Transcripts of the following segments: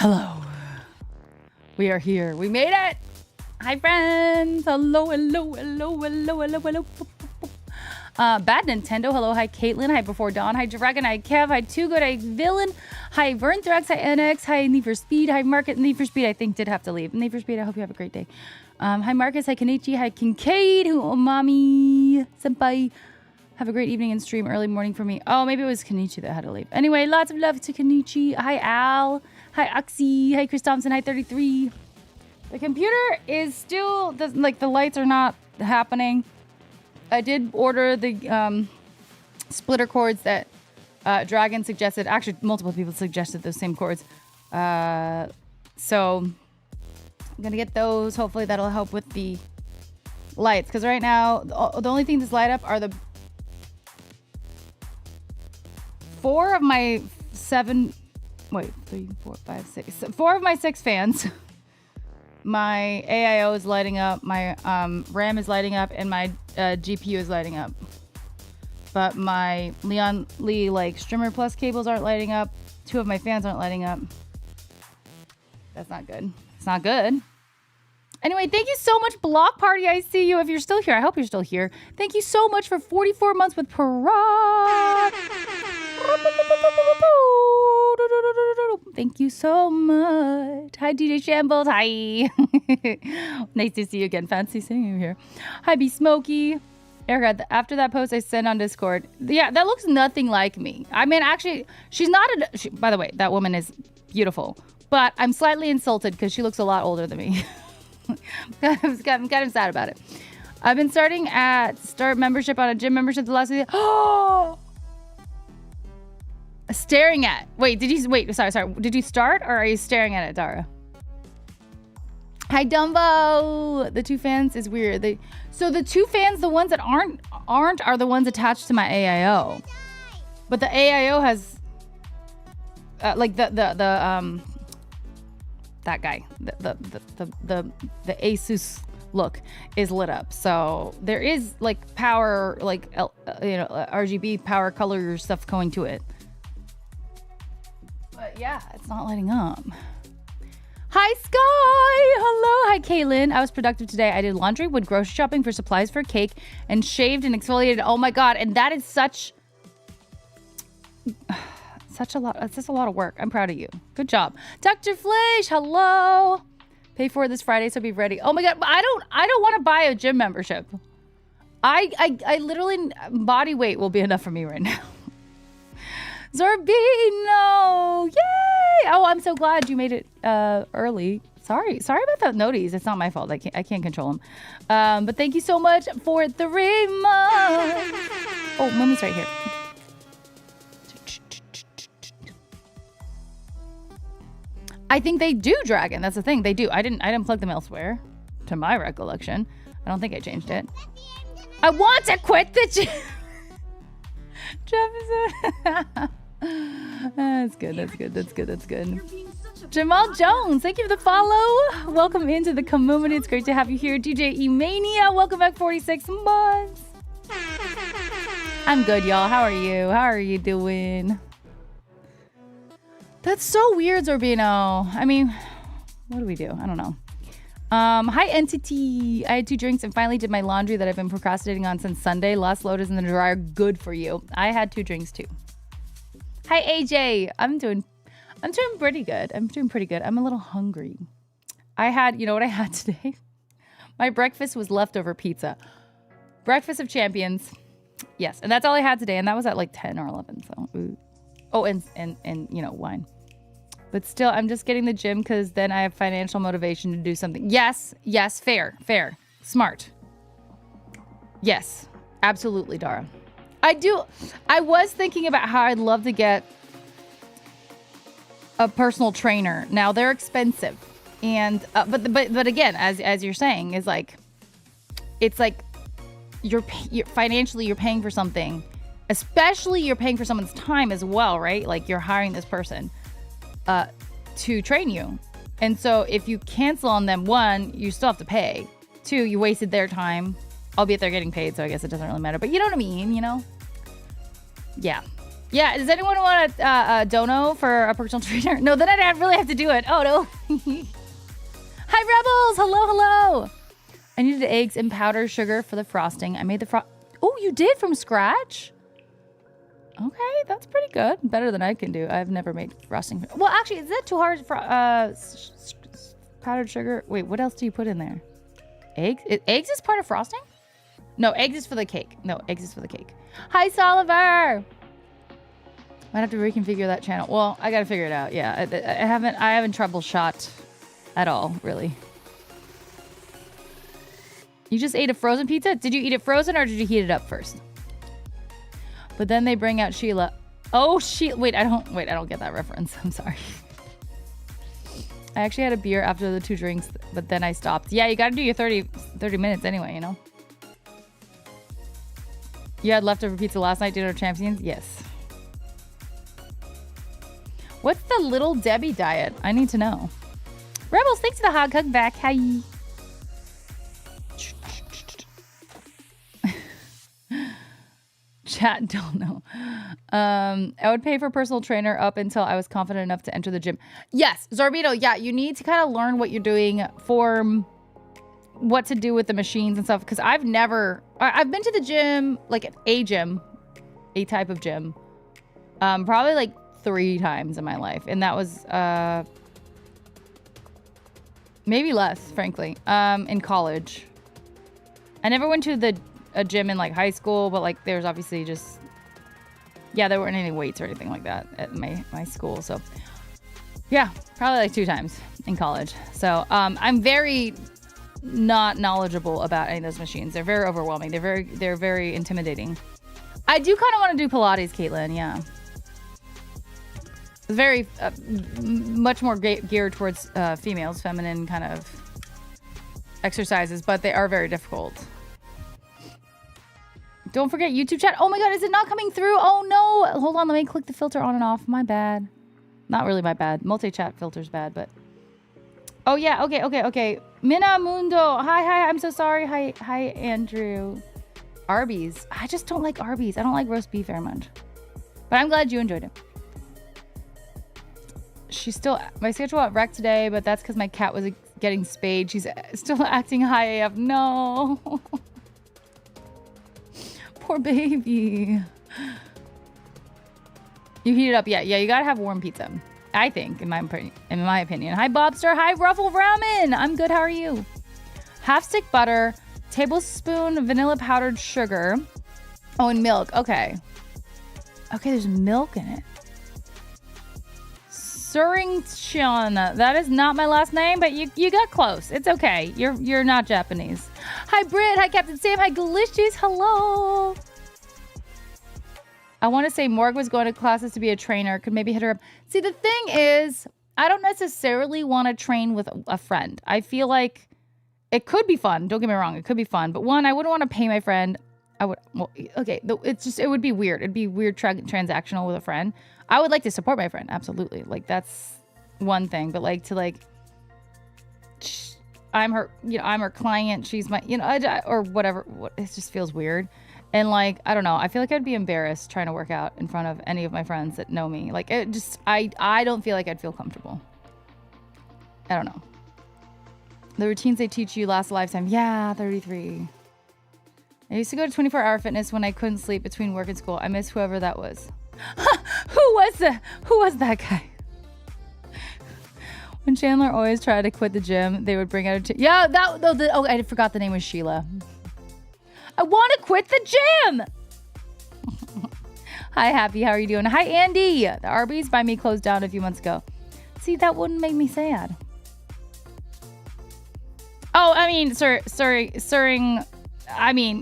Hello. We are here. We made it. Hi, friends. Hello, hello, hello, hello, hello, hello. Bad Nintendo. Hello. Hi, Caitlin. Hi, Before Dawn. Hi, Dragon. Hi, Kev. Hi, Too Good. Hi, Villain. Hi, Vern Threx. Hi, NX. Hi, Need for Speed. Hi, Market. Need for Speed, I think, did have to leave. Need for Speed, I hope you have a great day. Hi, Marcus. Hi, Kenichi. Hi, Kincaid. Umami. Senpai. Have a great evening and stream. Early morning for me. Oh, maybe it was Kenichi that had to leave. Anyway, lots of love to Kenichi. Hi, Al. Hi, Oxy. Hi, Chris Thompson. Hi, 33. The computer is still, the lights are not happening. I did order the splitter cords that Dragon suggested. Actually, multiple people suggested those same cords. So I'm going to get those. Hopefully that'll help with the lights. Because right now, the only thing that's light up are the 4 of my 7... Wait, 3, 4, 5, 6... 4 of my 6 fans. My AIO is lighting up, my RAM is lighting up, and my GPU is lighting up. But my Leon Lee Streamer Plus cables aren't lighting up. 2 of my fans aren't lighting up. That's not good. It's not good. Anyway, thank you so much, Block Party. I see you. If you're still here, I hope you're still here. Thank you so much for 44 months with Parag. Thank you so much. Hi, DJ Shambles. Hi. Nice to see you again. Fancy seeing you here. Hi, B Smokey. Erica, after that post I sent on Discord, yeah, that looks nothing like me. I mean, actually, she's not by the way, that woman is beautiful, but I'm slightly insulted because she looks a lot older than me. I'm kind of sad about it. I've been start membership on a gym membership the last week. Oh! Staring at. Wait, sorry. Did you start or are you staring at it, Dara? Hi, Dumbo. The 2 fans is weird. So the 2 fans, the ones that aren't are the ones attached to my AIO. But the AIO has that guy, the Asus look is lit up. So there is power, RGB power color stuff going to it. But yeah, it's not lighting up. Hi, Sky! Hello! Hi, Kaylin. I was productive today. I did laundry, went grocery shopping for supplies for a cake, and shaved and exfoliated. Oh my god, and that is such a lot. It's just a lot of work. I'm proud of you. Good job. Dr. Fleisch, hello! Pay for it this Friday, so be ready. Oh my god, I don't want to buy a gym membership. I literally, body weight will be enough for me right now. Zorbino! Yay! Oh, I'm so glad you made it early. Sorry about that notice. It's not my fault. I can't control them. But thank you so much for 3 months. Oh, Mommy's right here. I think they do, Dragon. That's the thing. They do. I didn't plug them elsewhere, to my recollection. I don't think I changed it. I want to quit the gym. That's good. Jamal Jones, thank you for the follow. Welcome into the community. It's great to have you here. DJ E-Mania, welcome back 46 months. I'm good, y'all. How are you? How are you doing? That's so weird, Zorbino. I mean, what do we do? I don't know. Hi, Entity. I had 2 drinks and finally did my laundry that I've been procrastinating on since Sunday. Last load is in the dryer. Good for you. I had 2 drinks too. Hi, AJ. I'm doing pretty good. I'm a little hungry. You know what I had today? My breakfast was leftover pizza. Breakfast of champions. Yes, and that's all I had today, and that was at 10 or 11. So, ooh. Oh, and wine. But still, I'm just getting the gym because then I have financial motivation to do something. Yes, fair, smart. Yes, absolutely, Dara. I was thinking about how I'd love to get a personal trainer. Now they're expensive, and but again, as you're saying, is it's you're financially you're paying for something, especially you're paying for someone's time as well, right? You're hiring this person to train you, and so if you cancel on them, 1, you still have to pay. 2, you wasted their time, albeit they're getting paid, so I guess it doesn't really matter. But you know what I mean, Yeah. Yeah, does anyone want a dono for a personal trainer? No, then I'd really have to do it. Oh, no. Hi, Rebels. Hello, hello. I needed eggs and powdered sugar for the frosting. I made the Oh, you did from scratch? Okay, that's pretty good. Better than I can do. I've never made frosting. Well, actually, is that too hard for powdered sugar? Wait, what else do you put in there? Eggs? Eggs is part of frosting? No, eggs is for the cake. No, eggs is for the cake. Hi, Soliver. Might have to reconfigure that channel. Well, I gotta figure it out. Yeah, I haven't troubleshot at all, really. You just ate a frozen pizza? Did you eat it frozen or did you heat it up first? But then they bring out Sheila. Oh, wait, I don't get that reference. I'm sorry. I actually had a beer after the 2 drinks, but then I stopped. Yeah, you gotta do your 30 minutes anyway, you know? You had leftover pizza last night, dinner champions? Yes. What's the Little Debbie diet? I need to know. Rebels, thanks for the hug back. Hi. Chat, don't know. I would pay for a personal trainer up until I was confident enough to enter the gym. Yes, Zorbito, yeah, you need to kind of learn what you're doing for what to do with the machines and stuff. Because I've been to the gym, like a type of gym, probably like 3 times in my life. And that was maybe less, frankly, in college. I never went to a gym in like high school, but like there's obviously just, yeah, there weren't any weights or anything like that at my school. So yeah, probably like 2 times in college. So I'm very not knowledgeable about any of those machines. They're very overwhelming. They're very intimidating. I do kind of want to do Pilates, Caitlin. Yeah. It's very much more geared towards females, feminine kind of exercises, but they are very difficult. Don't forget YouTube chat. Oh my god, is it not coming through? Oh no. Hold on, let me click the filter on and off. My bad. Not really my bad. Multi-chat filter's bad, but... Oh yeah, okay. Mina Mundo. Hi, I'm so sorry. Hi, Andrew. Arby's. I just don't like Arby's. I don't like roast beef very much. But I'm glad you enjoyed it. My schedule at rec today, but that's because my cat was getting spayed. She's still acting high AF. No. Poor baby. You heat it up. Yeah, you gotta have warm pizza. I think, in my opinion. Hi, Bobster. Hi, Ruffle Ramen. I'm good. How are you? Half stick butter, tablespoon vanilla powdered sugar. Oh, and milk. Okay, there's milk in it. Suringchon. That is not my last name, but you got close. It's okay. You're not Japanese. Hi, Britt. Hi, Captain Sam. Hi, Galicious. Hello. I want to say Morg was going to classes to be a trainer. Could maybe hit her up. See, the thing is, I don't necessarily want to train with a friend. I feel like it could be fun. Don't get me wrong. It could be fun. But one, I wouldn't want to pay my friend. It would be weird. It'd be weird transactional with a friend. I would like to support my friend. Absolutely. Like, that's one thing. But like, I'm her client. She's my, or whatever. It just feels weird. And like, I don't know. I feel like I'd be embarrassed trying to work out in front of any of my friends that know me. Like, I don't feel like I'd feel comfortable. I don't know. The routines they teach you last a lifetime. Yeah, 33. I used to go to 24-hour fitness when I couldn't sleep between work and school. I miss whoever that was. Who was that guy? When Chandler always tried to quit the gym, they would bring out I forgot the name was Sheila. I want to quit the gym. Hi, Happy. How are you doing? Hi, Andy. The Arby's by me closed down a few months ago. See, that wouldn't make me sad. Oh, I mean,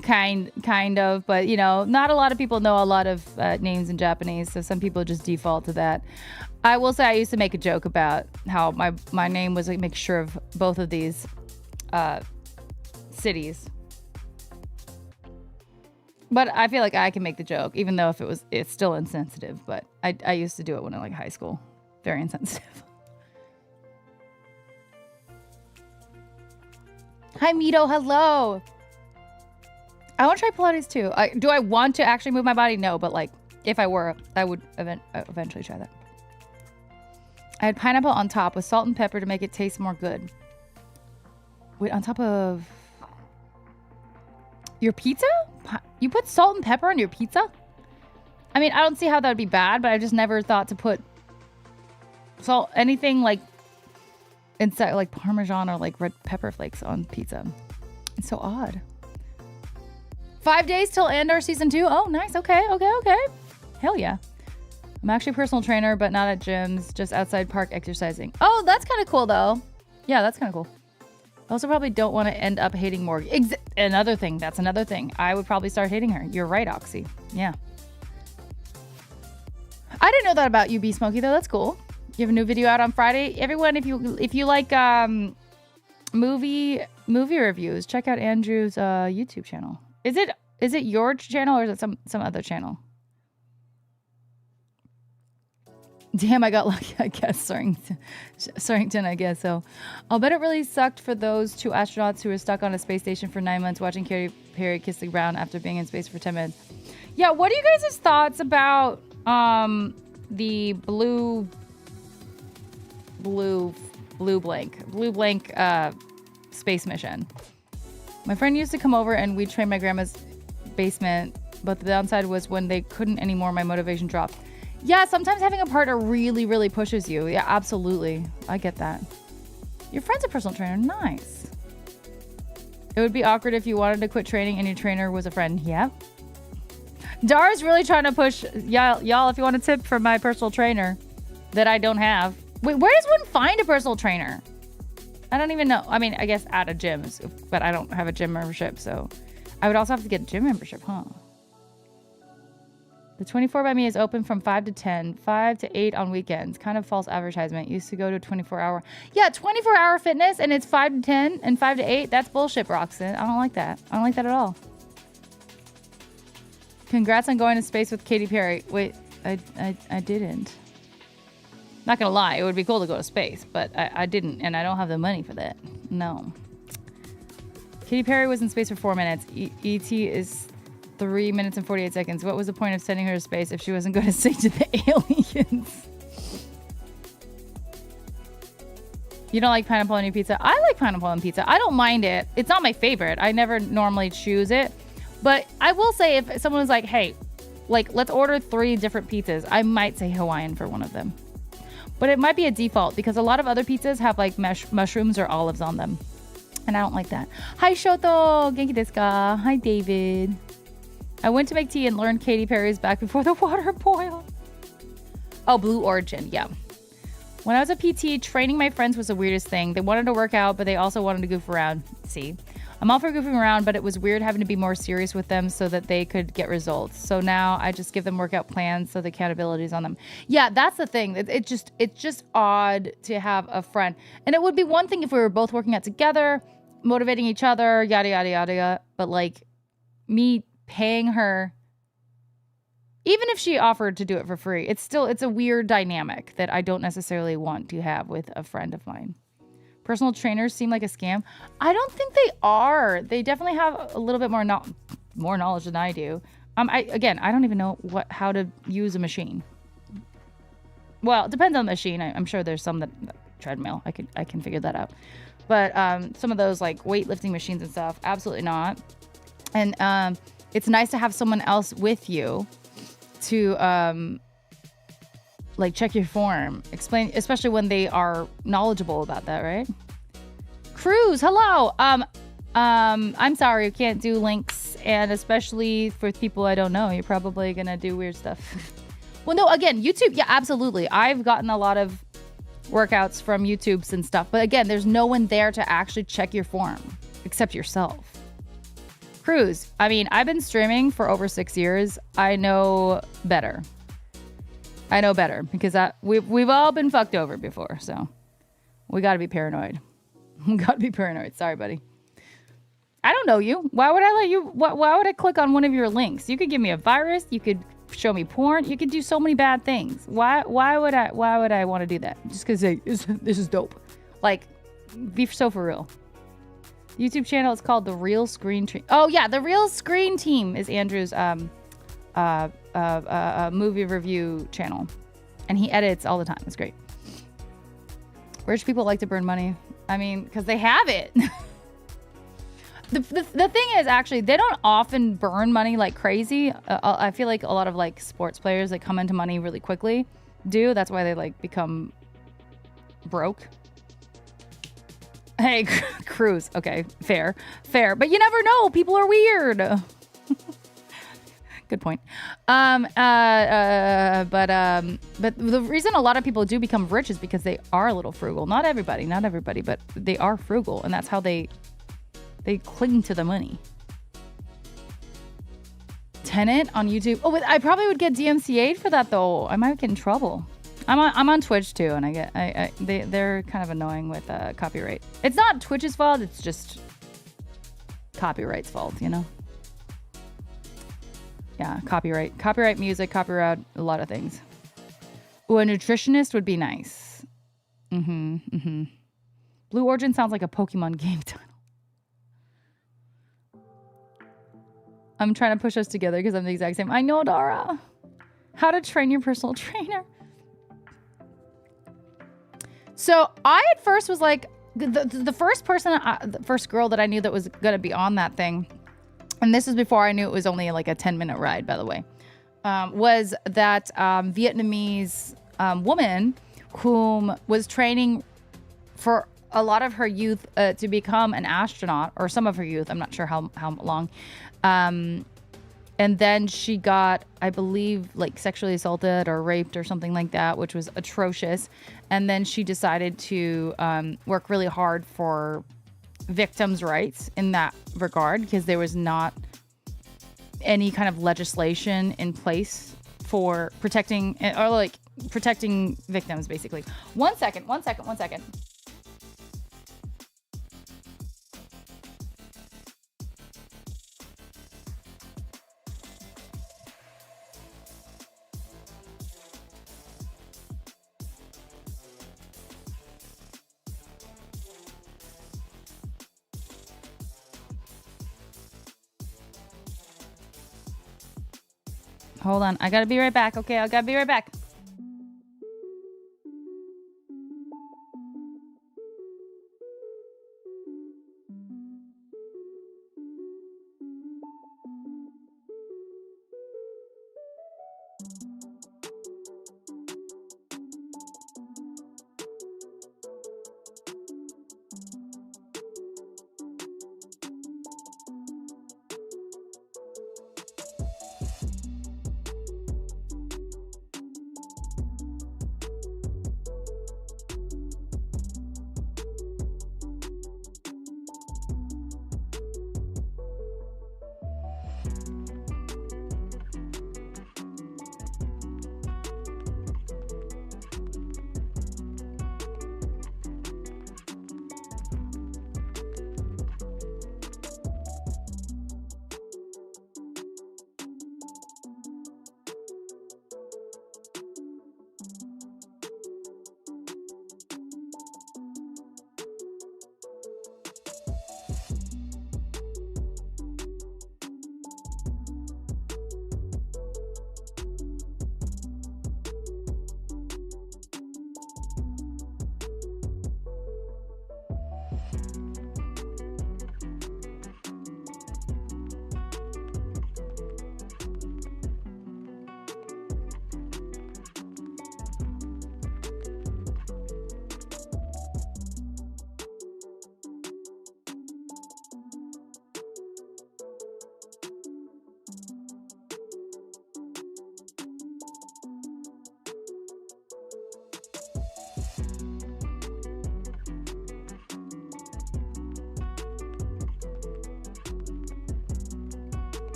kind of, but not a lot of people know a lot of names in Japanese, so some people just default to that. I will say I used to make a joke about how my name was a mixture of both of these cities. But I feel like I can make the joke, even though it's still insensitive. But I used to do it when I was high school. Very insensitive. Hi, Mito. Hello. I want to try Pilates too. Do I want to actually move my body? No, but like If I were, I would eventually try that. I had pineapple on top with salt and pepper to make it taste more good. Wait, on top of your pizza? You put salt and pepper on your pizza? I mean, I don't see how that would be bad, but I just never thought to put salt, anything like inside, like Parmesan or like red pepper flakes on pizza. It's so odd. 5 days till Andor season 2. Oh, nice. Okay. Hell yeah. I'm actually a personal trainer, but not at gyms, just outside park exercising. Oh, that's kind of cool though. Yeah, that's kind of cool. I also probably don't want to end up hating Morgan. Another thing. That's another thing. I would probably start hating her. You're right, Oxy. Yeah. I didn't know that about you, B Smokey, though. That's cool. You have a new video out on Friday. Everyone, if you like movie reviews, check out Andrew's YouTube channel. Is it your channel or is it some other channel? Damn, I got lucky, I guess. Sarrington, I guess. So I'll bet it really sucked for those 2 astronauts who were stuck on a space station for 9 months watching Katy Perry kiss the ground after being in space for 10 minutes. Yeah, what are you guys' thoughts about the blue blank space mission? My friend used to come over and we'd train my grandma's basement, but the downside was when they couldn't anymore, my motivation dropped. Yeah, sometimes having a partner really, really pushes you. Yeah, absolutely. I get that. Your friend's a personal trainer. Nice. It would be awkward if you wanted to quit training and your trainer was a friend. Yep. Dara's really trying to push y'all, if you want a tip from my personal trainer that I don't have. Wait, where does one find a personal trainer? I don't even know. I mean, I guess at a gym, but I don't have a gym membership, so I would also have to get a gym membership, huh? The 24 by me is open from 5 to 10, 5 to 8 on weekends. Kind of false advertisement. Used to go to a 24-hour. Yeah, 24-hour fitness and it's 5 to 10 and 5 to 8. That's bullshit, Roxanne. I don't like that. I don't like that at all. Congrats on going to space with Katy Perry. Wait, I didn't. Not gonna lie, it would be cool to go to space, but I didn't, and I don't have the money for that. No. Katy Perry was in space for 4 minutes. E.T. is 3 minutes and 48 seconds. What was the point of sending her to space if she wasn't going to say to the aliens? You don't like pineapple on your pizza? I like pineapple on pizza. I don't mind it. It's not my favorite. I never normally choose it. But I will say if someone was like, hey, like, let's order 3 different pizzas, I might say Hawaiian for one of them. But it might be a default because a lot of other pizzas have like mushrooms or olives on them. And I don't like that. Hi, Shoto. Genki desu ka? Hi, David. I went to make tea and learned Katy Perry's back before the water boiled. Oh, Blue Origin. Yeah. When I was a PT, training my friends was the weirdest thing. They wanted to work out, but they also wanted to goof around. See? I'm all for goofing around, but it was weird having to be more serious with them so that they could get results. So now I just give them workout plans so the accountability is on them. Yeah, that's the thing. It's just odd to have a friend. And it would be one thing if we were both working out together, motivating each other, yada, yada, yada, yada. But like me paying her, even if she offered to do it for free, it's a weird dynamic that I don't necessarily want to have with a friend of mine. Personal trainers seem like a scam. I don't think they are. They definitely have a little bit more knowledge than I do. I don't even know how to use a machine. Well, it depends on the machine. I'm sure there's some that treadmill. I can figure that out. But some of those like weightlifting machines and stuff, absolutely not. And it's nice to have someone else with you to like check your form, explain, especially when they are knowledgeable about that, right? Cruz, hello. I'm sorry, you can't do links, and especially for people I don't know, you're probably gonna do weird stuff. Well, no, again, YouTube, yeah, absolutely. I've gotten a lot of workouts from YouTubes and stuff, but again, there's no one there to actually check your form except yourself. Cruz, I mean, I've been streaming for over 6 years. I know better. Because we've all been fucked over before, so we gotta be paranoid. Sorry, buddy. I don't know you. Why would I let you? Why would I click on one of your links? You could give me a virus. You could show me porn. You could do so many bad things. Why would I want to do that? Just because this is dope. Like, be so for real. YouTube channel is called The Real Screen Team. Oh yeah, The Real Screen Team is Andrew's movie review channel, and he edits all the time. It's great. Rich people like to burn money. I mean, because they have it. The thing is, actually, they don't often burn money like crazy. I feel like a lot of like sports players that come into money really quickly do. That's why they like become broke. Hey, Cruz. Okay, fair. But you never know. People are weird. Good point. But the reason a lot of people do become rich is because they are a little frugal. Not everybody, but they are frugal, and that's how they cling to the money. Tenet on YouTube. Oh, I probably would get DMCA'd for that though. I might get in trouble. I'm on Twitch too, and they're kind of annoying with copyright. It's not Twitch's fault. It's just copyright's fault, you know. Yeah, copyright music, copyright a lot of things. Ooh, a nutritionist would be nice. Blue Origin sounds like a Pokemon game title. I'm trying to push us together because I'm the exact same. I know, Dara. How to train your personal trainer. So I at first was like, the first person, the first girl that I knew that was going to be on that thing, and this is before I knew it was only like a 10-minute ride, by the way, was that Vietnamese woman whom was training for a lot of her youth to become an astronaut, or some of her youth. I'm not sure how long. And then she got, I believe, like sexually assaulted or raped or something like that, which was atrocious. And then she decided to work really hard for victims' rights in that regard, because there was not any kind of legislation in place for protecting victims, basically. One second. Hold on. I gotta be right back. Okay, I gotta be right back.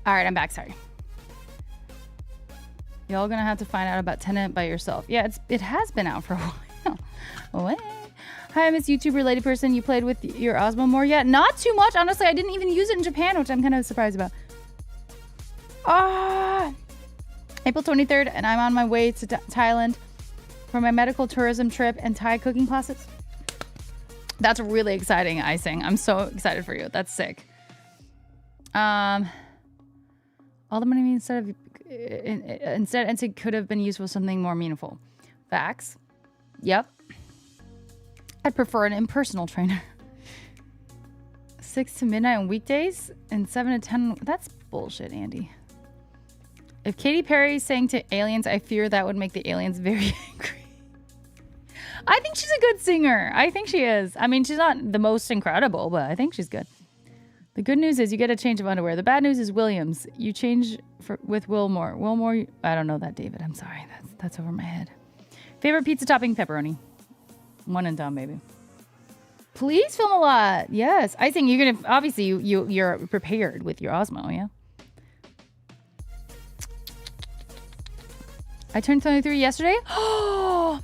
All right, I'm back. Sorry. Y'all gonna have to find out about Tenet by yourself. Yeah, it has been out for a while. What? Hi, Miss YouTube related person. You played with your Osmo more yet? Not too much. Honestly, I didn't even use it in Japan, which I'm kind of surprised about. April 23rd, and I'm on my way to Thailand for my medical tourism trip and Thai cooking classes. That's really exciting, Icing. I'm so excited for you. That's sick. All the money instead could have been used for something more meaningful. Facts. Yep. I'd prefer an impersonal trainer. 6 to midnight on weekdays and 7 to 10. That's bullshit, Andy. If Katy Perry sang to aliens, I fear that would make the aliens very angry. I think she's a good singer. I think she is. I mean, she's not the most incredible, but I think she's good. The good news is you get a change of underwear. The bad news is Williams. You change with Wilmore. Wilmore, I don't know that, David. I'm sorry. That's over my head. Favorite pizza topping? Pepperoni. One and done, baby. Please film a lot. Yes. I think you're gonna obviously you're prepared with your Osmo, yeah? I turned 23 yesterday. Oh.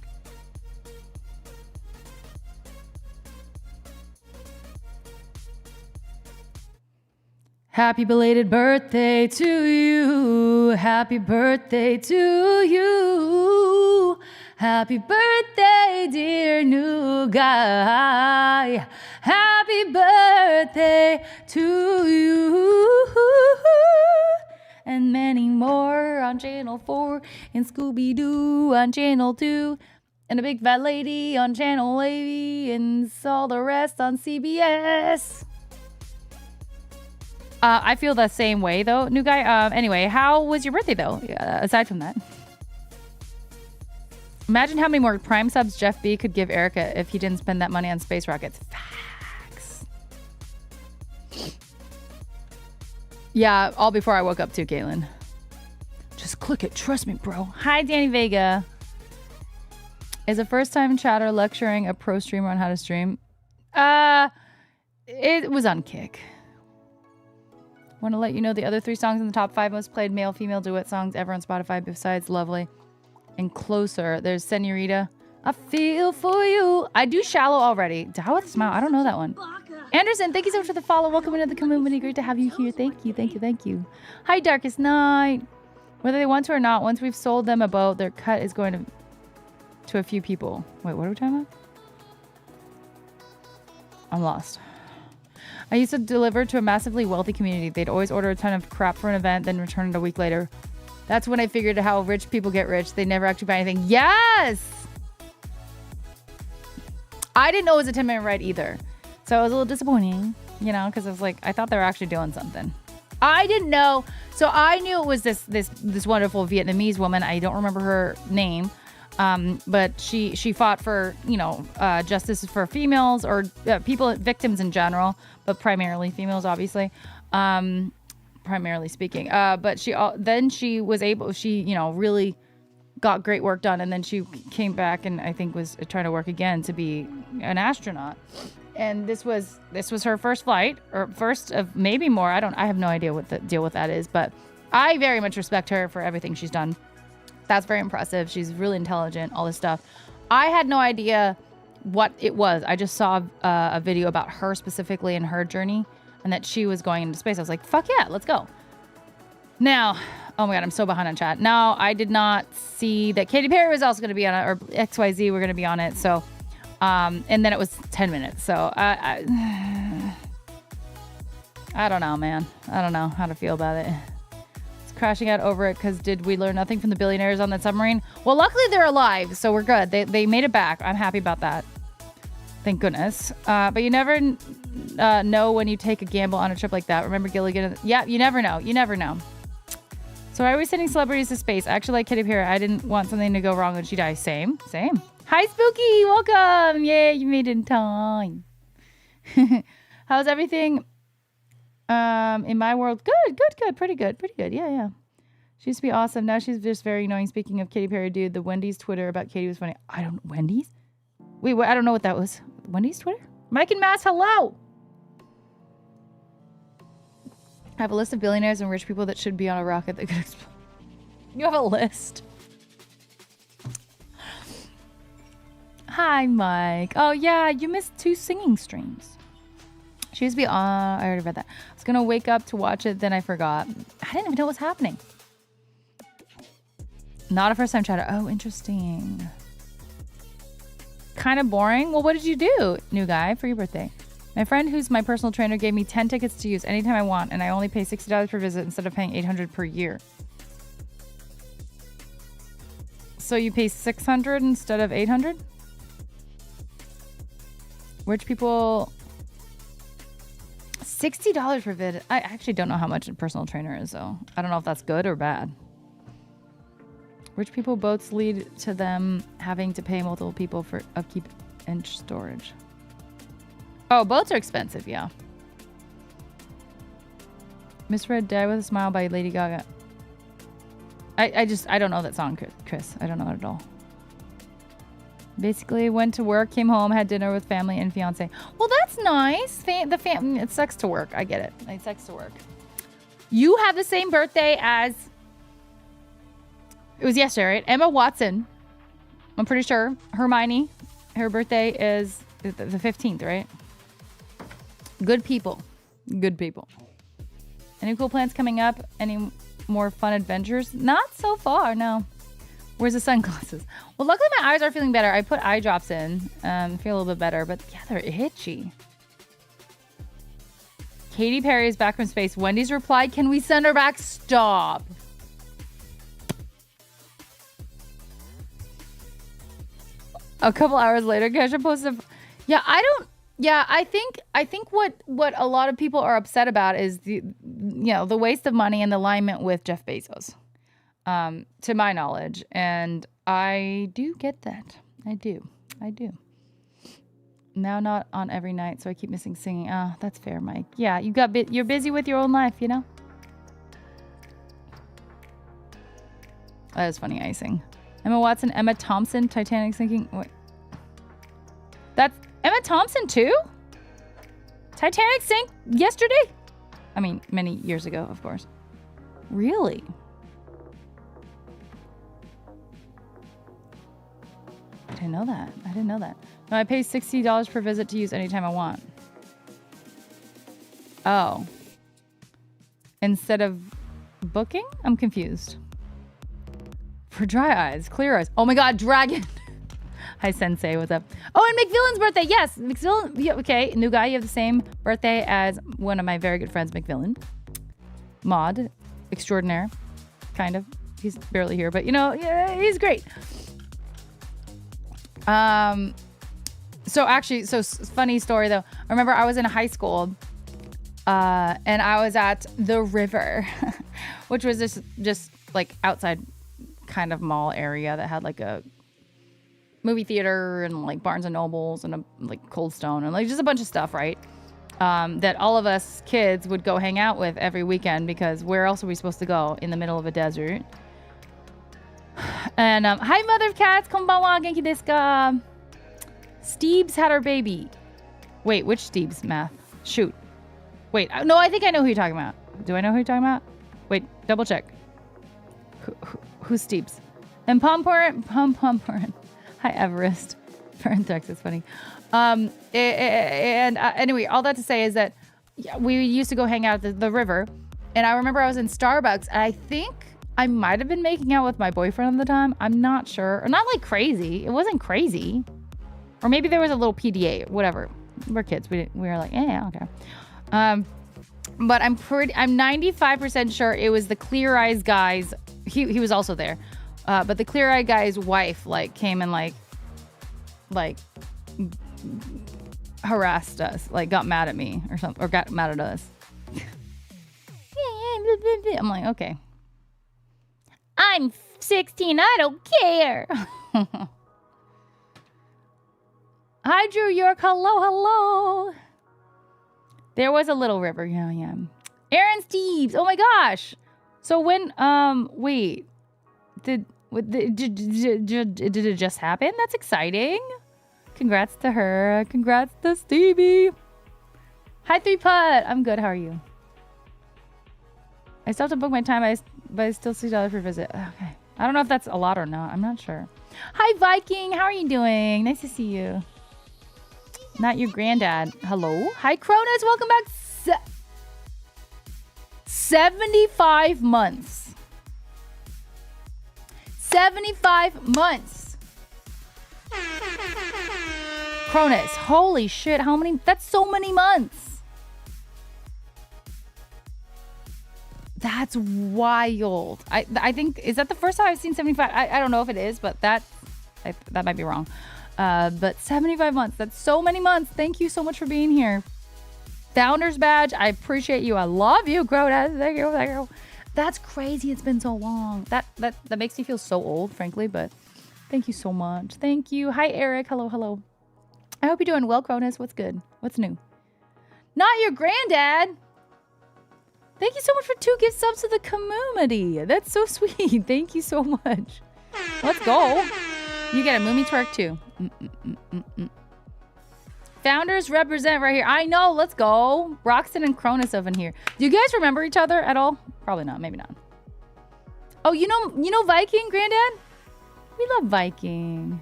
Happy belated birthday to you. Happy birthday to you. Happy birthday, dear new guy. Happy birthday to you. And many more on Channel 4. And Scooby-Doo on Channel 2. And a big fat lady on Channel 80. And all the rest on CBS. I feel the same way, though, new guy. Anyway, how was your birthday, though, aside from that? Imagine how many more Prime subs Jeff B could give Erica if he didn't spend that money on space rockets. Facts. Yeah, all before I woke up, too, Caitlin. Just click it. Trust me, bro. Hi, Danny Vega. Is a first-time chatter lecturing a pro streamer on how to stream? It was on Kick. Want to let you know the other 3 songs in the top 5 most played male-female duet songs ever on Spotify besides Lovely and Closer. There's Senorita. I feel for you. I do Shallow already. Dow with a Smile. I don't know that one. Anderson, thank you so much for the follow. Welcome into the community. Great to have you here. Thank you, thank you, thank you. Hi, Darkest Night. Whether they want to or not, once we've sold them a boat, their cut is going to a few people. Wait, what are we talking about? I'm lost. I used to deliver to a massively wealthy community. They'd always order a ton of crap for an event, then return it a week later. That's when I figured how rich people get rich. They never actually buy anything. Yes! I didn't know it was a 10-minute ride either. So it was a little disappointing, you know, because I was like, I thought they were actually doing something. I didn't know. So I knew it was this wonderful Vietnamese woman. I don't remember her name. But she fought for, you know, justice for females or people, victims in general, but primarily females, obviously, primarily speaking. But she was able, you know, really got great work done. And then she came back and I think was trying to work again to be an astronaut. And this was her first flight, or first of maybe more. I have no idea what the deal with that is, but I very much respect her for everything she's done. That's very impressive. She's really intelligent, all this stuff. I had no idea what it was. I just saw a video about her specifically and her journey and that she was going into space. I was like, fuck yeah, let's go. Now, oh my God, I'm so behind on chat. Now, I did not see that Katy Perry was also going to be on it, or XYZ were going to be on it. So, and then it was 10 minutes. So I don't know, man. I don't know how to feel about it. Crashing out over it because did we learn nothing from the billionaires on that submarine? Well, luckily they're alive, so we're good. They made it back. I'm happy about that. Thank goodness. But you never know when you take a gamble on a trip like that. Remember Gilligan? Yeah, you never know. You never know. So why are we sending celebrities to space? I actually like Katy Perry. I didn't want something to go wrong when she dies. Same. Hi, Spooky. Welcome. Yay, you made it in time. How's everything? In my world, good, pretty good. Yeah. She used to be awesome. Now she's just very annoying. Speaking of Katy Perry, dude, the Wendy's Twitter about Katy was funny. Wendy's? Wait, what? I don't know what that was. Wendy's Twitter? Mike and Mass, hello. I have a list of billionaires and rich people that should be on a rocket that could explode. You have a list? Hi, Mike. Oh, yeah, you missed 2 singing streams. She used to be on... I already read that. I was going to wake up to watch it, then I forgot. I didn't even know what was happening. Not a first-time chatter. Oh, interesting. Kind of boring. Well, what did you do, new guy, for your birthday? My friend, who's my personal trainer, gave me 10 tickets to use anytime I want, and I only pay $60 per visit instead of paying $800 per year. So you pay $600 instead of $800? Rich people... $60 per vid. I actually don't know how much a personal trainer is, though. I don't know if that's good or bad. Rich people boats lead to them having to pay multiple people for upkeep and storage. Oh, boats are expensive, yeah. Misread Die With a Smile by Lady Gaga. I don't know that song, Chris. I don't know it at all. Basically, went to work, came home, had dinner with family and fiance. Well, that's nice. It sucks to work. I get it. It sucks to work. You have the same birthday as... It was yesterday, right? Emma Watson. I'm pretty sure. Hermione. Her birthday is the 15th, right? Good people. Good people. Any cool plans coming up? Any more fun adventures? Not so far, no. Where's the sunglasses? Well, luckily my eyes are feeling better. I put eye drops in. Feel a little bit better, but yeah, they're itchy. Katy Perry is back from space. Wendy's replied, can we send her back? Stop. A couple hours later, Kesha posted. I think what a lot of people are upset about is the waste of money and the alignment with Jeff Bezos, to my knowledge, and I do get that. I do. Now not on every night, so I keep missing singing. Oh, that's fair, Mike. Yeah, you're busy with your own life, you know. That was funny icing. Emma Watson, Emma Thompson, Titanic sinking. Wait. That's Emma Thompson too? Titanic sank yesterday? I mean, many years ago, of course. Really? I didn't know that. No, I pay $60 per visit to use anytime I want. Oh. Instead of booking? I'm confused. For dry eyes, clear eyes. Oh my god, dragon. Hi, Sensei. What's up? Oh, and McVillen's birthday. Yes, McVillen. Yeah, okay, new guy. You have the same birthday as one of my very good friends, McVillen. Mod extraordinaire. Kind of. He's barely here, but yeah, he's great. So funny story though. I remember I was in high school, and I was at the river, which was just like outside kind of mall area that had like a movie theater and like Barnes and Nobles and like Cold Stone and like just a bunch of stuff, right? That all of us kids would go hang out with every weekend, because where else are we supposed to go in the middle of a desert? And hi, mother of cats, konbanwa, genki desu ka? Steebs had our baby. Wait, which Steebs? Math. Shoot. Wait, no, I think I know who you're talking about. Do I know who you're talking about? Wait, double check. Who's Steebs? And Pom-Pom. Hi, Everest. Parenthex, it's funny. Anyway, all that to say is that we used to go hang out at the river. And I remember I was in Starbucks, and I think I might have been making out with my boyfriend at the time. I'm not sure. Or not like crazy. It wasn't crazy. Or maybe there was a little PDA, whatever. We're kids. We were like, yeah, okay. But I'm 95% sure it was the Clear Eyes guys. He was also there. But the Clear Eye guy's wife like came and like harassed us, like got mad at me or something, or got mad at us. I'm like, okay. I'm 16. I don't care. Hi, Drew York. Hello. There was a little river. Yeah. Aaron Steves. Oh my gosh. So when, wait, did it just happen? That's exciting. Congrats to her. Congrats to Stevie. Hi, 3 Putt. I'm good. How are you? I still have to book my time, but I still $6 per visit. Okay. I don't know if that's a lot or not. I'm not sure. Hi, Viking. How are you doing? Nice to see you. Not your granddad. Hello. Hi, Cronus. Welcome back. 75 months. 75 months. Cronus. Holy shit. How many? That's so many months. That's wild. I think, is that the first time I've seen 75? I don't know if it is, but that might be wrong. But 75 months. That's so many months. Thank you so much for being here. Founder's badge. I appreciate you. I love you, Groda. Thank you. Thank you. That's crazy. It's been so long. That makes me feel so old, frankly, but thank you so much. Thank you. Hi, Eric. Hello, hello. I hope you're doing well, Cronus. What's good? What's new? Not your granddad. Thank you so much for 2 gift subs to the community. That's so sweet. Thank you so much. Let's go. You get a Moomy twerk too. Founders represent right here. I know. Let's go. Roxton and Cronus over here. Do you guys remember each other at all? Probably not. Maybe not. Oh, you know Viking, Granddad? We love Viking.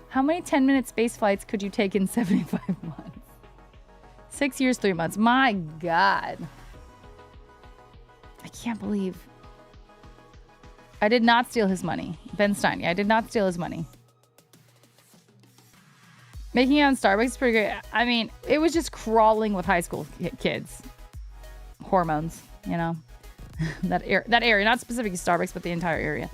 How many 10-minute space flights could you take in 75 months? 6 years, 3 months. My God. I can't believe. I did not steal his money. Ben Stein. I did not steal his money. Making it on Starbucks is pretty great. I mean, it was just crawling with high school kids. Hormones, you know. that area, not specifically Starbucks, but the entire area.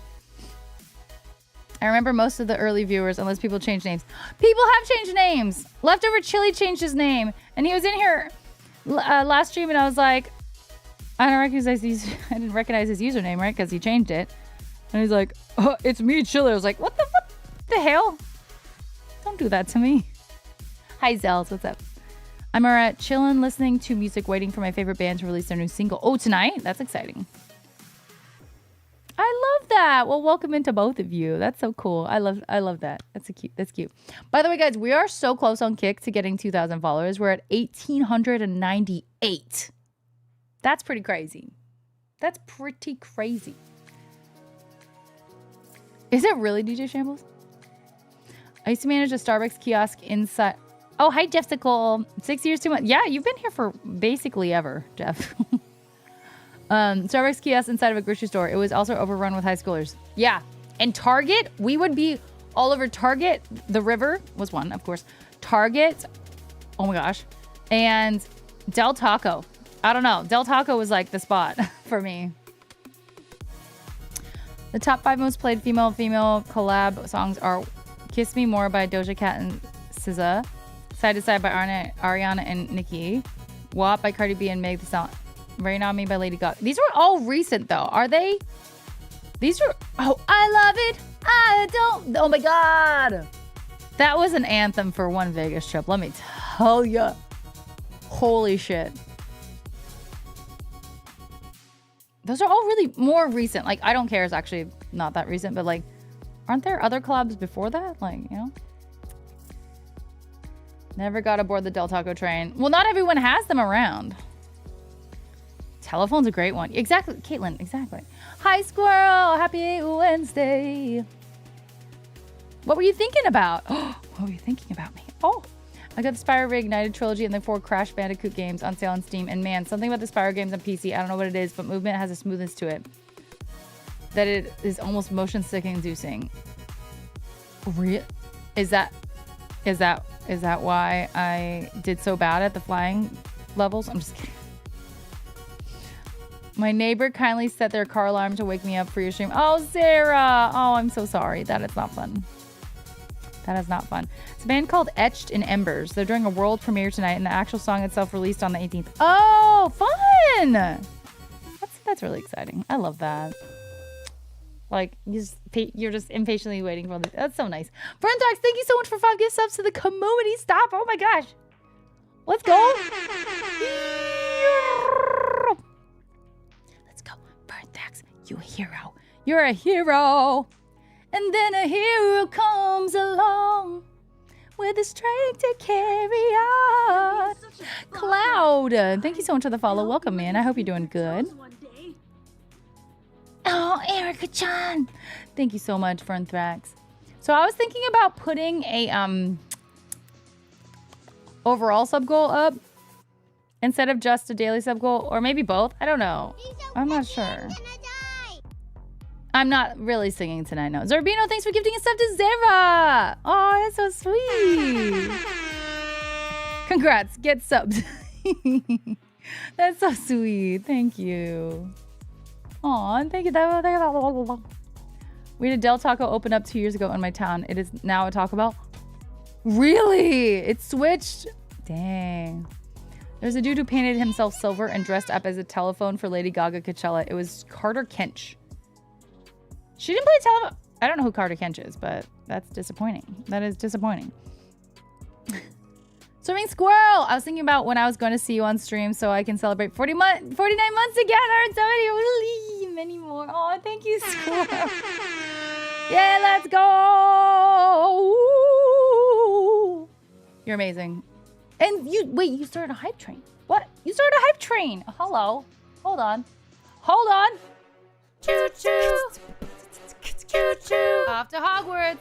I remember most of the early viewers, unless people changed names. People have changed names. Leftover Chili changed his name, and he was in here last stream, and I was like, I didn't recognize his username, right? Because he changed it. And he's like, oh, it's me, Chili. I was like, what the hell? Don't do that to me. Hi, Zells. What's up? I'm chilling, listening to music, waiting for my favorite band to release their new single. Oh, tonight? That's exciting. I love that. Well, welcome into both of you. That's so cool. I love that. That's cute. By the way, guys, we are so close on Kick to getting 2,000 followers. We're at 1,898. That's pretty crazy. That's pretty crazy. Is it really DJ Shambles? I used to manage a Starbucks kiosk inside. Oh, hi, Jeffsicle. 6 years, 2 months. Yeah, you've been here for basically ever, Jeff. Starbucks kiosk inside of a grocery store. It was also overrun with high schoolers. Yeah. And Target, we would be all over Target. The River was one, of course. Target. Oh my gosh. And Del Taco. I don't know. Del Taco was like the spot for me. The top 5 most played female collab songs are Kiss Me More by Doja Cat and SZA, Side to Side by Ariana and Nicki, WAP by Cardi B and Meg Thee Stallion, Rain on Me by Lady Gaga. These were all recent though, are they? These were, oh, I love it. I don't, oh my God. That was an anthem for one Vegas trip, let me tell ya. Holy shit. Those are all really more recent. Like, I Don't Care is actually not that recent, but like, aren't there other collabs before that? Like, you know? Never got aboard the Del Taco train. Well, not everyone has them around. Telephone's a great one. Exactly, Caitlin, exactly. Hi, Squirrel. Happy Wednesday. What were you thinking about? Oh, what were you thinking about me? Oh, I got the Spyro Reignited trilogy and the 4 Crash Bandicoot games on sale on Steam. And man, something about the Spyro games on PC, I don't know what it is, but movement has a smoothness to it that it is almost motion sick inducing. Is that why I did so bad at the flying levels? I'm just kidding. My neighbor kindly set their car alarm to wake me up for your stream. Oh, Sarah. Oh, I'm so sorry. That is not fun. That is not fun. It's a band called Etched in Embers. They're doing a world premiere tonight, and the actual song itself released on the 18th. Oh, fun! That's really exciting. I love that. Like, you're just impatiently waiting for this. That's so nice. Frentox, thank you so much for 5 gift subs to the community. Stop. Oh my gosh. Let's go. Let's go. Frentox, you a hero. You're a hero. And then a hero comes along with the strength to carry on. Cloud, thank you so much for the follow. Welcome, man. I hope you're doing good. Oh, Erica-chan. Thank you so much, Fernthrax. So I was thinking about putting a overall sub goal up instead of just a daily sub goal, or maybe both. I don't know. I'm not sure. I'm not really singing tonight, no. Zerbino, thanks for gifting a sub to Zera. Oh, that's so sweet. Congrats, get subbed. That's so sweet. Thank you. Aw, thank you. We had a Del Taco open up 2 years ago in my town. It is now a Taco Bell. Really? It switched? Dang. There's a dude who painted himself silver and dressed up as a telephone for Lady Gaga Coachella. It was Carter Kench. She didn't play telephone. I don't know who Carter Kench is, but that's disappointing. That is disappointing. Swimming Squirrel. I was thinking about when I was going to see you on stream so I can celebrate 49 months together and somebody will leave many more. Oh, thank you, Squirrel. Yeah, let's go. Ooh. You're amazing. And you started a hype train. What? You started a hype train. Hello. Hold on. Hold on. Choo choo. Choo choo. Off to Hogwarts.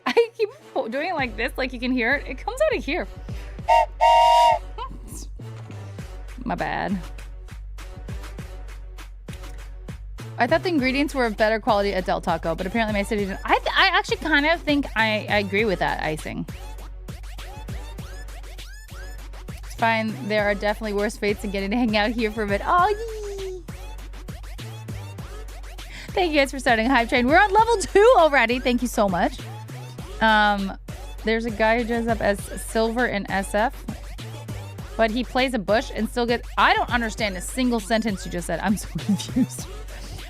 I keep doing it like this, like you can hear it. It comes out of here. My bad. I thought the ingredients were of better quality at Del Taco, but apparently my city didn't. I actually kind of think I agree with that icing. It's fine. There are definitely worse fates than getting to hang out here for a bit. Oh, yee. Thank you guys for starting a hype train. We're on level 2 already. Thank you so much. There's a guy who dresses up as Silver in SF, but he plays a bush and still gets... I don't understand a single sentence you just said. I'm so confused.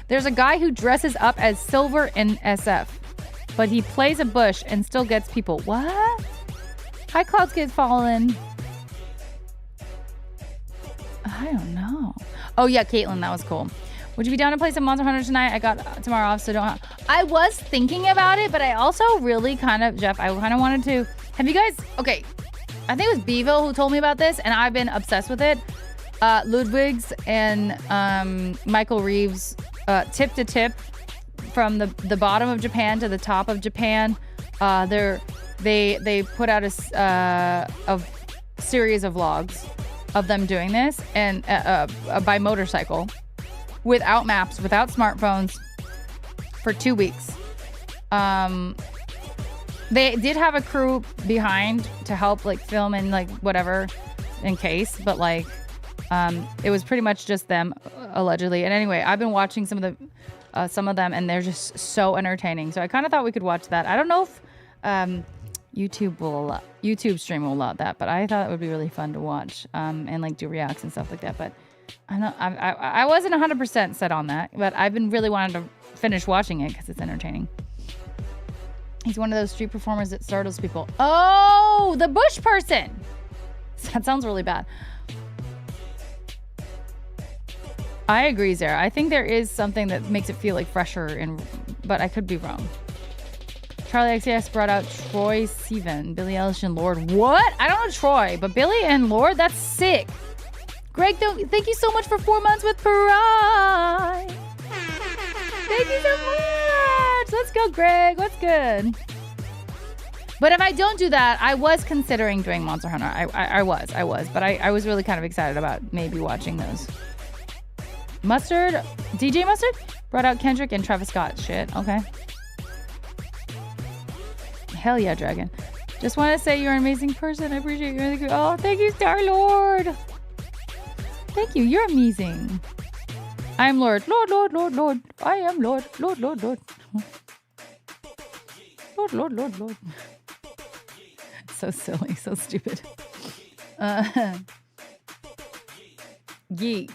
There's a guy who dresses up as Silver in SF, but he plays a bush and still gets people. What? Hi, Clouds Kids Fallen. I don't know. Oh, yeah, Caitlin, that was cool. Would you be down to play some Monster Hunter tonight? I got tomorrow off, so don't... I was thinking about it, but I also really kind of... Jeff, I kind of wanted to... Have you guys... Okay, I think it was Beeville who told me about this, and I've been obsessed with it. Ludwig's and Michael Reeves, tip to tip, from the bottom of Japan to the top of Japan. They put out a series of vlogs of them doing this, and by motorcycle. Without maps, without smartphones, for 2 weeks. They did have a crew behind to help like film and like whatever in case, but like it was pretty much just them allegedly. And anyway, I've been watching some of them, and they're just so entertaining. So I kind of thought we could watch that. I don't know if YouTube stream will allow that, but I thought it would be really fun to watch and like do reacts and stuff like that. But I wasn't 100% set on that, but I've been really wanting to finish watching it because it's entertaining. He's one of those street performers that startles people. Oh, the bush person. That sounds really bad. I agree, Zara. I think there is something that makes it feel like fresher, but I could be wrong. Charlie XCS brought out Troy Sivan, Billie Eilish and Lorde. What? I don't know Troy, but Billie and Lorde, that's sick. Greg, thank you so much for 4 months with Pride. Thank you so much. Let's go, Greg. What's good? But if I don't do that, I was considering doing Monster Hunter. I was. But I was really kind of excited about maybe watching those. Mustard, DJ Mustard brought out Kendrick and Travis Scott. Shit, okay. Hell yeah, Dragon. Just want to say you're an amazing person. I appreciate you. Oh, thank you, Star-Lord. Thank you. You're amazing. I am Lord. Lord. I am Lord. Lord. Lord. So silly. So stupid. Yee.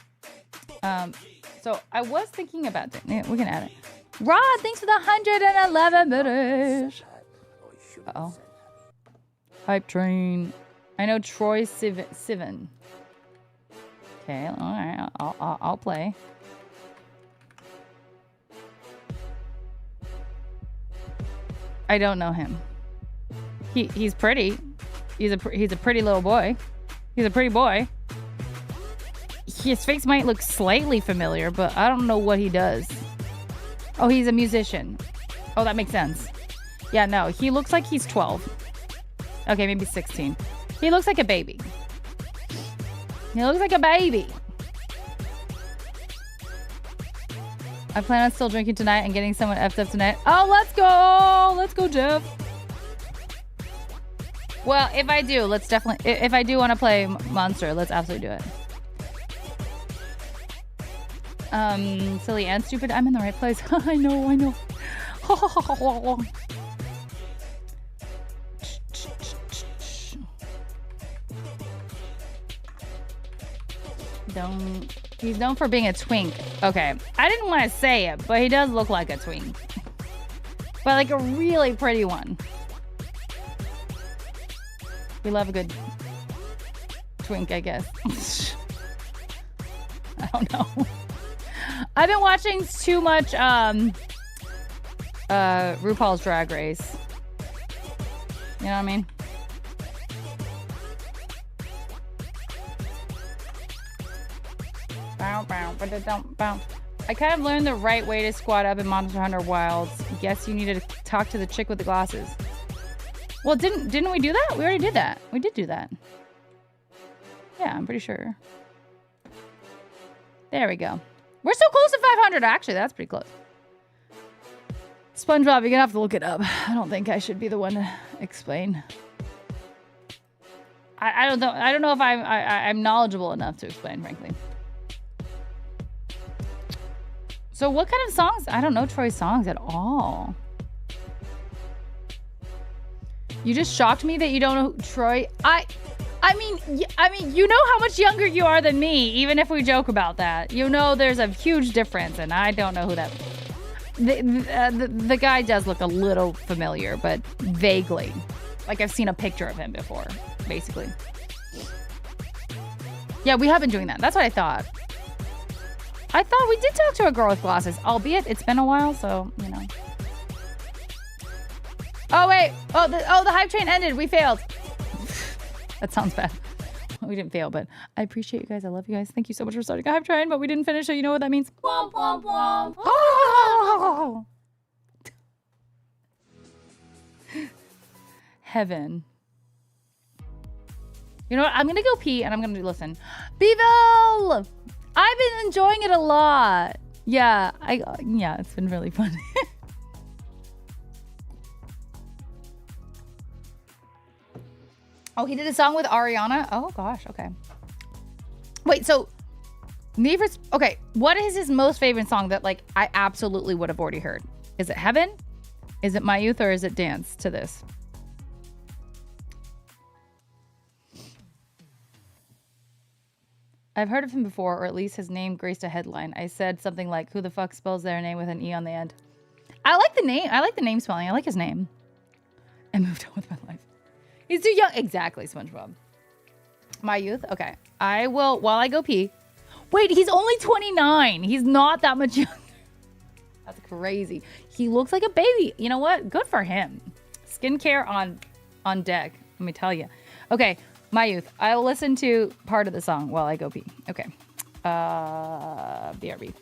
So I was thinking about that. Yeah, we can add it. Rod, thanks for the 111 minutes. Uh-oh. Hype train. I know Troy Sivan. Okay, all right. I'll play. I don't know him. He's pretty. He's a pretty little boy. He's a pretty boy. His face might look slightly familiar, but I don't know what he does. Oh, he's a musician. Oh, that makes sense. Yeah, no, he looks like he's 12. Okay, maybe 16. He looks like a baby. He looks like a baby. I plan on still drinking tonight and getting someone effed up tonight. Oh, let's go! Let's go, Jeff. Well, if I do, let's definitely... If I do want to play Monster, let's absolutely do it. Silly and stupid. I'm in the right place. I know. He's known for being a twink. Okay. I didn't want to say it, but he does look like a twink. But like a really pretty one. We love a good twink, I guess. I don't know. I've been watching too much RuPaul's Drag Race. You know what I mean? Bow, bow, bow. I kind of learned the right way to squat up in Monster Hunter Wilds. Guess you needed to talk to the chick with the glasses. Well, didn't we do that? We already did that. We did do that. Yeah, I'm pretty sure. There we go. We're so close to 500, actually. That's pretty close. SpongeBob, you're gonna have to look it up. I don't think I should be the one to explain. I don't know. I don't know if I'm knowledgeable enough to explain, frankly. So what kind of songs? I don't know Troy's songs at all. You just shocked me that you don't know Troy. I mean, you know how much younger you are than me, even if we joke about that. You know there's a huge difference, and I don't know who that... The guy does look a little familiar, but vaguely. Like I've seen a picture of him before, basically. Yeah, we have been doing that. That's what I thought. I thought we did talk to a girl with glasses, albeit it's been a while, so, you know. Oh, wait. Oh, the hype train ended. We failed. That sounds bad. We didn't fail, but I appreciate you guys. I love you guys. Thank you so much for starting a hype train, but we didn't finish, so you know what that means. Womp, womp, womp. Oh! Heaven. You know what? I'm going to go pee, and I'm going to listen. Beeville! I've been enjoying it a lot. Yeah, it's been really fun. Oh, he did a song with Ariana? Oh, gosh. Okay. Wait, so... Okay, what is his most favorite song that, like, I absolutely would have already heard? Is it Heaven? Is it My Youth? Or is it Dance to This? I've heard of him before, or at least his name graced a headline. I said something like, who the fuck spells their name with an E on the end? I like the name. I like the name spelling. I like his name. I moved on with my life. He's too young. Exactly, SpongeBob. My Youth? Okay. I will, while I go pee. Wait, he's only 29. He's not that much younger. That's crazy. He looks like a baby. You know what? Good for him. Skincare on deck. Let me tell you. Okay. My Youth. I will listen to part of the song while I go pee. Okay. BRB.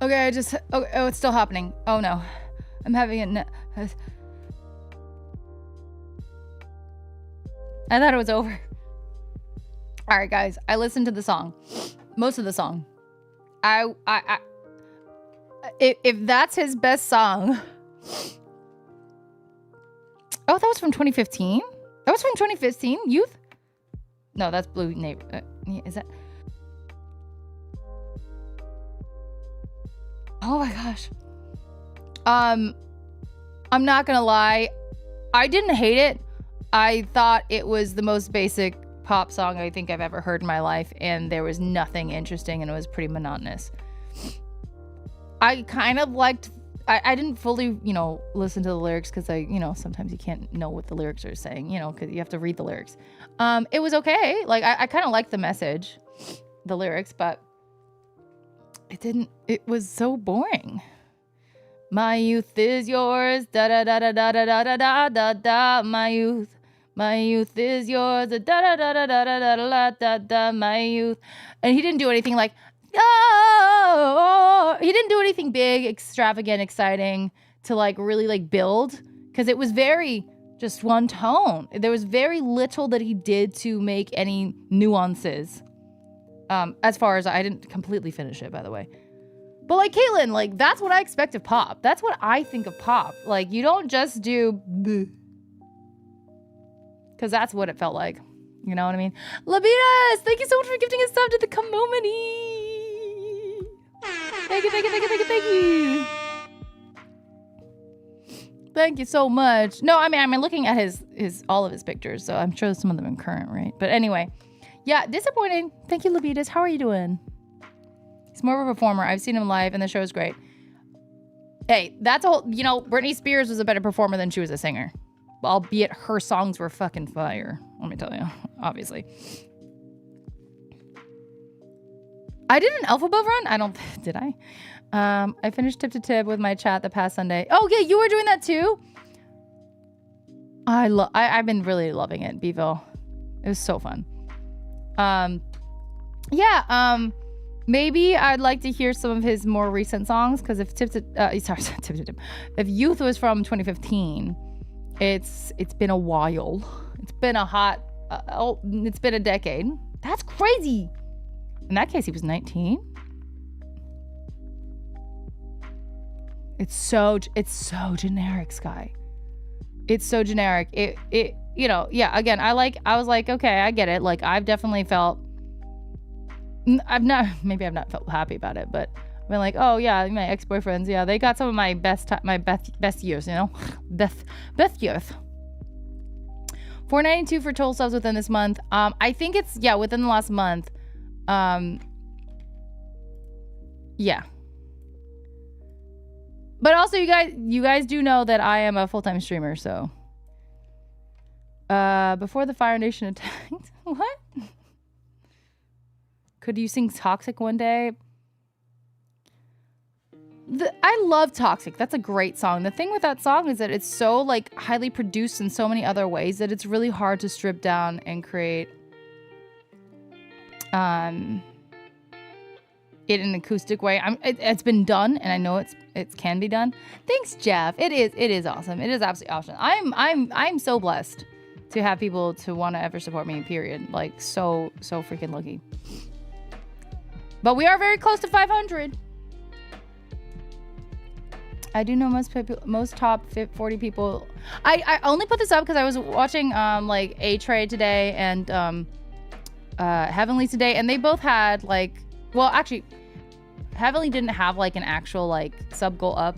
Okay, oh, it's still happening. Oh no. I'm having it. I thought it was over. All right, guys. I listened to the song. Most of the song. If that's his best song. Oh, that was from 2015? That was from 2015? Youth? No, that's Blue Neighbor. Is that? Oh my gosh. I'm not gonna lie. I didn't hate it. I thought it was the most basic pop song I think I've ever heard in my life, and there was nothing interesting, and it was pretty monotonous. I kind of liked... I didn't fully, listen to the lyrics because sometimes you can't know what the lyrics are saying, because you have to read the lyrics. It was okay. Like, I kind of liked the message, the lyrics, but it was so boring. My youth is yours, da da da da da da da da da da. My youth is yours, da da da da da da da da da. My youth, and he didn't do anything like, oh, he didn't do anything big, extravagant, exciting to like really like build, because it was very just one tone. There was very little that he did to make any nuances. As far as I didn't completely finish it, by the way. But like Caitlin, like that's what I expect of pop. That's what I think of pop. Like you don't just do because that's what it felt like. You know what I mean? Labitas, thank you so much for gifting a sub to the community. Thank you. Thank you so much. No, I mean, I'm looking at his all of his pictures, so I'm sure some of them are current, right? But anyway, yeah, disappointing. Thank you, Labitas. How are you doing? He's more of a performer. I've seen him live, and the show is great. Hey, that's a whole... Britney Spears was a better performer than she was a singer. Albeit her songs were fucking fire. Let me tell you, obviously. I did an Elphaba run? Did I? I finished Tip to Tip with my chat the past Sunday. Oh, yeah, you were doing that too? I've been really loving it, Beeville. It was so fun. Maybe I'd like to hear some of his more recent songs, because if if Youth was from 2015, it's been a while. It's been it's been a decade. That's crazy. In that case, he was 19. It's so generic, Sky. It's so generic. Again, I was like, okay, I get it. Like, I've definitely felt... maybe I've not felt happy about it, but I've been like, oh yeah, my ex-boyfriends, yeah, they got some of my best years, best years. $4.92 for total subs within this month. I think it's, within the last month. Yeah. But also, you guys do know that I am a full-time streamer, so. Before the Fire Nation attacked. What? Could you sing Toxic one day? I love Toxic. That's a great song. The thing with that song is that it's so like highly produced in so many other ways that it's really hard to strip down and create it in an acoustic way. It's been done, and I know it can be done. Thanks, Jeff. It is awesome. It is absolutely awesome. I'm so blessed to have people to want to ever support me, period. Like so freaking lucky. But we are very close to 500. I do know most top 40 people. I only put this up because I was watching like A-Tray today and Heavenly today, and they both had like, well, actually, Heavenly didn't have like an actual like sub goal up,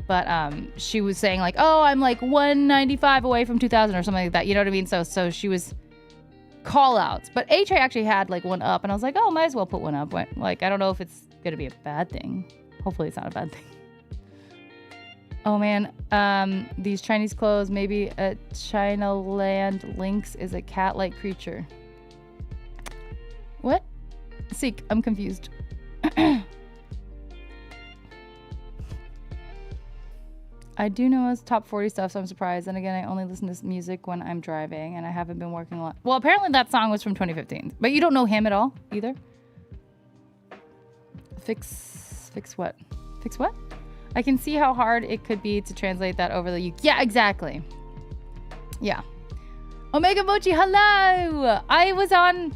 but she was saying like, oh, I'm like 195 away from 2,000 or something like that. You know what I mean? So she was call outs, but A-Tray actually had like one up, and I was like, oh, might as well put one up. Like, I don't know if it's gonna be a bad thing. Hopefully it's not a bad thing. Oh man, these Chinese clothes, maybe a China land lynx is a cat-like creature. What? Seek, I'm confused. I do know his top 40 stuff, so I'm surprised. And again, I only listen to music when I'm driving, and I haven't been working a lot. Well, apparently that song was from 2015, but you don't know him at all either? Fix what? Fix what? I can see how hard it could be to translate that over the... Yeah, exactly. Yeah. Omega Mochi, hello! I was on...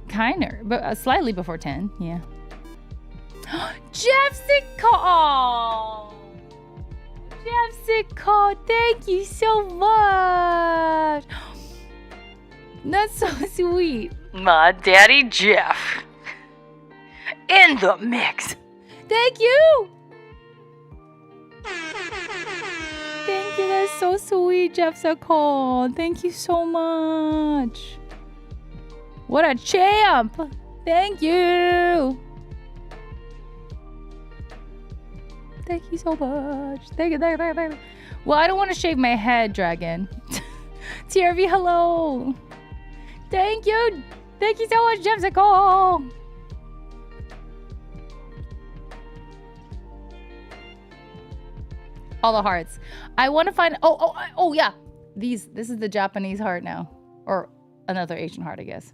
Kinder, but slightly before 10, yeah. Jeffsica! Jeffsica, thank you so much! That's so sweet. My daddy Jeff. In the mix. Thank you! Thank you, that's so sweet, Jeffsica. Thank you so much. What a champ! Thank you! Thank you so much. Thank you. Well, I don't want to shave my head, Dragon. TRV, hello! Thank you! Thank you so much, Jessica! All the hearts. I want to find... Oh, yeah. This is the Japanese heart now. Or another Asian heart, I guess.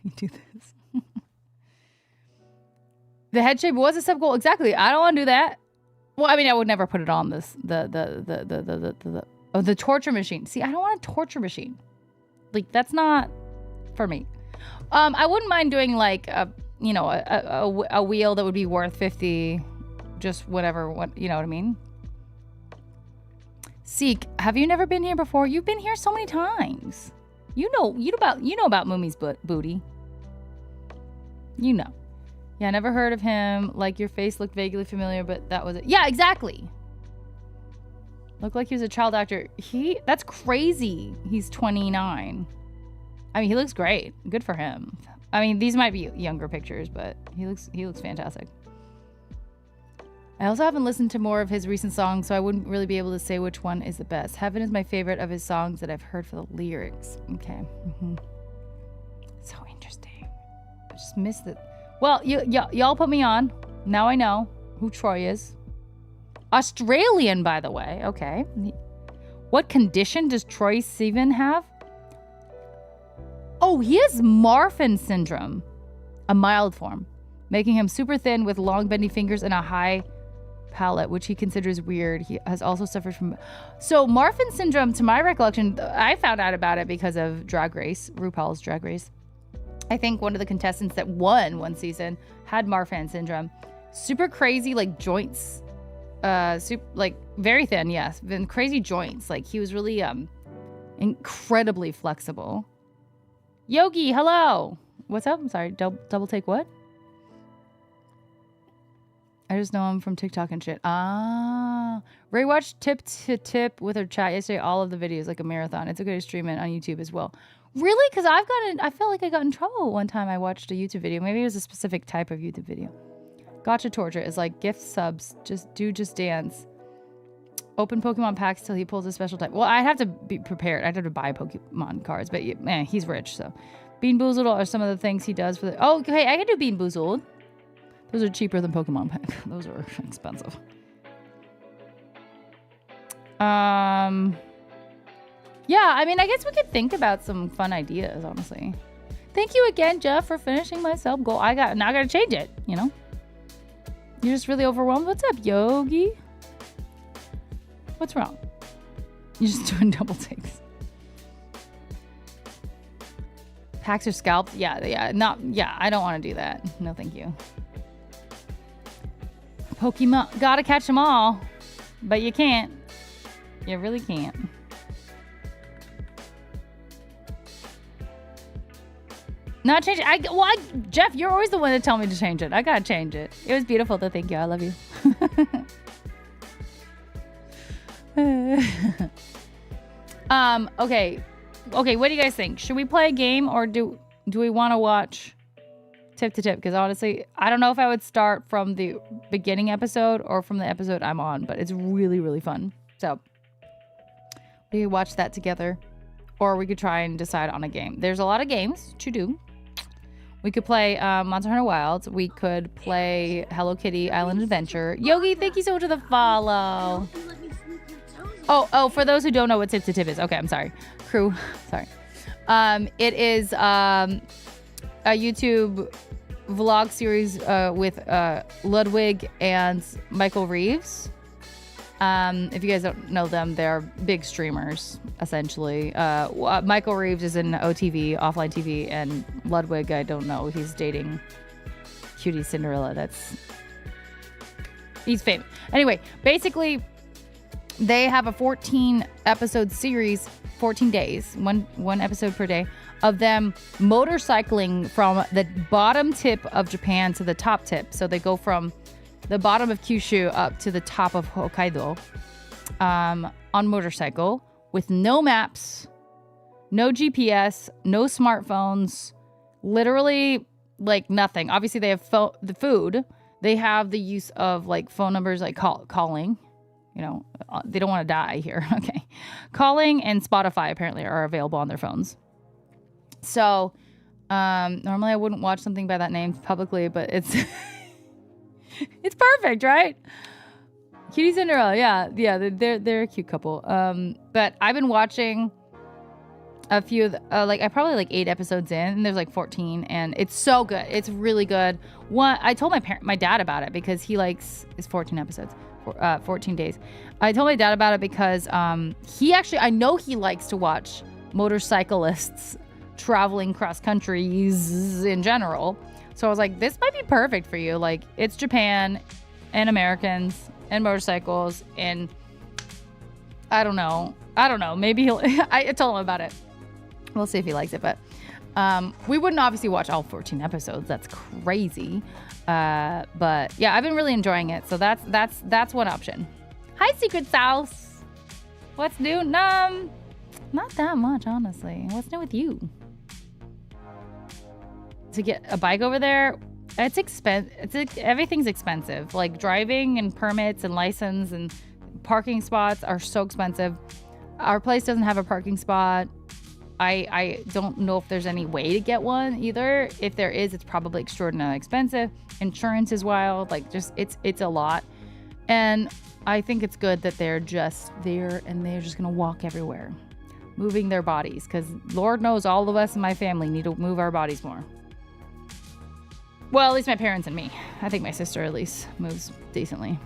You do this. The head shape was a sub goal. Exactly. I don't want to do that. Well, I mean, I would never put it on this. The torture machine. See, I don't want a torture machine. Like, that's not for me. I wouldn't mind doing like a wheel that would be worth 50, just whatever. You know what I mean? Seek, have you never been here before? You've been here so many times. You know about Mumi's booty. You know. Yeah, I never heard of him. Like, your face looked vaguely familiar, but that was it. Yeah, exactly. Looked like he was a child actor. That's crazy. He's 29. I mean, he looks great. Good for him. I mean, these might be younger pictures, but he looks fantastic. I also haven't listened to more of his recent songs, so I wouldn't really be able to say which one is the best. Heaven is my favorite of his songs that I've heard for the lyrics. Okay. So interesting. I just missed it. Well, y'all put me on. Now I know who Troy is. Australian, by the way. Okay. What condition does Troye Sivan have? Oh, he has Marfan syndrome. A mild form. Making him super thin with long bendy fingers and a high palate, which he considers weird. He has also suffered from... So Marfan syndrome, to my recollection, I found out about it because of Drag Race, RuPaul's Drag Race. I think one of the contestants that won one season had Marfan syndrome. Super crazy, like, joints. Like, very thin, yes. And crazy joints. Like, he was really, incredibly flexible. Yogi, hello! What's up? I'm sorry, double take what? I just know him from TikTok and shit. Ah. Ray watched Tip to Tip with her chat yesterday, all of the videos, like a marathon. It's okay to stream it on YouTube as well. Really? Because I felt like I got in trouble one time I watched a YouTube video. Maybe it was a specific type of YouTube video. Gotcha Torture is like gift subs. Just dance. Open Pokemon packs till he pulls a special type. Well, I'd have to be prepared. I'd have to buy Pokemon cards. But man, he's rich, so. Bean Boozled are some of the things he does for the... Oh, okay, I can do Bean Boozled. Those are cheaper than Pokemon pack. Those are expensive. Yeah, I mean, I guess we could think about some fun ideas, honestly. Thank you again, Jeff, for finishing my sub goal. Now I gotta change it, you know? You're just really overwhelmed. What's up, Yogi? What's wrong? You're just doing double takes. Packs or scalps? Yeah, I don't want to do that. No, thank you. Pokemon, gotta catch them all. But you can't. You really can't. Not change it. Jeff, you're always the one to tell me to change it. I gotta change it. It was beautiful though. Thank you. I love you. Okay. What do you guys think? Should we play a game or do we want to watch Tip to Tip? Because honestly, I don't know if I would start from the beginning episode or from the episode I'm on, but it's really, really fun. So we could watch that together, or we could try and decide on a game. There's a lot of games to do. We could play Monster Hunter Wilds. We could play Hello Kitty Island Adventure. Yogi, thank you so much for the follow. Oh, for those who don't know what Tip to Tip is. Okay, I'm sorry. Crew, sorry. It is a YouTube vlog series with Ludwig and Michael Reeves. If you guys don't know them, they're big streamers, essentially. Michael Reeves is in OTV, offline TV, and Ludwig, I don't know. He's dating Cutie Cinderella. He's famous. Anyway, basically, they have a 14 episode series, 14 days, one episode per day, of them motorcycling from the bottom tip of Japan to the top tip. So they go from the bottom of Kyushu up to the top of Hokkaido on motorcycle with no maps, no GPS, no smartphones, literally like nothing. Obviously, they have the food. They have the use of like phone numbers, like calling. You know, they don't want to die here. Okay. Calling and Spotify apparently are available on their phones. So, normally I wouldn't watch something by that name publicly, but it's it's perfect, right? Cutie Cinderella, yeah, they're a cute couple. But I've been watching a few of I probably like 8 episodes in, and there's like 14, and it's so good. It's really good. I told my dad about it because he likes 14 episodes. 14 days. I told my dad about it because I know he likes to watch motorcyclists traveling cross countries in general. So I was like, this might be perfect for you. Like, it's Japan and Americans and motorcycles, and I don't know. Maybe he'll I told him about it. We'll see if he likes it, but we wouldn't obviously watch all 14 episodes. That's crazy. But yeah, I've been really enjoying it. So that's one option. Hi, Secret Sauce. What's new? Not that much, honestly. What's new with you? To get a bike over there, it's expensive. Everything's expensive. Like driving and permits and license and parking spots are so expensive. Our place doesn't have a parking spot. I don't know if there's any way to get one either. If there is, it's probably extraordinarily expensive. Insurance is wild. Like, just it's a lot. And I think it's good that they're just there and they're just gonna walk everywhere, moving their bodies, because Lord knows all of us in my family need to move our bodies more. Well, at least my parents and me. I think my sister at least moves decently.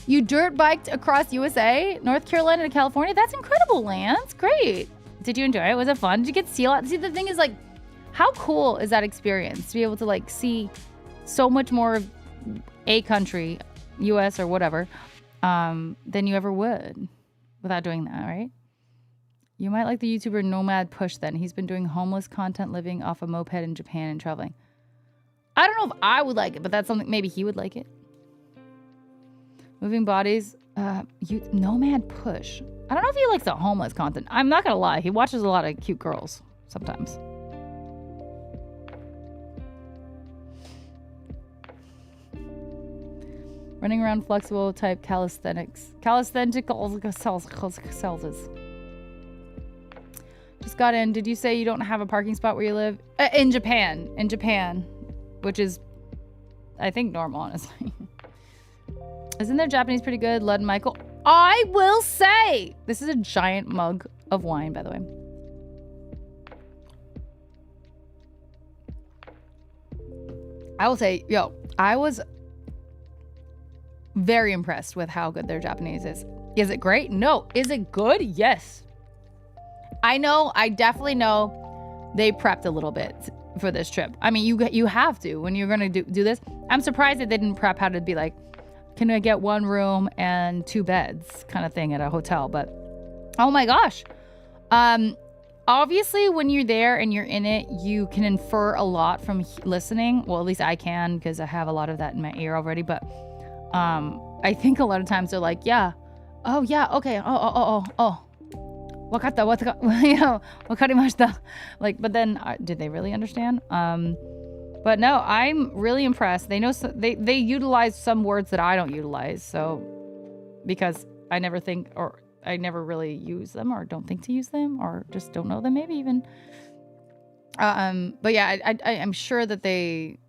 You dirt biked across USA, North Carolina to California? That's incredible, Lance. Great. Did you enjoy it? Was it fun? Did you get to see a lot? See, the thing is, like, how cool is that experience to be able to, like, see so much more of a country, US or whatever, than you ever would without doing that, right? You might like the YouTuber Nomad Push then. He's been doing homeless content, living off a moped in Japan and traveling. I don't know if I would like it, but that's something maybe he would like it. Moving bodies. Nomad Push. I don't know if he likes the homeless content. I'm not gonna lie. He watches a lot of cute girls sometimes. Running around flexible type calisthenics. Just got in. Did you say you don't have a parking spot where you live? In Japan. In Japan. Which is, I think, normal, honestly. Isn't their Japanese pretty good? Lud and Michael. I will say, this is a giant mug of wine, by the way. I will say, I was very impressed with how good their Japanese is. Is it great? No. Is it good? Yes. I definitely know they prepped a little bit for this trip. I mean, you have to when you're going to do this. I'm surprised that they didn't prep how to be like, can I get 1 room and 2 beds kind of thing at a hotel? But oh my gosh. Obviously, when you're there and you're in it, you can infer a lot from listening. Well, at least I can, because I have a lot of that in my ear already. But I think a lot of times they're like, yeah. Oh, yeah. Okay. Oh. Wakatta. Wakarimashita. Like, but then did they really understand? But no, I'm really impressed. They know they utilize some words that I don't utilize. So because I never really use them, or don't think to use them, or just don't know them, maybe even. But yeah, I'm sure that they,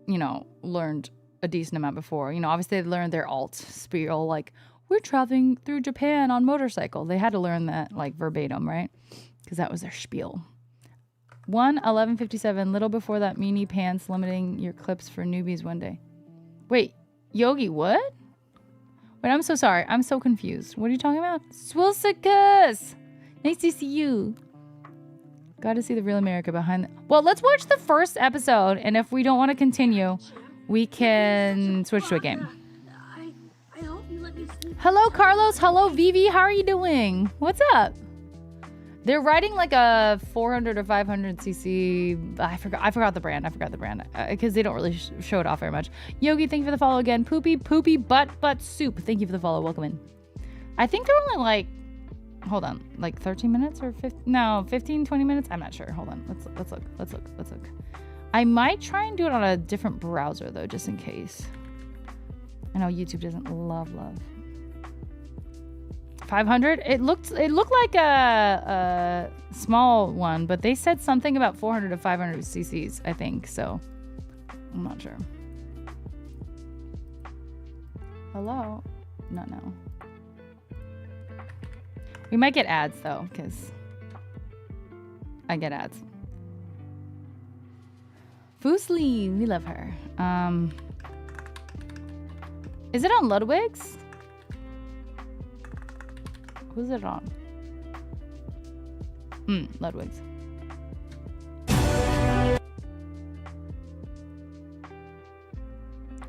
learned a decent amount before. Obviously they learned their alt spiel, like, we're traveling through Japan on motorcycle. They had to learn that like verbatim, right? Because that was their spiel. 1:11:57. Little before that, meanie pants limiting your clips for newbies one day. Wait, Yogi, what? Wait, I'm so sorry. I'm so confused. What are you talking about? Swilsicus! Nice to see you. Got to see the real America behind the... Well, let's watch the first episode, and if we don't want to continue, we can switch to a game. I hope you let me sleep. Hello, Carlos. Hello, Vivi. How are you doing? What's up? They're riding like a 400 or 500 cc. I forgot the brand. Because they don't really show it off very much. Yogi, thank you for the follow again. Poopy butt soup. Thank you for the follow. Welcome in. I think they're only like, hold on, like 13 minutes or 15, 20 minutes. I'm not sure. Hold on. Let's look. I might try and do it on a different browser though, just in case. I know YouTube doesn't love. 500. It looked like a small one, but they said something about 400 to 500 cc's. I think so. I'm not sure. Hello. No. We might get ads though, because I get ads. Fusli, we love her. Is it on Ludwig's? Who's it on? Ludwig's.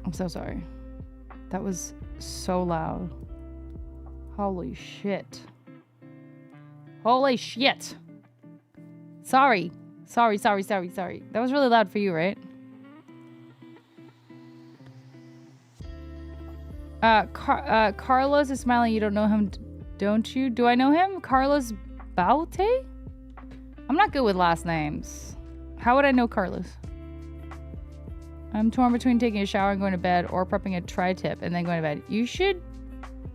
I'm so sorry. That was so loud. Holy shit. Holy shit. Sorry. Sorry. That was really loud for you, right? Carlos is smiling. You don't know him, don't you? Do I know him? Carlos Baute? I'm not good with last names. How would I know Carlos? I'm torn between taking a shower and going to bed or prepping a tri-tip and then going to bed. You should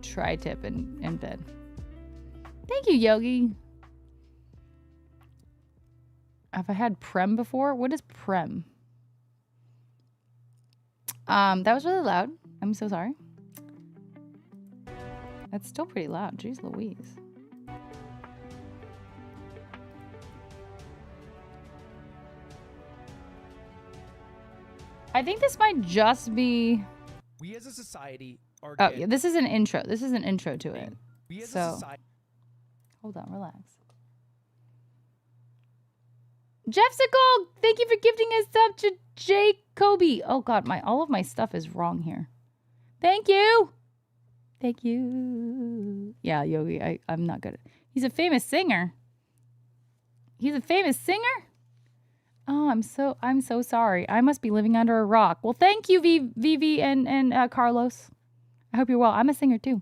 tri-tip in bed. Thank you, Yogi. Have I had Prem before? What is Prem? That was really loud. I'm so sorry. That's still pretty loud. Jeez Louise. I think this might just be... We as a society are... Oh, yeah, this is an intro. This is an intro to it. We as So, a society... hold on, relax. Jeffsicle, thank you for gifting us sub to Jacoby. Oh God, all of my stuff is wrong here. Thank you. Thank you. Yeah, Yogi, I'm not good at... He's a famous singer. He's a famous singer? Oh, I'm so sorry. I must be living under a rock. Well, thank you, Vivi and Carlos. I hope you're well. I'm a singer too.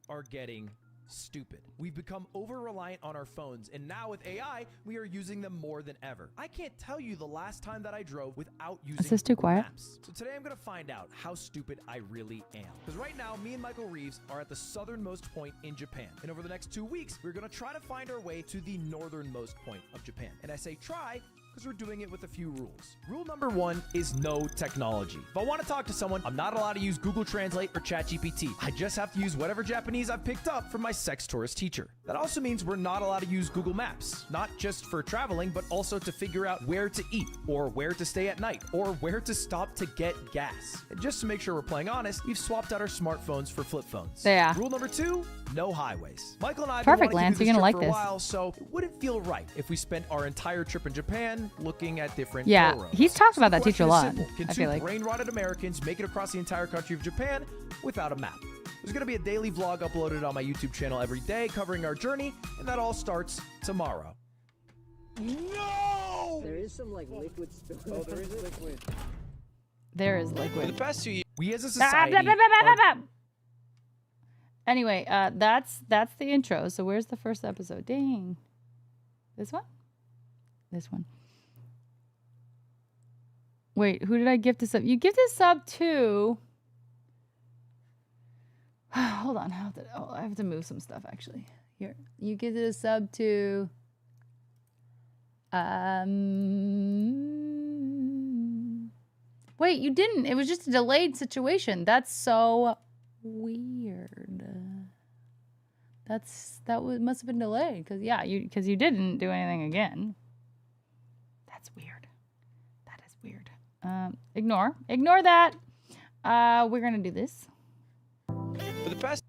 Are getting stupid. We've become over-reliant on our phones, and now with AI, we are using them more than ever. I can't tell you the last time that I drove without using Is this too quiet? Maps. So today I'm going to find out how stupid I really am. Because right now, me and Michael Reeves are at the southernmost point in Japan. And over the next 2 weeks, we're going to try to find our way to the northernmost point of Japan. And I say try because we're doing it with a few rules. Rule number 1 is no technology. If I want to talk to someone, I'm not allowed to use Google Translate or ChatGPT. I just have to use whatever Japanese I've picked up from my sex tourist teacher. That also means we're not allowed to use Google Maps, not just for traveling, but also to figure out where to eat, or where to stay at night, or where to stop to get gas. And just to make sure we're playing honest, we've swapped out our smartphones for flip phones. Yeah. Rule number 2, no highways. Michael and I have Perfect, been wanting Lance. to do You're this gonna trip like for a this. while, so it wouldn't feel right if we spent our entire trip in Japan looking at different Yeah, toll roads. he's talked about So that the teacher a question is lot, simple. Can I two feel like. brain-rotted Americans make it across the entire country of Japan without a map? There's going to be a daily vlog uploaded on my YouTube channel every day covering our journey, and that all starts tomorrow. No! There is some like liquid stuff. Oh, there is liquid. There is For the liquid. past 2 years, We as a Ah, society... blah, blah, blah, blah, are- blah, blah. Anyway, that's the intro. So where's the first episode? Dang. This one? This one. Wait, who did I gift a sub? You gifted a sub to... Hold on. I have to move some stuff, actually. Here. You gifted a sub to... Wait, you didn't. It was just a delayed situation. That's so weird. Must have been delayed because you didn't do anything again. That's weird. That is weird. Ignore that. We're gonna do this. For the past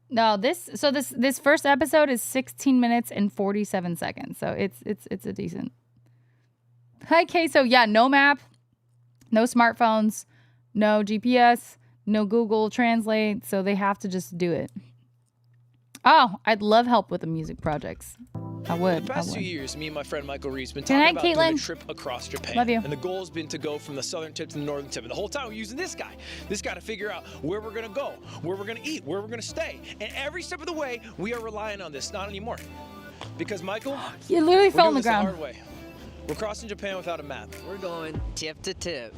No, this first episode is 16 minutes and 47 seconds. So it's a decent. Okay, so yeah, no map, no smartphones, no GPS, no Google Translate, so they have to just do it. Oh, I'd love help with the music projects. I would. The past 2 years, me and my friend Michael Reeves been Good talking night, about doing a Caitlin. trip across Japan. Love you. And the goal has been to go from the southern tip to the northern tip. And the whole time we're using this guy to figure out where we're gonna go, where we're gonna eat, where we're gonna stay. And every step of the way, we are relying on this. Not anymore. Because Michael, You literally we're fell on doing the this the ground. hard way. We're crossing Japan without a map. We're going tip to tip.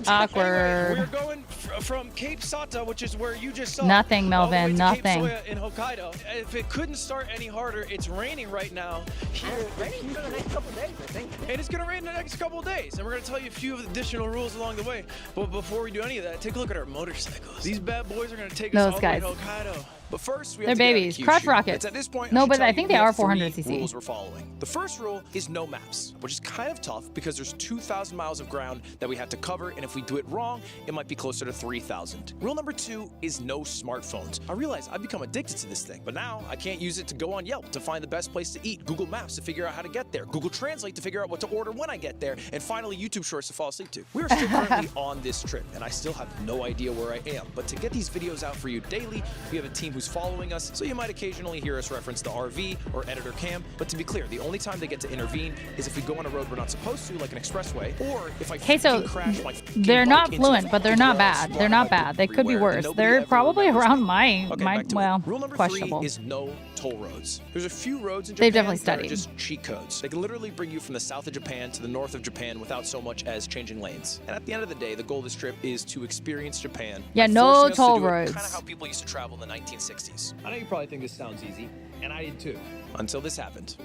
Awkward. Anyway, we're going from Cape Sata, which is where you just saw. Nothing, all the way Melvin, to nothing. Cape Soya in Hokkaido. If it couldn't start any harder, it's raining right now here. Ready for the next couple days, I think. And it's going to rain the next couple of days. And we're going to tell you a few of the additional rules along the way. But before we do any of that, take a look at our motorcycles. These bad boys are going to take us Those all guys. the way to Hokkaido. But first, we They're have to get out of babies. Kyushu. Crush rockets. It's at this point, No, should but tell I you think we they have are 400 three cc. rules we're following. The first rule is no maps, which is kind of tough because there's 2,000 miles of ground that we have to cover, and if we do it wrong, it might be closer to 3,000. Rule number 2 is no smartphones. I realize I've become addicted to this thing, but now I can't use it to go on Yelp to find the best place to eat, Google Maps to figure out how to get there, Google Translate to figure out what to order when I get there, and finally YouTube Shorts to fall asleep to. We are still currently on this trip, and I still have no idea where I am, but to get these videos out for you daily, we have a team who's following us, so you might occasionally hear us reference the RV or editor Cam, but to be clear, the only time they get to intervene is if we go on a road we're not supposed to, like an expressway, or if I Okay, so crash my they're bike not into fluent, but they're into not a bad. wall They're not I bad. They could be everywhere, and worse. nobody They're ever probably remembers around me. my Okay, back to it. well, Rule number questionable. 3 is no toll roads. There's a few roads in They've Japan definitely that are studied. just cheat codes. They can literally bring you from the south of Japan to the north of Japan without so much as changing lanes. And at the end of the day, the goal of this trip is to experience Japan. Yeah, by no forcing us to toll do it roads. Kind of how people used to travel in the 1960s. I know you probably think this sounds easy, and I did too. Until this happened.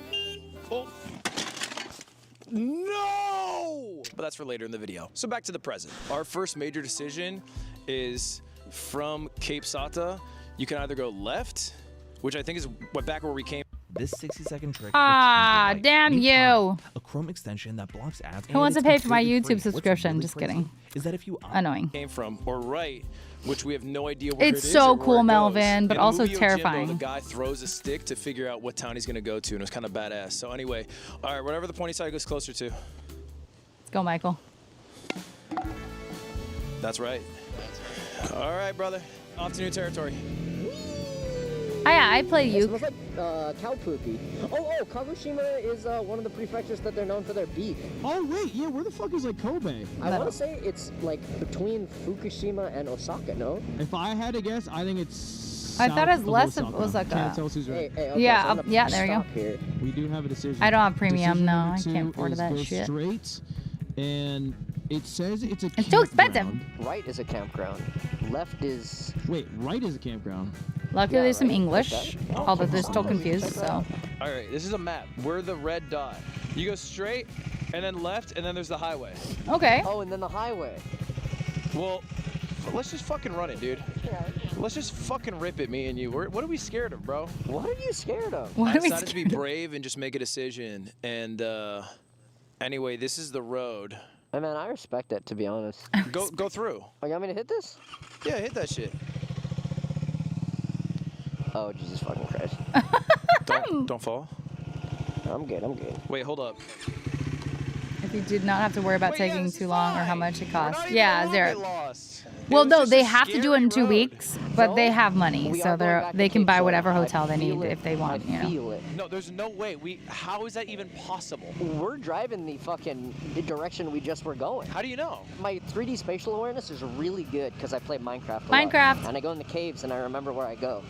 Oh. No! But that's for later in the video. So back to the present. Our first major decision is from Cape Sata. You can either go left, which I think is back where we came. This 60-second trick. Ah, will change your life. damn New you. Pop, a Chrome extension that blocks ads. Who wants and to it's pay for my completely YouTube free. What's subscription? really Just crazy kidding. Is that if you Annoying. Came from, or right, which we have no idea where It's it is so or where cool, it goes. Melvin, but In the also movie Yojimbo, terrifying. the guy throws a stick to figure out what town he's gonna go to, and it was kind of badass. So anyway, all right, whatever the pointy side goes closer to. Let's go, Michael. That's right. All right, brother. Off to new territory. Oh, yeah, I play It Uke. smells like cow poopy. Oh, Kagoshima is one of the prefectures that they're known for their beef. Oh wait, yeah, where the fuck is like Kobe? I want to say it's like between Fukushima and Osaka, no? If I had to guess, I think it's. I thought south it was less of Osaka. Can't tell us who's right. Hey, okay, Yeah, so I'm gonna yeah, there you go. stop Here. We do have a decision. I don't have premium, Decision no, number I 2 can't afford is that go shit. Straight, and it says it's a. It's too expensive. campground. Right is a campground. Left is. Wait, right is a campground. Luckily, there's some right, English, like that. although they're still confused, so. All right, this is a map. We're the red dot. You go straight, and then left, and then there's the highway. Okay. Oh, and then the highway. Well, let's just fucking run it, dude. Let's just fucking rip it, me and you. What are we scared of, bro? What are you scared of? What I are we decided to be scared of? brave and just make a decision. And anyway, this is the road. Hey man, I respect it, to be honest. Go through. Oh, you want me to hit this? Yeah, hit that shit. Oh, Jesus fucking Christ. Don't fall. I'm good, I'm good. Wait, hold up. If you did not have to worry about Wait, yeah, taking this is too long or how fine. much it We're costs. not even Yeah, a little zero. bit lost. It Well, was no, just they a have to do it scary in 2 road. weeks, but So, they have money, we so are going back to they can Cape buy Soya. whatever I hotel they feel need it. if they want, I you know. feel it. No, there's no way. How is that even possible? We're driving the fucking direction we just were going. How do you know? My 3D spatial awareness is really good because I play Minecraft a lot. Minecraft. And I go in the caves and I remember where I go.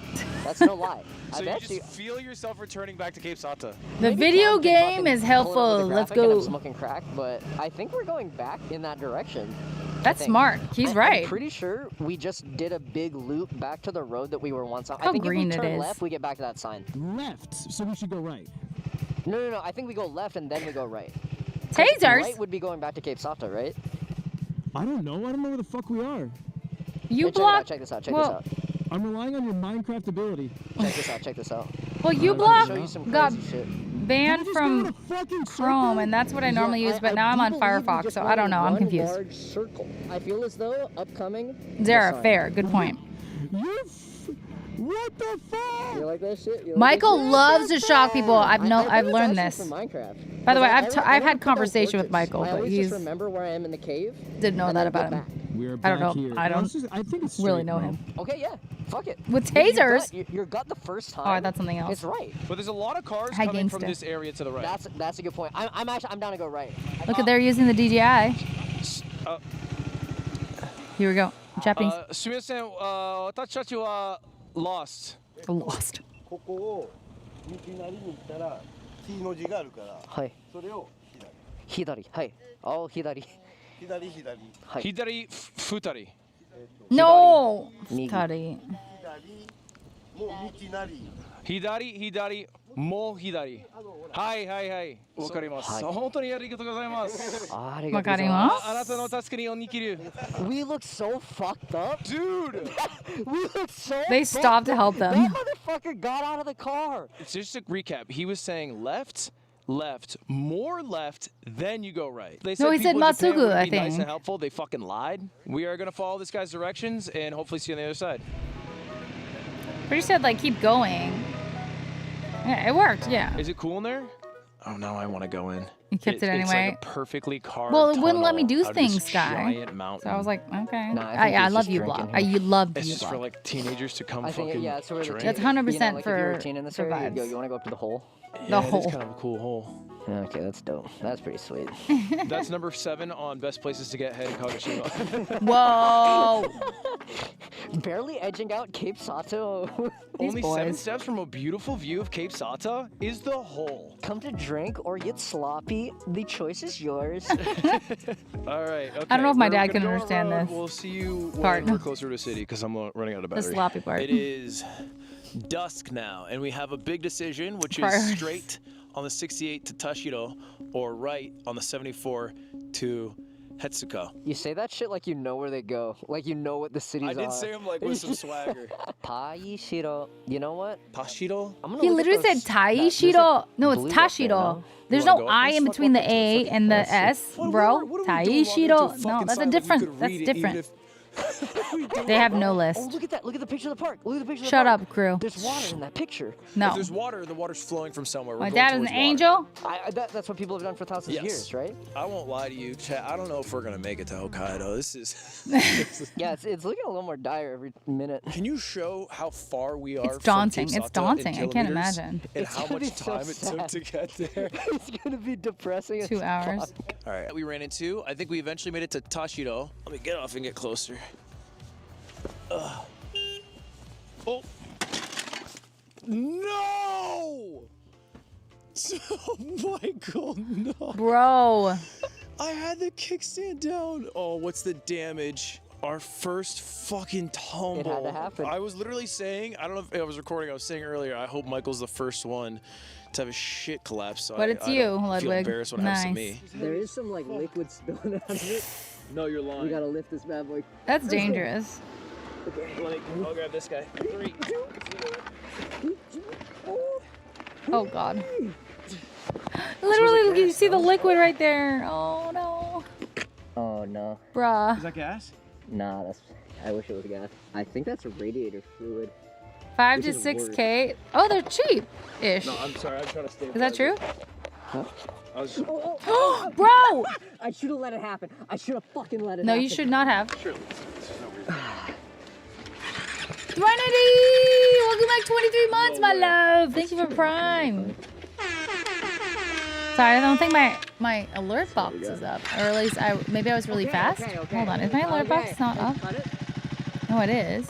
That's no lie. So I've you actually. just feel yourself returning back to Cape Sata. The maybe video Cam can game fucking is pull it up helpful. with the Let's graphic and I'm go. smoking crack, but I think we're going back in that direction. That's think. smart. He's I'm right. pretty sure we just did a big loop back to the road that we were once on. How I think green if it we turn is. left, we get back to that sign. Left, so we should go right. No. I think we go left and then we go right. 'Cause Tasers. Right would be going back to Cape Sata, right? I don't know. I don't know where the fuck we are. You Hey, block. Check this out. well, I'm relying on your Minecraft ability. Check this out. Check this out. Well, Show uBlock you some got crazy shit. banned Just go in a from fucking Chrome, circle? and that's what I normally Yeah, use, but I now I'm do on believe we Firefox, just so went I don't in know. I'm one confused. large circle. I feel as though upcoming. Zara, Design. fair. Good point. What the fuck? You like that shit? You like Michael that shit? loves to shock people. I've I think I've it's learned actually this. from Minecraft. By the way, 'Cause I've I had never put down conversation with torches. Michael, I but always he's just remember where I am in the cave. didn't know and that then about get him. back. We're I back don't know. here. I don't I think it's really straight, know bro. him. Okay, yeah. Fuck it. With Your tasers. gut- Your gut the first time. Oh, I thought something else. It's right. But there's a lot of cars Hi, coming from gangsta. this area to the right. That's a good point. I'm down to go right. Look at they're using the DJI. Here we go. Japanese. すみません、私たちは lost. Lost. ここを道なりに行ったら T の字があるからはい。それを左。はい。青左。左左はい。左二人。 No. 右。 Tari. 左もう道なり左、もう左。はいはいはい。わかります。はい本当にありがとうございます。ありがとうございわかりまます。あなたの助けにおにぎり。す。We look so fucked up. Dude! We look so. They stopped to help That them. motherfucker got out of the car. Just to recap, he was saying left, more left, then you go right. They said No, he said people in Japan Masugu, would I be nice think. and helpful. They fucking lied. We are gonna follow this guy's directions and hopefully see you on the other side. Pretty said like keep going. Yeah, it worked. Yeah. Is it cool in there? Oh, now I want to go in. You kept it It's anyway. like a perfectly carved Well, it wouldn't let me tunnel do out of this things, Sky. giant mountain. So I was like, okay. Nah, I think I he's love just you, drinking Block. here. You love It's you, just for Block. like teenagers to come I think fucking yeah, it's where the drink. That's teen- 100% you know, like if you were a for- teen in this for area, you'd go, vibes. you want to go up to the hole? The It is hole. kind of a cool hole. Okay, that's dope. That's pretty sweet. That's number 7 on best places to get head in Kagoshima. Whoa. Barely edging out Cape Sato. These Only 7 boys. steps from a beautiful view of Cape Sata is the hole. Come to drink or get sloppy. The choice is yours. All right. Okay. I don't know if my we're dad gonna can go on understand road. this We'll see you part. when we're closer to the city because I'm running out of The battery. sloppy part. It is dusk now, and we have a big decision, which Priorities. is straight on the 68 to Tashiro, or right on the 74 to Hetsuka. You say that shit like you know where they go. Like you know what the cities are. I did say him like with some swagger. Taishiro. You know what? Tashiro? I'm gonna He look at literally said those- that- there's a Taishiro. No, it's blue up there, Tashiro. no? There's You wanna no go up I this? in between the A and the S, bro. What are we doing logging into Taishiro. No, fucking that's a sign when you different. could That's read it even different. if- They have no Oh, list. look at that. Look at the picture of the park. Look at the picture of the Shut park. up, crew. There's water in that picture. If No. there's water, the water's flowing from somewhere. We're My going dad is an towards water. angel. That's what people have done for thousands of Yes. years, right? I won't lie to you, chat. I don't know if we're gonna make it to Hokkaido. This is. Yeah, it's looking a little more dire every minute. Can you show how far we are? It's from daunting. Cape It's Sata in daunting. I can't kilometers imagine. And It's how gonna be much so time it took sad. to get there. It's gonna be depressing. as 2 hours. fuck. All right, we ran into. I think we eventually made it to Tashiro. Let me get off and get closer. Oh. No! Michael, no. Bro. I had the kickstand down. Oh, what's the damage? Our first fucking tumble. It had to happen. I was literally saying, I don't know if I was recording, I was saying earlier, I hope Michael's the first one to have a shit collapse. So But it's you, don't feel Ludwig. embarrassed when it happens to Nice. me. There is some like liquid spilling out of it. No, you're lying. We gotta lift this bad boy. That's dangerous. I'll grab this guy. 3. Oh, God. Literally, you see the liquid right there. Oh, no. Oh no. Bruh. that gas? Nah, that's. I wish it was gas. I think that's a radiator fluid. 5 Which to is 6K. Oh, they're cheap-ish. I'm sorry. I'm trying to stay. Is that true? I was Bro! I should have let it happen. I should have fucking let it No, happen. you should not have. Threnody! Welcome back 23 months, my love. Thank you for Prime. Sorry, I don't think my alert box is up. Or at least maybe I was really fast. Hold on, is my alert box not up? Cut it. No, it is.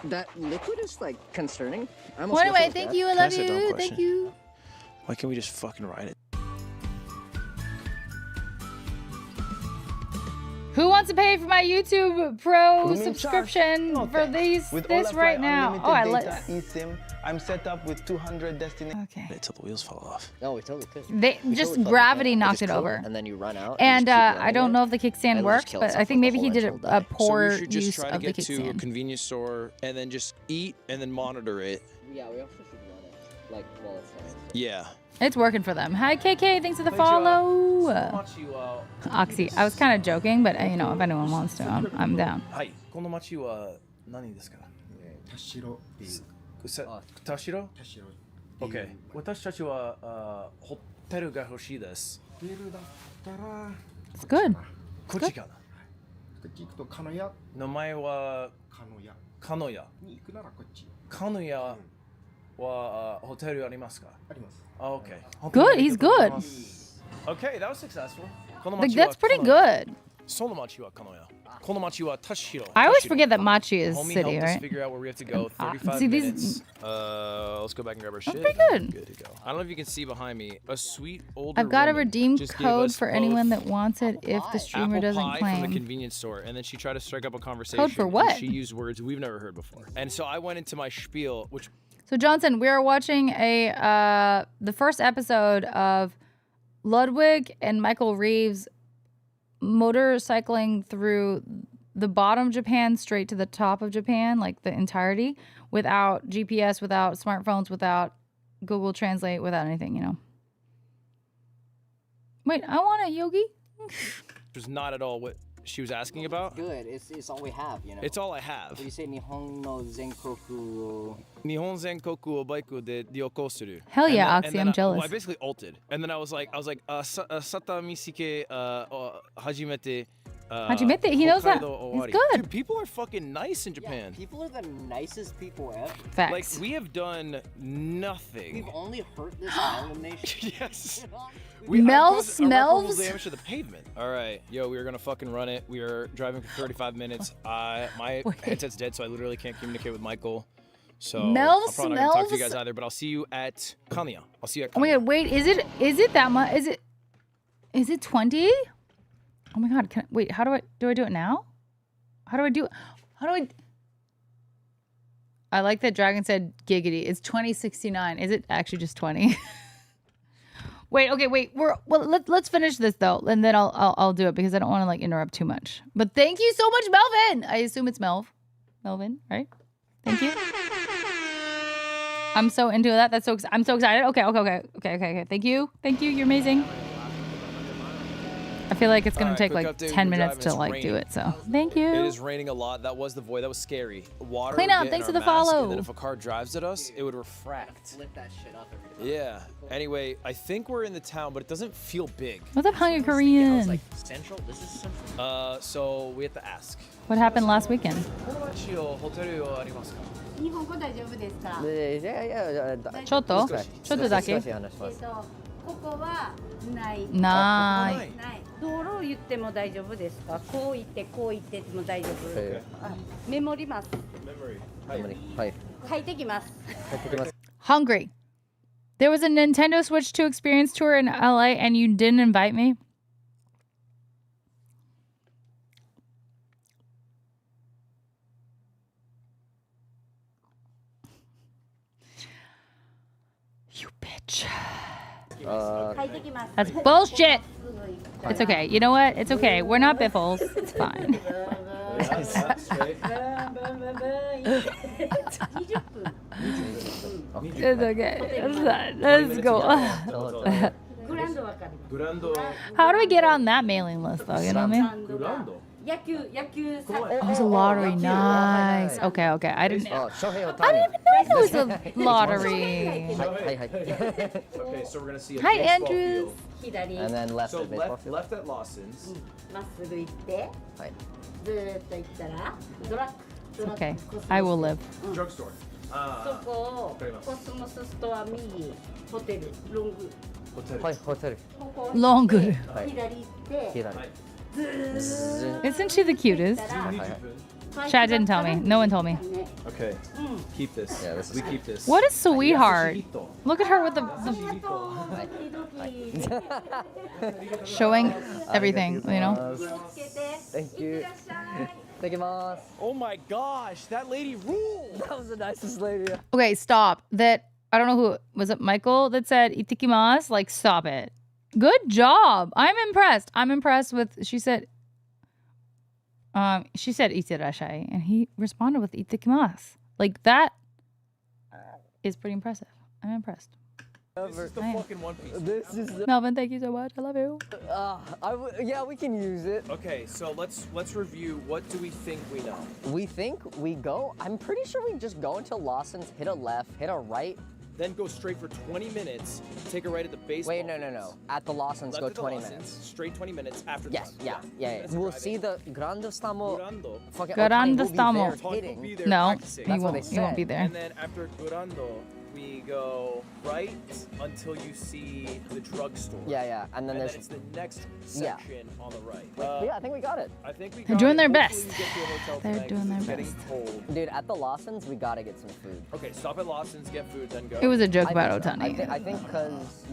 That liquid is like concerning. I almost Well, feel anyway, so thank bad. you. I Can I love ask a dumb you. Thank question? you. Why can't we just fucking ride it? Who wants wants to pay for my YouTube Pro You mean subscription charge? No, for thanks. With this Olafly right now? unlimited Oh, I data let. eSIM, I'm set up with 200 destinations. Okay. Wait till the wheels fall off. No, we totally could. They We just totally fucking gravity can. You knocked just it kill over. And then you run out. And you just keep I running don't it, know if the kickstand and it'll just worked, kill but itself I think with maybe the he whole did initial a die. poor so we should just use try to of the get to a kickstand. convenience store and then just eat and then monitor it. Yeah, we also should run it. Like, while it's dying. Yeah. It's working for them. Hi, KK. Thanks for the follow. Oxy. I was kind of joking, but you know, if anyone wants to, I'm down. はい。この町は何ですか？田代っていう田代？田代 OK。私たちはホテルが欲しいです。ホテルだったら It's good. こっちかな。こっち行くと鹿屋名前は鹿屋鹿屋。に行くならこっち鹿屋はホテルありますか？あります。 OK. Good. He's good. OK, that was successful. Like, that's pretty good. その町は鹿屋。この町は田代。 I always forget that Machi is Homie city, helped us right? figure out where we have to go. 35 see, these- minutes. Let's go back and grab our shit. pretty good. Good to go. I don't know if you can see behind me. A sweet older I've got a woman redeem just gave code us for both anyone that wants it if the streamer apple doesn't pie from the claim. convenience store, and then she tried to strike up a conversation. for and what? She used words we've never heard before. And so I went into my spiel, which So Johnson, we are watching the first episode of Ludwig and Michael Reeves motorcycling through the bottom of Japan straight to the top of Japan, like the entirety, without GPS, without smartphones, without Google Translate, without anything, you know. Wait, I want it, Yogi. was not at all what she was asking about. Good. It's all we have, you know. It's all I have. You say Nihon no Zenkoku. Nihon Zenkoku o baiku de ryoko suru. Hell yeah, And Oxy, then I'm jealous. Well, I basically ulted, and then I was like, Sata Misike Hajimete. Hajimete, he knows that. Hokkaido He's Owari. good. Dude, people are fucking nice in Japan. People are the nicest people ever. Facts. Like, we have done nothing. We've only hurt this island nation. Yes. Melvs, irreparable Melvs. damage to the pavement. All right, yo, we are gonna fucking run it. We are driving for 35 minutes. My headset's dead, so I literally can't communicate with Michael. So Melvs, I'm probably not gonna talk to you Melvs. guys either. But I'll see you at Kanya. I'll see you at Oh my Kanya. god, wait, is it that much? Is it 20? Oh my god, wait, how do I do it now? How do I I like that Dragon said giggity. It's 2069. Is it actually just 20? Wait, okay, wait. Let's finish this though, and then I'll do it because I don't want to like interrupt too much. But thank you so much, Melvin. I assume it's Melvin, right? Thank you. I'm so into that. I'm so excited. Okay. Thank you. You're amazing. I feel like it's gonna Alright, take quick like update. 10 We're minutes driving. to It's like do raining. it. So thank you. It is raining a lot. That was the void. That was scary. Water Clean would up. get Thanks in for our the mask, follow. And then if a car drives at us, it would refract. Lift that shit up every time. Yeah. Anyway, I think we're in the town, but it doesn't feel big. What's up, Hungry I was Korean? like, Central? This is Central? So we have to ask. What happened last weekend? この町をホテルはありますか？日本語大丈夫ですか？ちょっとだけ。少し話します。ここはない。ない。ない。道路を言っても大丈夫ですか？こう言ってこう言っても大丈夫。あメモります。はい。書いてきます。 Hungry. There was a Nintendo Switch 2 experience tour in LA and you didn't invite me? You bitch. 書いてきます。 That's bullshit. It's okay. You know what? It's okay. We're not biffles. It's fine. 20分。 It's okay. It's fine. Let's go. グランドわかります。グランド。 How do we get on that mailing list though? You know what I mean? グランド。野球サッカ Oh, it's a lottery. Nice. Okay. I didn't. 翔平を I didn't even know it was a lottery. はい。 Okay, so we're gonna see a Hi, baseball Andrews. field. 左 And then left So at baseball field. left at Lawson's. まっすぐ行ってはい。ずーっと行ったらドラッグ Okay. I will live. Drugstore. そこをコスモスストア右ホテルロングはい、ホテル。ここロング。左行って左。 Isn't she the cutest? 行ったらはいはい。Chad didn't tell me. No one told me. Okay, keep this. Yeah, this is we keep this. What a sweetheart. Look at her with the showing everything, you know? Thank you. Thank you, Moss. Oh my gosh, that lady ruled. That was the nicest lady. Okay, stop. That, I don't know who, was it Michael that said itikimasu? Like, stop it. Good job. I'm impressed. I'm impressed with, she said itirashai, and he responded with itikimasu. Like, that is pretty impressive. I'm impressed. This is the fucking One Piece. This is the, Melvin, thank you so much. I love you. yeah, we can use it. Okay, so let's review. What do we think we know? We think we go, I'm pretty sure we just go until Lawson's, hit a left, hit a right. Then go straight for 20 minutes. Take a right at the baseball. Wait, no. At the Lawson's, Left go at the 20 Lawson's, minutes. Straight 20 minutes after. Yes, the yeah. That's We'll driving. see the Grande Stamo. Durando. Fucking Grande Otani will be there Stamo. Otani will hitting. be there No, practicing. he That's what won't. they He won't said. be there. And then after Durando, we go right until you see the drugstore. Yeah, and then And there's, then it's the next section on the right. yeah, I think we got it. I think we They're got doing it. their Hopefully best. we get to a hotel They're tonight, doing 'cause their it's getting best. cold. Dude, at the Lawson's, we gotta get some food. Okay, stop at Lawson's, get food, then go. It was a joke I about think so. Otani. I think because,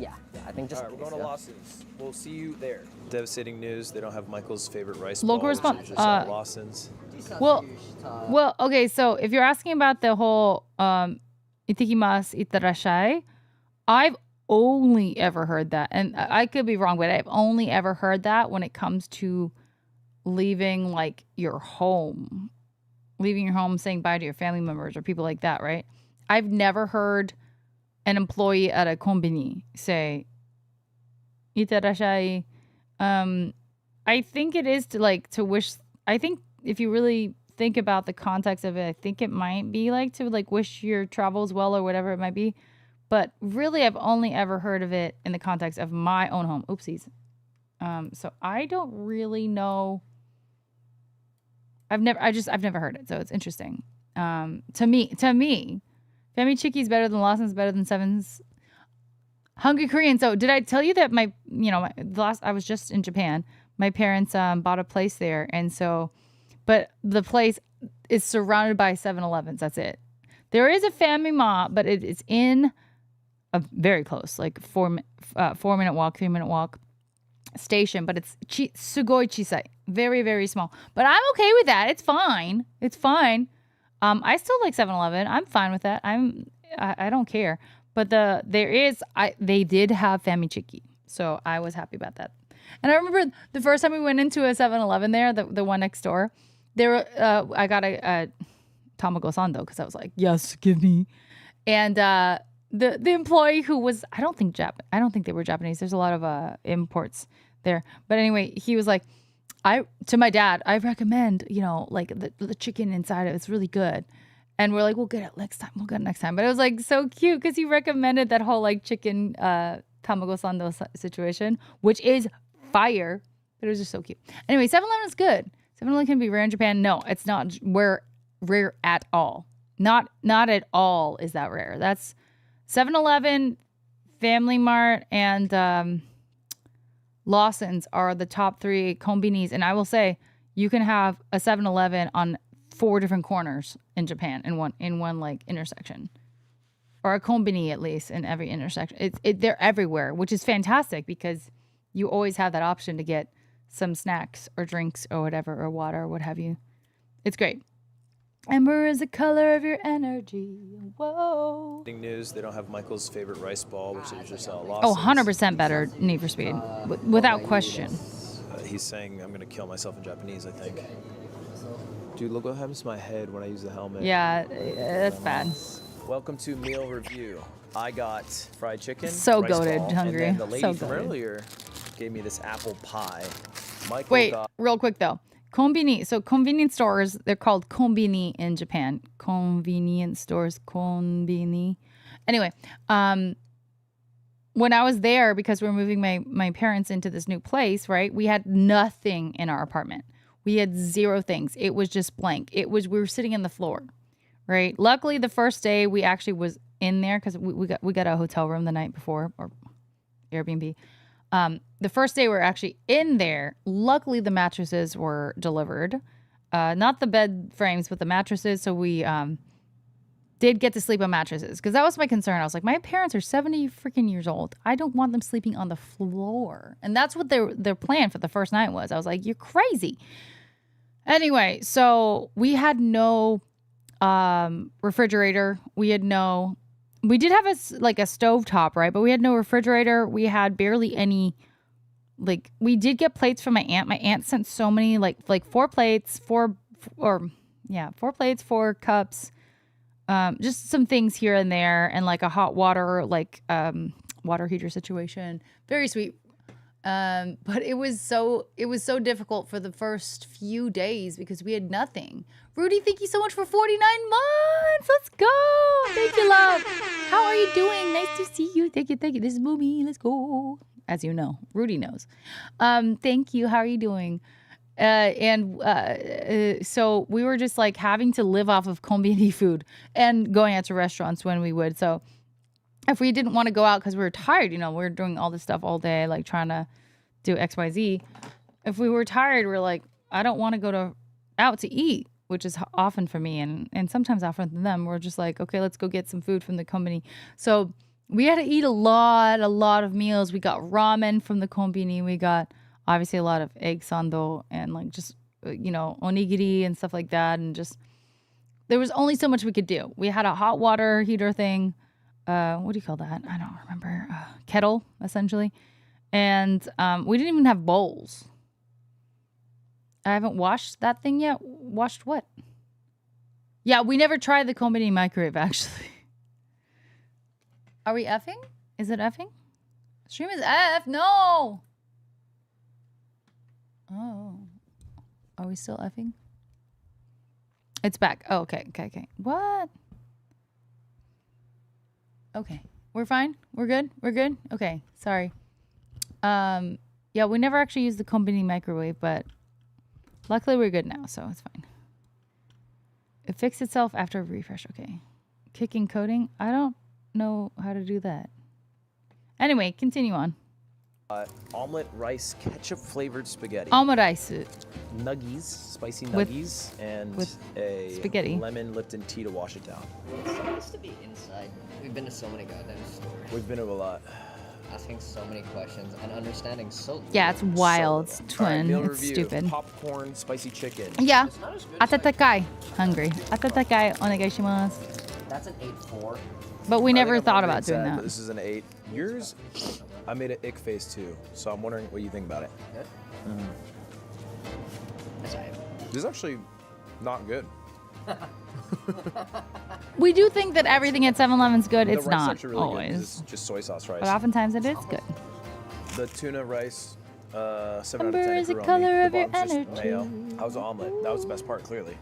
I think just All right, we're going to Lawson's. We'll see you there. Devastating news. They don't have Michael's favorite rice Local ball, which response- is just at Lawson's. Well, okay, so if you're asking about the whole itikimasu, itarashai, I've only ever heard that, and I could be wrong, but I've only ever heard that when it comes to leaving like your home, saying bye to your family members or people like that, right? I've never heard an employee at a konbini say itarashai. I think it is to wish. I think if you really think about the context of it, I think it might be like to like wish your travels well or whatever it might be. But really, I've only ever heard of it in the context of my own home. Oopsies. So I don't really know. I've never heard it, so it's interesting. To me, Fami Chiki is better than Lawson's, better than Seven's. Hungry Korean. So did I tell you that I was just in Japan. My parents bought a place there, and so, but the place is surrounded by 7-Elevens. That's it. There is a Family Mart, but it's in a very close, like 4-minute walk, 3-minute walk station, but it's sugoi chisai, very, very small. But I'm okay with that. It's fine. It's fine. I still like 7-Eleven. I'm fine with that. I don't care. But they did have Fami Chiki, so I was happy about that. And I remember the first time we went into a 7-Eleven there, the one next door, I got a tamago sando because I was like, yes, give me. And the employee who was, I don't think they were Japanese. There's a lot of imports there. But anyway, he was like, to my dad, I recommend, like the chicken inside it. It's really good. And we're like, we'll get it next time. But it was like so cute because he recommended that whole like chicken tamago sando situation, which is fire. But it was just so cute. Anyway, 7-Eleven is good. 7-Eleven can be rare in Japan. No, it's not rare at all. Not at all is that rare. That's 7-Eleven, Family Mart, and Lawson's are the top 3 konbinis. And I will say, you can have a 7-Eleven on 4 different corners in Japan in one like intersection, or a konbini at least in every intersection. They're everywhere, which is fantastic because you always have that option to get some snacks or drinks or whatever, or water or what have you. It's great. Amber is the color of your energy. Whoa. News. They don't have Michael's favorite rice ball, which is just Lawson's. Oh, 100% better Need for Speed, without question. He's saying I'm gonna kill myself in Japanese, I think. Dude, look what happens to my head when I use the helmet. Yeah, that's bad. Welcome to meal review. I got fried chicken. So rice goated, ball, hungry. And then the lady So from goated. earlier gave me this apple pie. Michael Wait, got real quick though. Konbini. So convenience stores, they're called konbini in Japan. Convenience stores, konbini. Anyway, when I was there, because we were moving my parents into this new place, right? We had nothing in our apartment. We had 0 things. It was just blank. We were sitting in the floor, right? Luckily, the first day we actually was in there because we got a hotel room the night before, or Airbnb. The first day we were actually in there. Luckily, the mattresses were delivered not the bed frames, but the mattresses. So we did get to sleep on mattresses because that was my concern. I was like, my parents are 70 freaking years old. I don't want them sleeping on the floor. And that's what their plan for the first night was. I was like, you're crazy. Anyway, so we had no refrigerator. We did have a stovetop, right? But we had no refrigerator. We had barely any, like, we did get plates from my aunt. My aunt sent so many, like 4 plates, 4 plates, 4 cups, just some things here and there, and like a hot water, water heater situation. Very sweet. But it was so difficult for the first few days because we had nothing. Rudy, thank you so much for 49 months. Let's go. Thank you, love. How are you doing? Nice to see you. Thank you. This is Moomy. Let's go. As you know, Rudy knows. Thank you. How are you doing? So we were just like having to live off of konbini food and going out to restaurants when we would. So if we didn't want to go out because we were tired, we were doing all this stuff all day, like trying to do XYZ. If we were tired, we're like, I don't want to go out to eat, which is often for me and sometimes often for them. We're just like, okay, let's go get some food from the company. So we had to eat a lot of meals. We got ramen from the konbini. We got obviously a lot of egg sando and like just, onigiri and stuff like that. And just, there was only so much we could do. We had a hot water heater thing. What do you call that? I don't remember. Kettle, essentially. And we didn't even have bowls. I haven't washed that thing yet. Washed what? Yeah, we never tried the konbini microwave, actually. Are we effing? Is it effing? Stream is F. No. Oh. Are we still effing? It's back. Oh, okay. What? Okay. We're fine? We're good? Okay. Sorry. Yeah, we never actually used the konbini microwave, but luckily we're good now, so it's fine. It fixed itself after a refresh. Okay. Kicking coding? I don't know how to do that. Anyway, continue on. Omelet rice ketchup flavored spaghetti. Omeraisu. Nuggies, spicy With- nuggies, and with a spaghetti. lemon Lipton tea to wash it down. It's supposed to be inside. We've been to so many goddamn stores. We've been to a lot. Asking so many questions and understanding so little. Yeah, it's wild. It's All right, twin. meal It's review. stupid. Popcorn, spicy chicken. Yeah. It's not as good as I- Atatakai. Hungry. Atatakai onegaishimasu. That's an 8-4. But we I never think I'm thought on the about inside, doing but that. This is an 8. Yours, I made an ick face too, so I'm wondering what you think about it. Good? That's alright. This is actually not good. We do think that everything at 7-Eleven's good. It's the rice is not actually really good. always. It's just soy sauce rice. But oftentimes it is good. The tuna rice, 7 out of Amber 10. is the Kurumi. color The of your bottom's just energy. mayo. How's the omelet? That was the best part, clearly.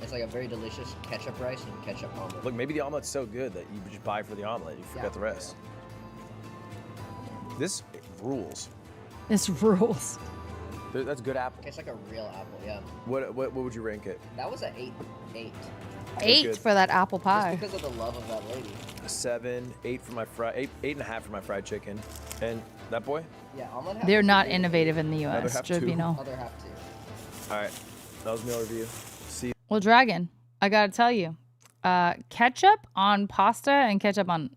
It's like a very delicious ketchup rice and ketchup omelet. Look, maybe the omelet's so good that you just buy for the omelet. You forget the rest. This rules. This rules. That's good apple. It's like a real apple, yeah. What would you rank it? That was an 8. 8 good. for that apple Just pie. because of the love of that lady. A 7, 8 for my eight and a half for my fried chicken. And that boy? Yeah, omelet half They're is not good. innovative in the Another U.S. half Just two. you know. Other half too. All right. That was meal review. See. Well, Dragon, I gotta tell you, ketchup on pasta and ketchup on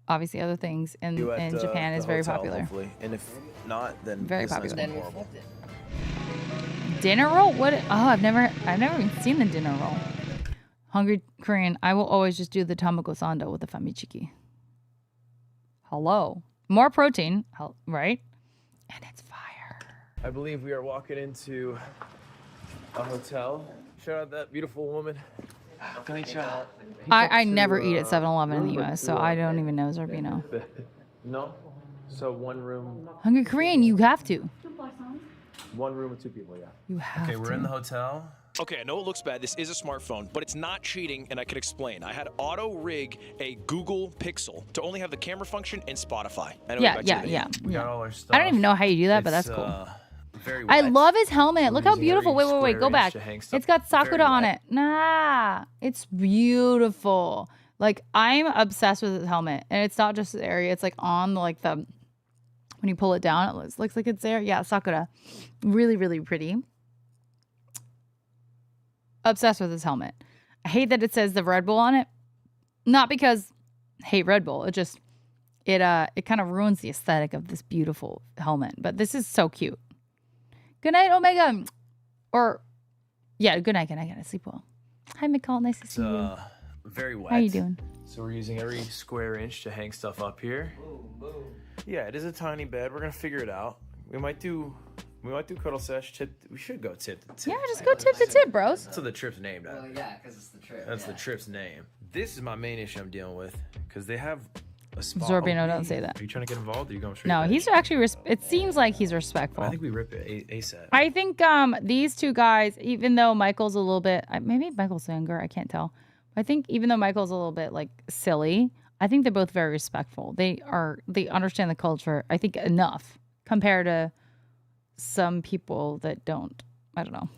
obviously other things in you at Japan the is very hotel, popular. Hopefully. And if not, then Very this is popular. gonna Then be we horrible. flipped it. Dinner roll? What? Oh, I've never even seen the dinner roll. Hungry Korean. I will always just do the tamago sando with the famichiki. Hello. More protein, right? And it's fire. I believe we are walking into a hotel. Shout out that beautiful woman. I never eat at 7-Eleven in the U.S., so I don't even know Zerbino. No. So one room Hungry Korean, you have to. with 2 people, yeah. You have Okay, to. we're in the hotel. Okay, I know it looks bad. This is a smartphone, but it's not cheating, and I can explain. I had auto rig a Google Pixel to only have the camera function and Spotify. I know Yeah, back to the yeah, video. yeah. We got all our stuff. I don't even know how you do that, but that's It's, cool. Very I wet. love his helmet. Look how Very beautiful. Wait, go squarish back. to hang stuff. It's got Very Sakura on wet. it. Nah, it's beautiful. Like, I'm obsessed with his helmet. And it's not just the area. It's like on like the, when you pull it down, it looks like it's there. Yeah, Sakura. Really, really pretty. Obsessed with this helmet. I hate that it says the Red Bull on it. Not because I hate Red Bull. It just, it kind of ruins the aesthetic of this beautiful helmet. But this is so cute. Good night, Omega. Or, yeah, good night. Sleep well. Hi, McCall. Nice to see you. Very wet. How you doing? So we're using every square inch to hang stuff up here. Yeah, it is a tiny bed. We're gonna figure it out. We might do cuddle sesh. Tip. We should go tip to tip. Yeah, just go tip to tip, bros. That's what the trip's named after. Well, yeah, because it's the trip. That's the trip's name. This is my main issue I'm dealing with because they have a spot. Zorbino, don't say that. Are you trying to get involved? Or are you going straight? No, back? he's actually. It seems like he's respectful. I think we rip it ASAP. I think these two guys, even though Michael's a little bit, maybe Michael's younger, I can't tell. I think even though Michael's a little bit like silly, I think they're both very respectful. They understand the culture, I think, enough compared to some people that don't. I don't know.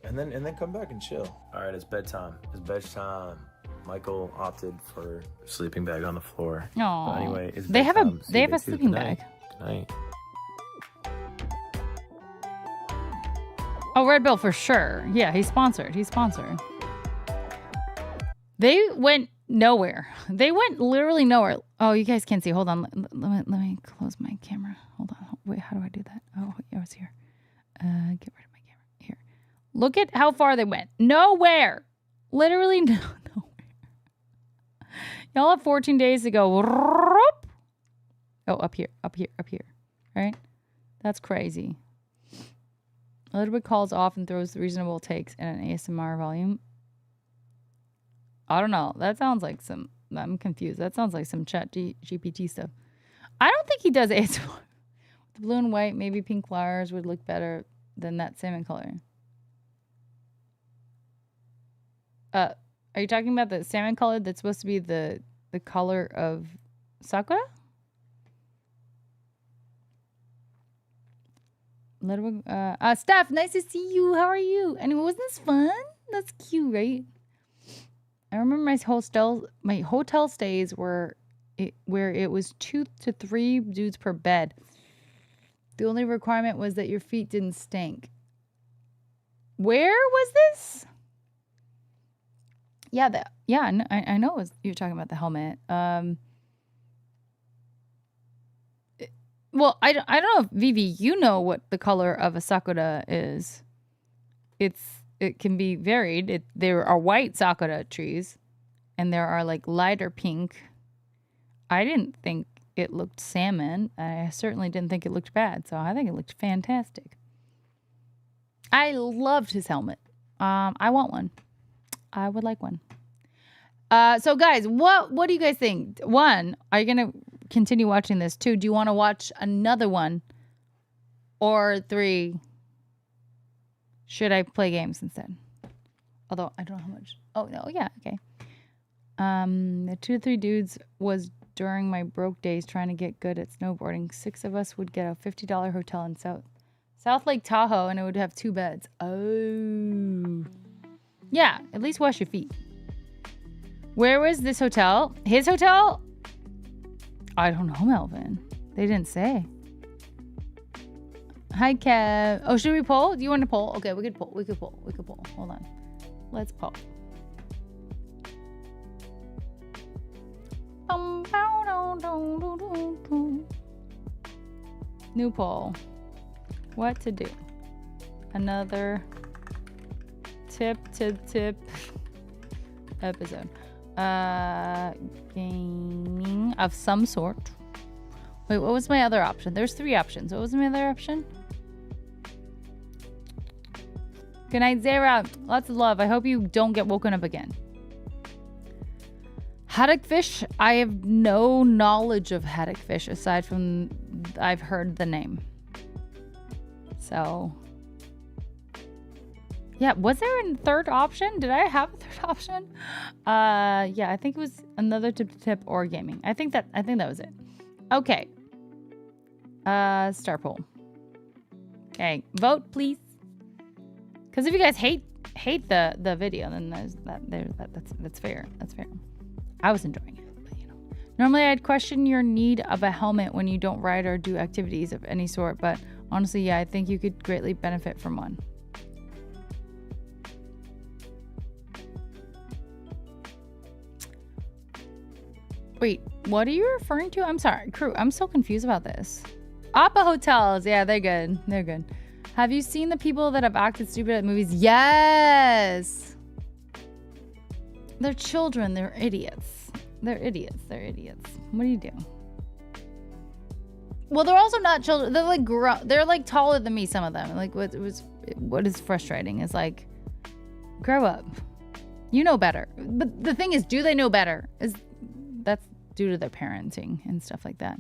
And then come back and chill. All right, it's bedtime. It's bedtime. Michael opted for sleeping bag on the floor. No. Anyway, it's they have bedtime. a Good sleeping night. bag. Good night. Oh, Red Bull for sure. Yeah, he's sponsored. They went nowhere. They went literally nowhere. Oh, you guys can't see. Hold on. Let me close my camera. Hold on. Wait, how do I do that? Oh, it was here. Get rid of my camera. Here. Look at how far they went. Nowhere. Literally nowhere. Y'all have 14 days to go. Oh, up here. Right? That's crazy. Ludwig calls off and throws reasonable takes in an ASMR volume. I don't know. That sounds like some... I'm confused. That sounds like some chat GPT stuff. I don't think he does ASMR. The blue and white, maybe pink flowers would look better than that salmon color. Are you talking about the salmon color that's supposed to be the color of Sakura? Ludwig, Steph, nice to see you. How are you? And wasn't this fun? That's cute, right? I remember my hotel stays where it was 2 to 3 dudes per bed. The only requirement was that your feet didn't stink. Where was this? Yeah, I know you're talking about the helmet. Well, I don't know if Vivi, you know what the color of a sakura is. It can be varied. There are white sakura trees, and there are like lighter pink. I didn't think it looked salmon. I certainly didn't think it looked bad, so I think it looked fantastic. I loved his helmet. I want one. I would like one. So guys, what do you guys think? 1, are you gonna continue watching this? 2, do you want to watch another one? Or 3, should I play games instead? Although I don't know how much. Oh no, yeah, okay. The 2 to 3 dudes was during my broke days trying to get good at snowboarding. 6 of us would get a $50 hotel in South Lake Tahoe, and it would have 2 beds. Oh, yeah. At least wash your feet. Where was this hotel? His hotel? I don't know, Melvin. They didn't say. Hi, Kev. Oh, should we poll? Do you want to poll? Okay, we could poll. We could poll. Hold on. Let's poll. New poll. What to do? Another tip episode. Gaming of some sort. Wait, what was my other option? There's 3 options. What was my other option? Good night, Zara. Lots of love. I hope you don't get woken up again. Haddock fish. I have no knowledge of haddock fish aside from I've heard the name. So, yeah. Was there a 3rd option? Did I have a 3rd option? Yeah. I think it was another tip or gaming. I think that was it. Okay. Star poll. Okay, vote please. Because if you guys hate the video, then that's fair. That's fair. I was enjoying it, but you know. Normally I'd question your need of a helmet when you don't ride or do activities of any sort, but honestly, yeah, I think you could greatly benefit from one. Wait, what are you referring to? I'm sorry, crew. I'm so confused about this. Appa Hotels. Yeah, they're good. They're good. Have you seen the people that have acted stupid at movies? Yes. They're children. They're idiots. They're idiots. They're idiots. What do you do? Well, they're also not children. They're like they're like taller than me. Some of them. Like what is frustrating is like, grow up. You know better. But the thing is, do they know better? That's due to their parenting and stuff like that.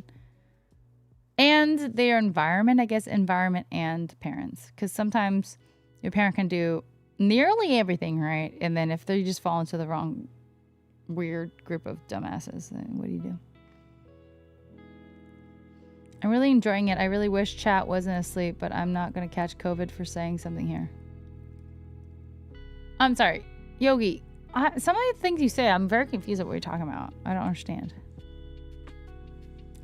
And their environment, I guess, environment and parents. Because sometimes your parent can do nearly everything right. And then if they just fall into the wrong weird group of dumbasses, then what do you do? I'm really enjoying it. I really wish chat wasn't asleep, but I'm not going to catch COVID for saying something here. I'm sorry. Yogi, some of the things you say, I'm very confused at what you're talking about. I don't understand.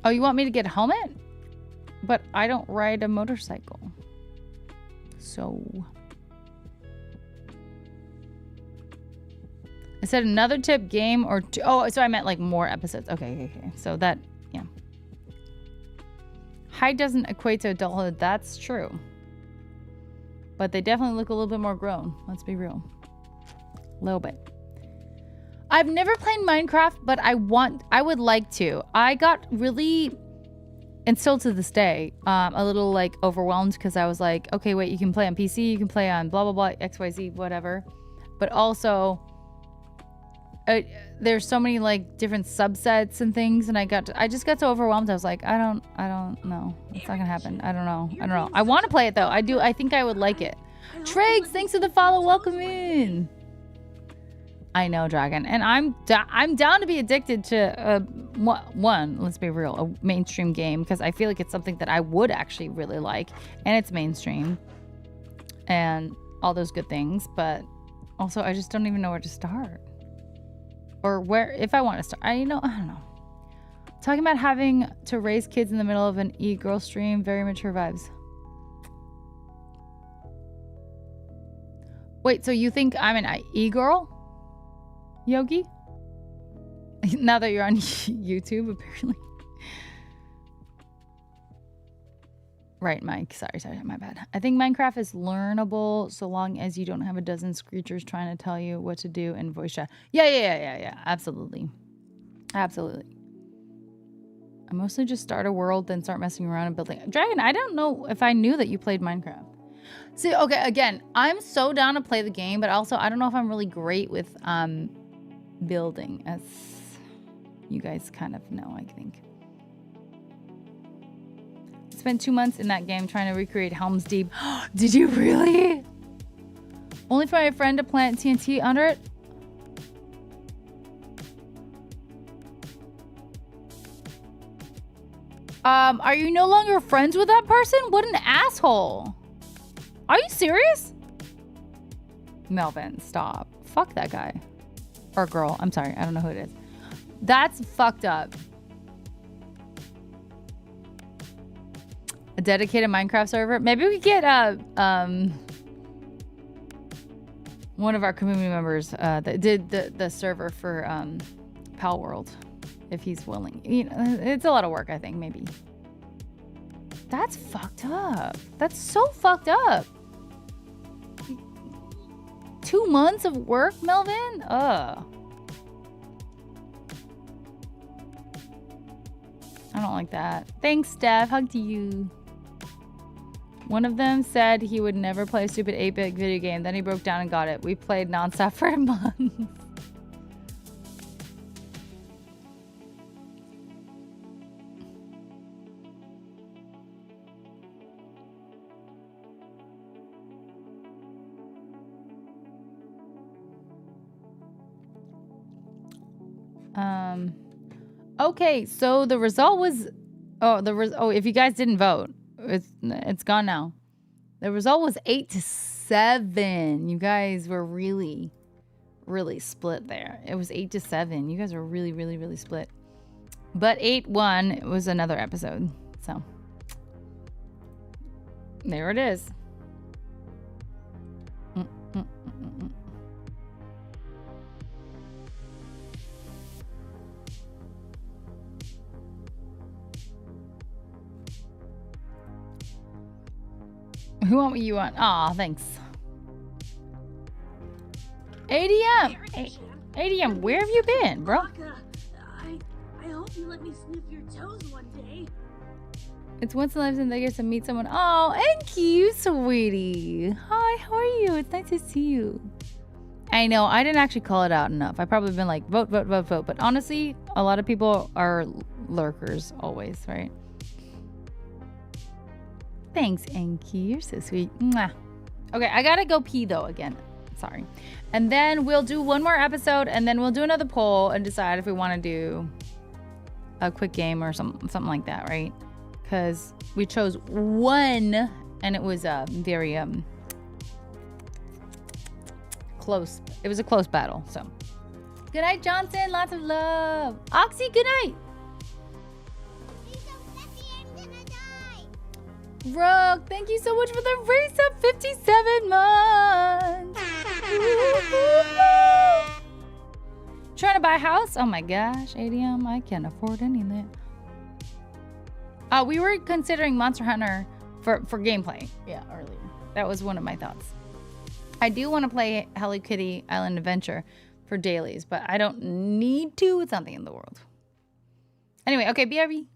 Oh, you want me to get a helmet? But I don't ride a motorcycle. So. I said another tip, game or two. Oh, so I meant like more episodes. Okay. So that, yeah. Height doesn't equate to adulthood. That's true. But they definitely look a little bit more grown. Let's be real. A little bit. I've never played Minecraft, but I would like to. I got really, and still to this day, a little like overwhelmed because I was like, okay, wait, you can play on PC, you can play on blah, blah, blah, XYZ, whatever. But also, there's so many like different subsets and things, and I just got so overwhelmed. I was like, I don't know. It's not gonna happen. I don't know. I want to play it though. I think I would like it. Triggs, thanks for the follow. Welcome in. I know, Dragon, and I'm down to be addicted to one. Let's be real, a mainstream game, because I feel like it's something that I would actually really like, and it's mainstream, and all those good things. But also, I just don't even know where to start, or where if I want to start. I don't know. Talking about having to raise kids in the middle of an e-girl stream, very mature vibes. Wait, so you think I'm an e-girl? Yogi? Now that you're on YouTube, apparently. Right, Mike. Sorry, my bad. I think Minecraft is learnable so long as you don't have a dozen screechers trying to tell you what to do in voice chat. Yeah. Absolutely. I mostly just start a world, then start messing around and building. Dragon, I don't know if I knew that you played Minecraft. See, okay, again, I'm so down to play the game, but also I don't know if I'm really great with building, as you guys kind of know, I think. I spent 2 months in that game trying to recreate Helm's Deep. Did you really? Only for my friend to plant TNT under it? Are you no longer friends with that person? What an asshole. Are you serious? Melvin, stop. Fuck that guy. Or girl. I'm sorry. I don't know who it is. That's fucked up. A dedicated Minecraft server. Maybe we could get one of our community members that did the server for Pal World, if he's willing. You know, it's a lot of work, I think, maybe. That's fucked up. That's so fucked up. 2 months of work, Melvin? Ugh. I don't like that. Thanks, Steph. Hug to you. One of them said he would never play a stupid 8-bit video game. Then he broke down and got it. We played nonstop for a month. Okay, so the result was if you guys didn't vote, it's gone now. The result was 8-7. You guys were really split there. It was 8-7. You guys were really split. But 8-1 was another episode. So there it is. Who want what you want? Aw, thanks. ADM! ADM, where have you been, bro? I hope you let me sniff your toes one day. It's once in a lifetime that I get to meet someone. Oh, thank you, sweetie. Hi, how are you? It's nice to see you. I know, I didn't actually call it out enough. I've probably been like, vote, vote, vote, vote. But honestly, a lot of people are lurkers always, right? Thanks, Enki. You're so sweet. Mwah. Okay, I gotta go pee though again. Sorry. And then we'll do one more episode and then we'll do another poll and decide if we want to do a quick game or something like that, right? Because we chose one and it was very close. It was a close battle, so. Good night, Johnson. Lots of love. Oxy, good night. Rogue, thank you so much for the race up 57 months. Trying to buy a house? Oh my gosh, ADM, I can't afford any of that. We were considering Monster Hunter for gameplay. Yeah, earlier. That was one of my thoughts. I do want to play Hello Kitty Island Adventure for dailies, but I don't need to. It's not the end of the world. Anyway, okay, BRB.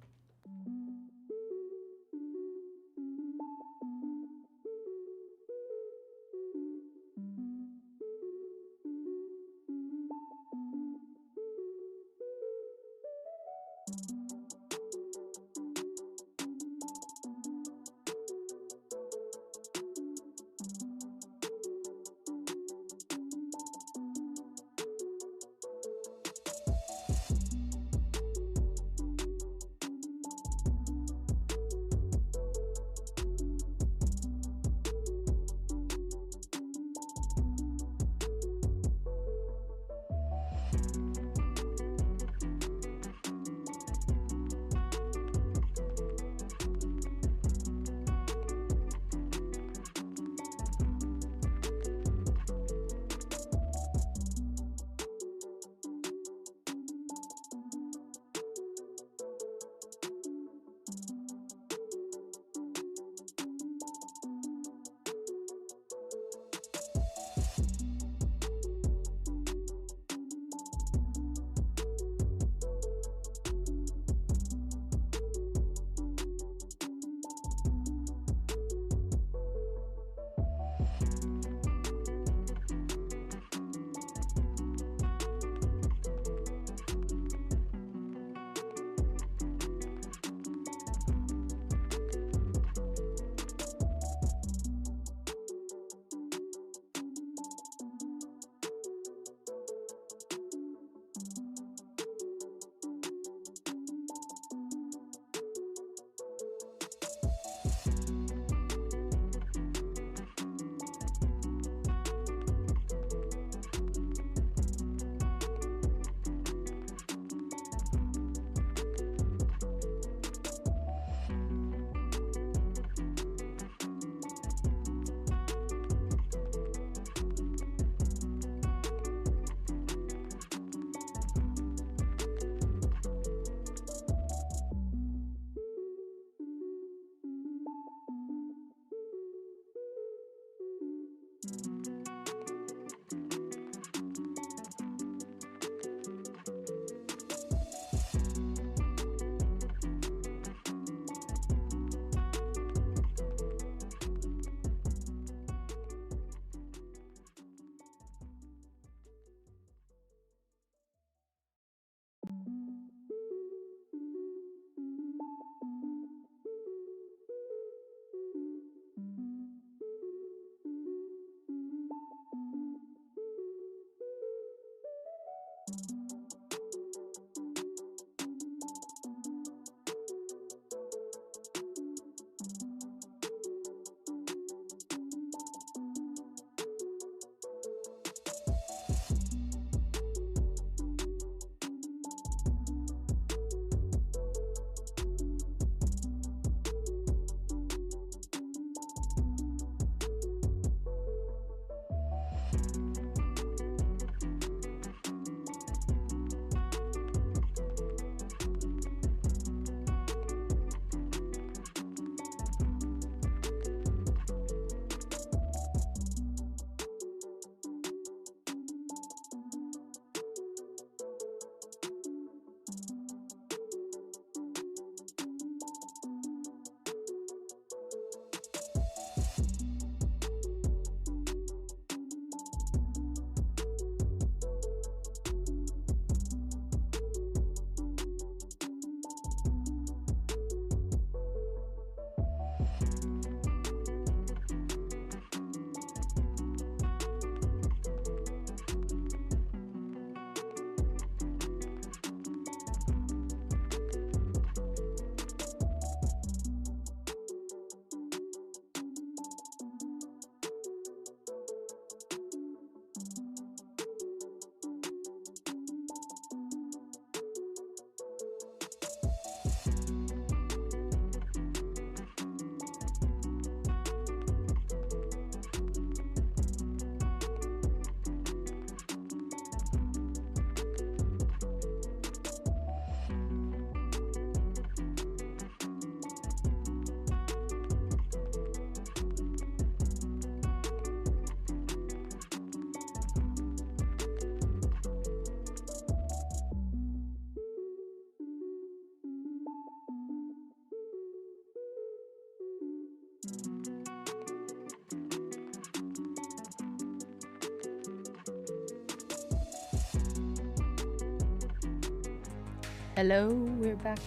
Hello, we're back.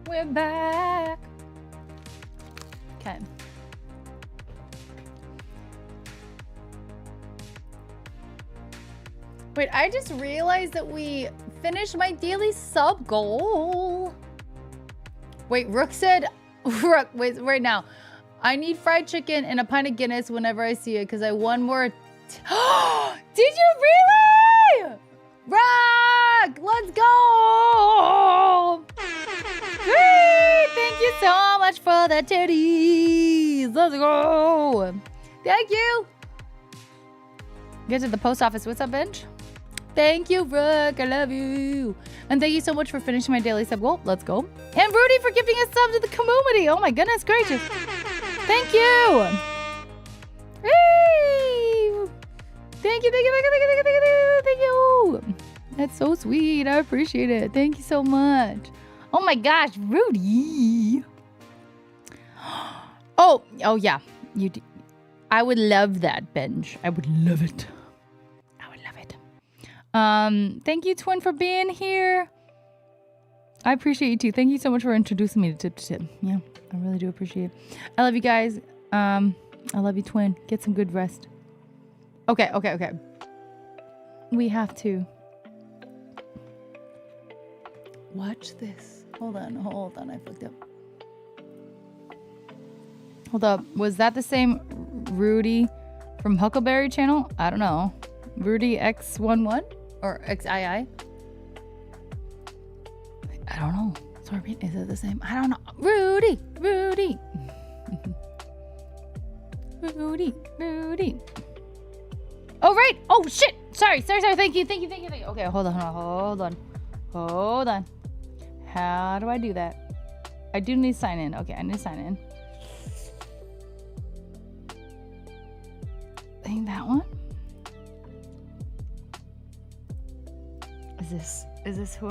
We're back. Okay. Wait, I just realized that we finished my daily sub goal. Wait, Rook said, Rook, wait, right now. I need fried chicken and a pint of Guinness whenever I see it because I won more. Did you really? Rock, let's go. Hey, thank you so much for the titties. Let's go. Thank you. Get to the post office. What's up, Bench? Thank you, Rook. I love you. And thank you so much for finishing my daily sub goal. Let's go. And Rudy for gifting a sub to the community. Oh my goodness gracious. Thank you. Hey. Thank you, thank you, thank you, thank you, thank you, thank you, thank you. That's so sweet. I appreciate it. Thank you so much. Oh my gosh, Rudy. Oh yeah. You. I would love that, Benj. I would love it. I would love it. Thank you, Twin, for being here. I appreciate you too. Thank you so much for introducing me to Tip to Tip. Yeah, I really do appreciate it. I love you guys. I love you, Twin. Get some good rest. Okay. We have to watch this. Hold on. I fucked up. Hold up. Was that the same Rudy from Huckleberry channel? I don't know. Rudy X11 or XII? I don't know. Sorry, is it the same? I don't know. Rudy. Rudy. Oh, right. Oh, shit. Sorry. Thank you. Okay, hold on. How do I do that? I do need to sign in. Okay, I need to sign in. I think that one. Is this who?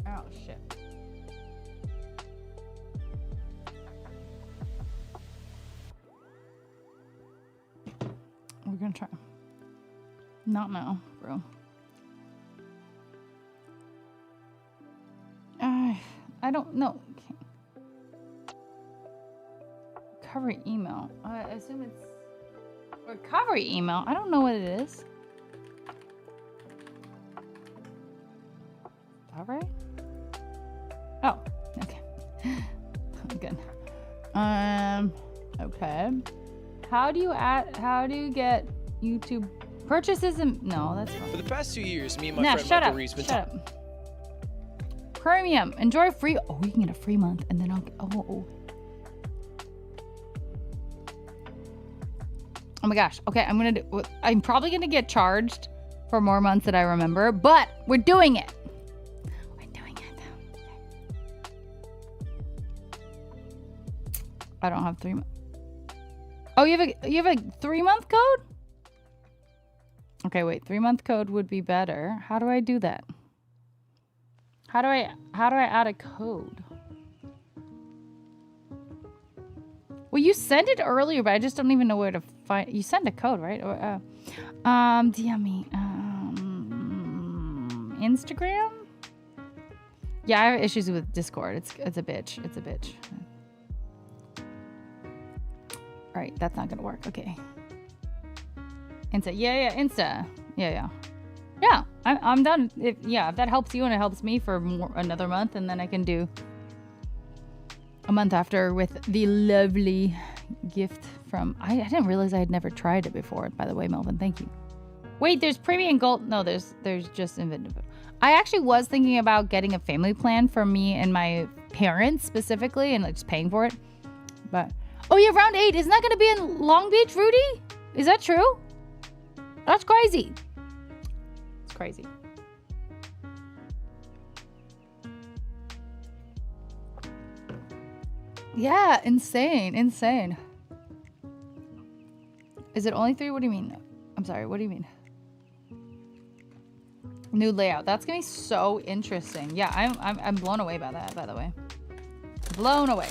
Oh, shit. We're gonna try. Not now, bro. I don't know. Recovery email. I assume it's recovery email. I don't know what it is. All right. Oh, okay. Good. Okay. How do you get YouTube purchases and no, that's wrong. For the past 2 years, me and my friend Michael Reeves been talking. Premium. Enjoy free. Oh, you can get a free month and then oh my gosh. Okay, I'm probably gonna get charged for more months than I remember, but we're doing it. I don't have 3 months. Oh, you have a 3-month code? Okay, wait. 3-month code would be better. How do I do that? How do I add a code? Well, you sent it earlier, but I just don't even know where to find. You sent a code, right? Or DM me. Instagram? Yeah, I have issues with Discord. It's a bitch. All right, that's not gonna work. Okay. Insta. Yeah, Insta. Yeah. I'm done. If that helps you and it helps me for another month, and then I can do a month after with the lovely gift from. I didn't realize I had never tried it before. By the way, Melvin, thank you. Wait, there's premium gold. No, there's just invincible. I actually was thinking about getting a family plan for me and my parents specifically, and like just paying for it. But oh yeah, round 8 isn't that going to be in Long Beach, Rudy? Is that true? That's crazy. It's crazy. Yeah, insane. Is it only 3? What do you mean? I'm sorry, what do you mean? New layout. That's gonna be so interesting. Yeah, I'm blown away by that, by the way. Blown away.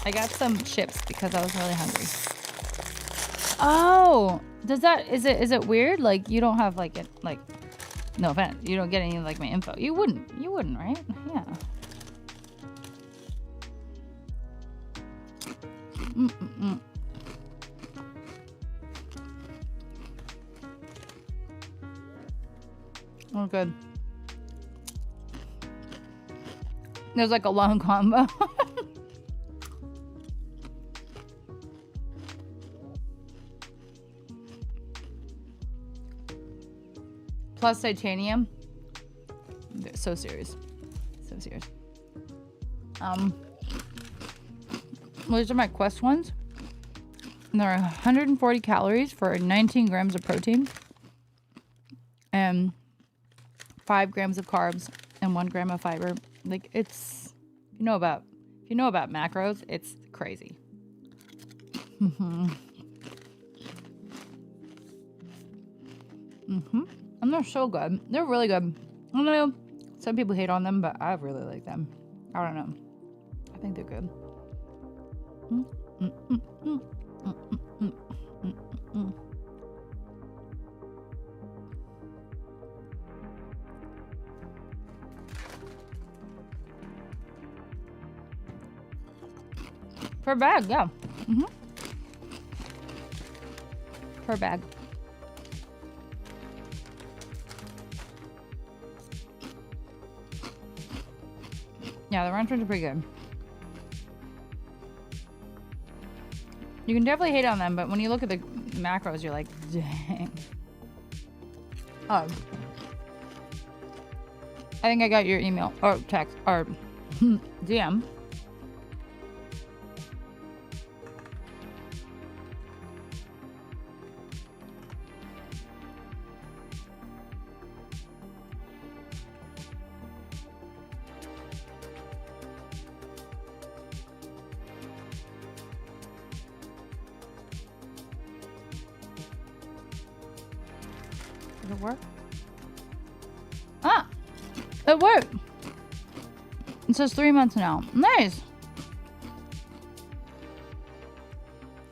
I got some chips because I was really hungry. Oh, Does that, is it weird? Like, you don't have like, no offense, you don't get any like my info. You wouldn't, right? Yeah. Oh, good. There's like a long combo. Plus titanium. They're so serious. So serious. These are my Quest ones. And they're 140 calories for 19 grams of protein. And 5 grams of carbs and 1 gram of fiber. Like, it's, if you know about macros, it's crazy. And they're so good. They're really good. I don't know, some people hate on them, but I really like them. I don't know. I think they're good. Per bag, yeah. Per bag. Yeah, the ranchers are pretty good. You can definitely hate on them, but when you look at the macros, you're like, dang. I think I got your email or text or DM. Did it work? Ah! It worked! It says 3 months now. Nice!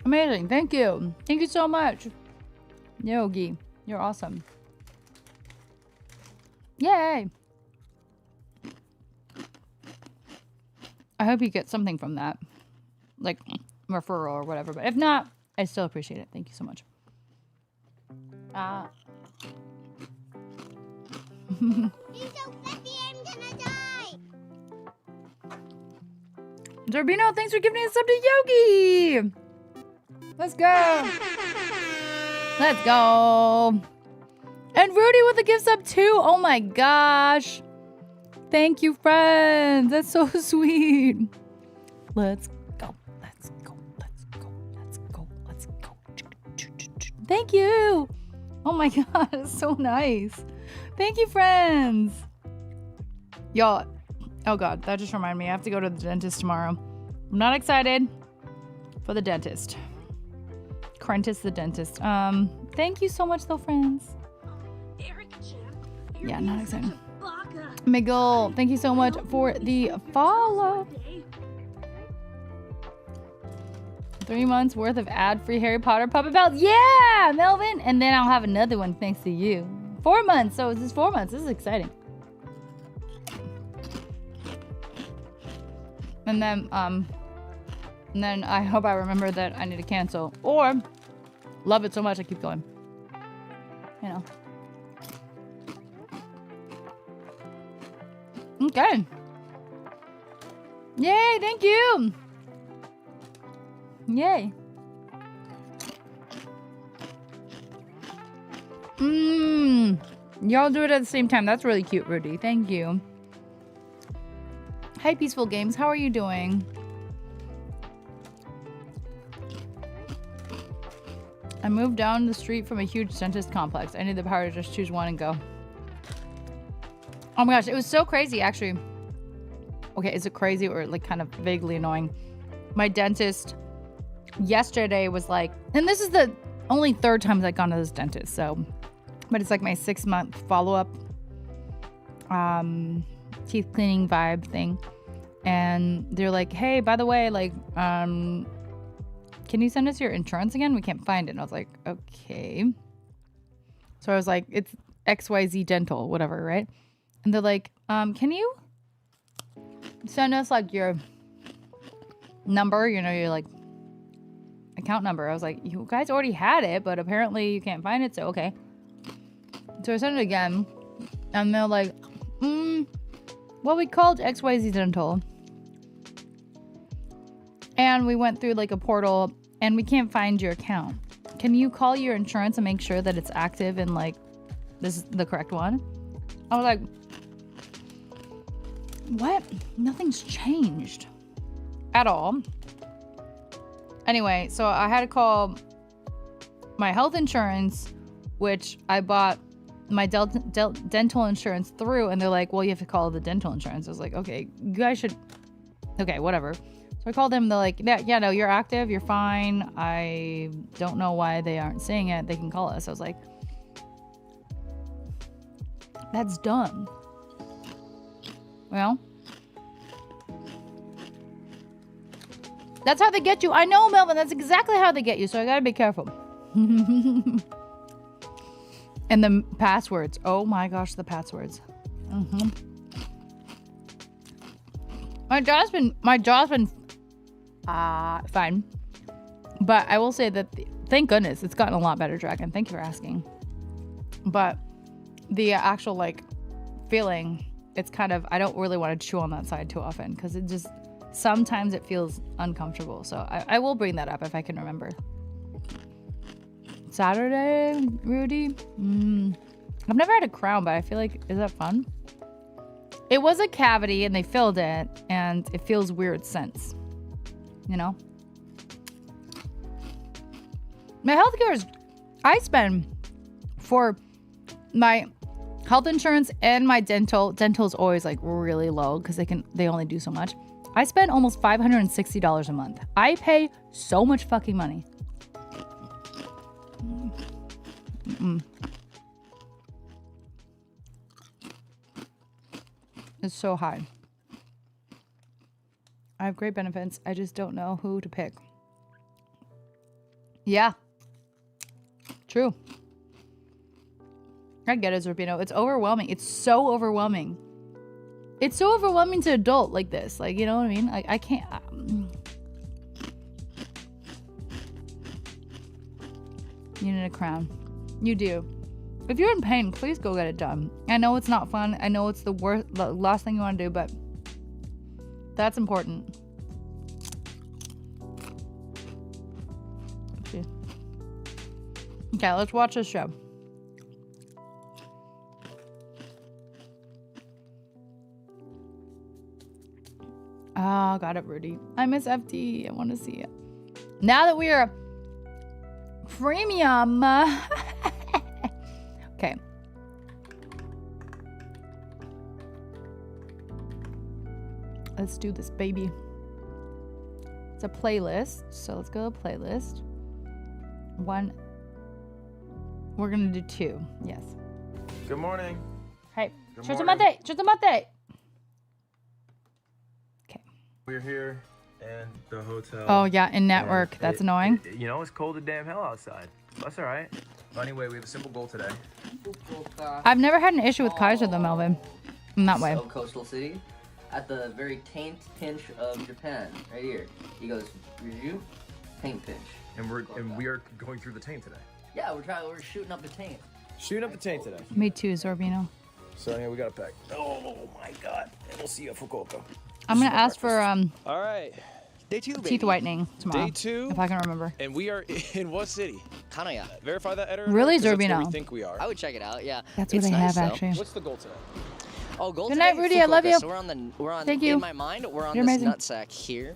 Amazing. Thank you. Thank you so much. Yogi, you're awesome. Yay! I hope you get something from that. Like, referral or whatever. But if not, I still appreciate it. Thank you so much. He's so fluffy, I'm gonna die. Zerbino, thanks for giving us sub to Yogi. Let's go. Let's go. And Rudy with a gift sub too. Oh my gosh. Thank you, friends. That's so sweet. Let's go. Let's go. Let's go. Let's go. Let's go. Thank you. Oh my god, it's so nice. Thank you, friends. Y'all, oh god, that just reminded me. I have to go to the dentist tomorrow. I'm not excited for the dentist. Crentis the dentist. Thank you so much though, friends. Yeah, not excited. Miguel, thank you so much for the follow. 3 months worth of ad-free Harry Potter puppet belts. Yeah, Melvin. And then I'll have another one thanks to you. 4 months. So this is 4 months. This is exciting. And then I hope I remember that I need to cancel or love it so much I keep going. You know. Okay. Yay, thank you. Yay. Y'all do it at the same time. That's really cute, Rudy. Thank you. Hi, Peaceful Games. How are you doing? I moved down the street from a huge dentist complex. I need the power to just choose one and go. Oh my gosh, it was so crazy, actually. Okay, is it crazy or like kind of vaguely annoying? My dentist yesterday was like, and this is the only 3rd time I've gone to this dentist, so, but it's like my 6-month follow-up teeth cleaning vibe thing. And they're like, hey, by the way, like, can you send us your insurance again? We can't find it. And I was like, okay. So I was like, it's XYZ Dental, whatever, right? And they're like, can you send us like your number, you know, your like account number? I was like, you guys already had it, but apparently you can't find it, so okay. So I sent it again, and they're like, well, we called XYZ Dental, and we went through like a portal, and we can't find your account. Can you call your insurance and make sure that it's active and like this is the correct one? I was like, what? Nothing's changed at all. Anyway, so I had to call my health insurance, which I bought my dental insurance through, and they're like, well, you have to call the dental insurance. I was like, okay, you guys should, okay, whatever. So I called them, they're like, yeah, no, you're active, you're fine. I don't know why they aren't saying it. They can call us. I was like, that's dumb. Well, that's how they get you. I know, Melvin, that's exactly how they get you, so I gotta be careful. And the passwords. Oh my gosh, the passwords. My jaw's been fine. But I will say that, thank goodness, it's gotten a lot better, Dragon. Thank you for asking. But the actual, like, feeling, it's kind of, I don't really want to chew on that side too often, because it just, sometimes it feels uncomfortable. So I will bring that up if I can remember. Saturday, Rudy? I've never had a crown, but I feel like, is that fun? It was a cavity and they filled it, and it feels weird since. You know? My healthcare is, I spend for my health insurance and my dental is always like really low because they only do so much. I spend almost $560 a month. I pay so much fucking money. It's so high. I have great benefits. I just don't know who to pick. Yeah. True. I get it, Zerbino. It's overwhelming. It's so overwhelming. It's so overwhelming to adult like this. Like, you know what I mean? Like, I can't... You need a crown. You do. If you're in pain, please go get it done. I know it's not fun. I know it's the last thing you want to do, but that's important. Okay, let's watch this show. Oh, got it, Rudy. I miss FD. I want to see it. Now that we are premium. Okay. Let's do this, baby. It's a playlist. So let's go to playlist. One. We're going to do two. Yes. Good morning. Hey. Good Chotomate. Chotomate. Okay. We're here and the hotel. Oh, yeah. In network. That's annoying. You know, it's cold as damn hell outside. That's all right. But anyway, we have a simple goal today. I've never had an issue with Kaiser, though, Melvin. In that way. So, coastal city. At the very taint pinch of Japan. Right here. He goes, Ryu, taint pinch. And we are going through the taint today. Yeah, we're shooting up the taint. Shooting up the taint today. Me too, Zorbino. So yeah, we got a pack. Oh my god. And we'll see you at Fukuoka. I'm gonna ask for All right. Day 2, baby. teeth whitening tomorrow. Day 2. If I can remember. And we are in what city? Kanoya. Verify that, editor. Really, 'Cause that's where Zorbino? we think we are. I would check it out. Yeah. That's what I have, actually. What's the goal today? Oh, goal Good today, night, Rudy. I love Fukuoka. you. So we're on. Thank you. In my mind, we're on You're this amazing. nutsack here.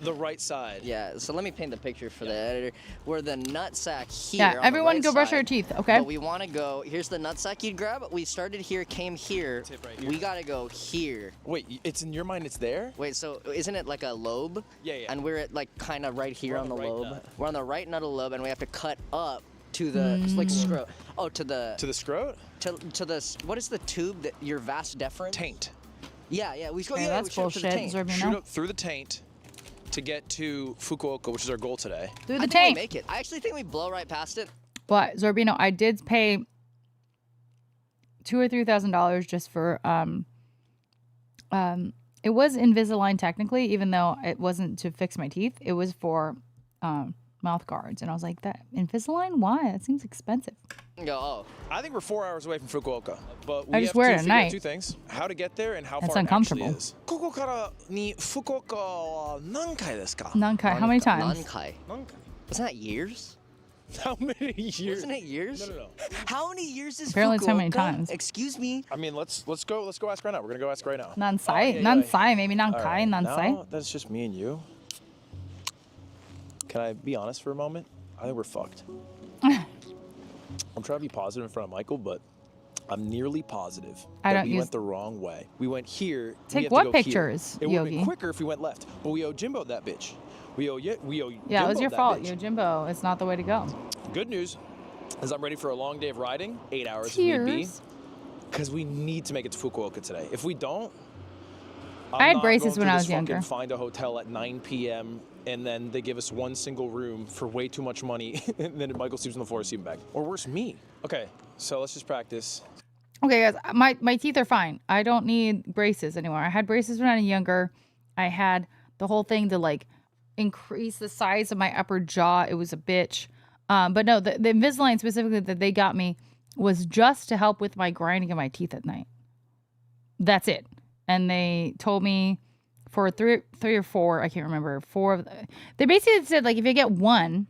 The right side. Yeah. So let me paint the picture for the editor. We're the nutsack here. Yeah, on everyone the right go brush side, your teeth, okay? But we want to go. Here's the nutsack you'd grab. We started here, came here. Tip right here. We gotta go here. Wait, it's in your mind. It's there. Wait, so isn't it like a lobe? Yeah, yeah. And we're at like kind of right here We're on the right lobe. nut. We're on the right nut of the lobe, and we have to cut up to the like scrot. Oh, to the scrot. To the what is the tube that your vas deferens? Taint. Yeah, we go. Okay, Yeah, that's we shoot up to the bullshit, taint. Zorbino. Shoot up through the taint to get to Fukuoka, which is our goal today. Through the I think tank. we make it. I actually think we blow right past it. But Zorbino, I did pay $2,000 or $3,000 just for it was Invisalign technically, even though it wasn't to fix my teeth. It was for mouth guards, and I was like, that Invisalign? Why? That seems expensive. Oh. I think we're 4 hours away from Fukuoka, but we I have just wear to it at figure out night. 2 things: how to get there and how That's far uncomfortable. it actually is. ここからにFukuokaは何回ですか? Nankai, how many times? Nankai. Wasn't that years? How many years? Wasn't it years? No. How many years is Apparently it's how many Fukuoka? times. Excuse me. I mean, let's go ask right now. We're gonna go ask right now. Nansai? yeah. Nansai, maybe All Nankai, right, Nansai. now that's just me and you. Can I be honest for a moment? I think we're fucked. I'm trying to be positive in front of Michael, but I'm nearly positive that we went the wrong way. We went here. Take we have what to go pictures, Here. It would have been Yogi? quicker if we went left, but we owe Jimbo that bitch. We owe Yeah, Jimbo it was your that fault. bitch. Yojimbo, it's not the way to go. Good news is I'm ready for a long day of riding, 8 hours if need be, Cheers. because we need to make it to Fukuoka today. If we don't, I had not braces going when to I just was younger. fucking Find a hotel at 9 p.m. and then they give us one single room for way too much money, and then Michael sleeps on the floor sleeping bag. Or worse, me. Okay, so let's just practice. Okay, guys, my teeth are fine. I don't need braces anymore. I had braces when I was younger. I had the whole thing to like increase the size of my upper jaw. It was a bitch. But no, the Invisalign specifically that they got me was just to help with my grinding of my teeth at night. That's it. And they told me for three or four, I can't remember, they basically said like if you get one,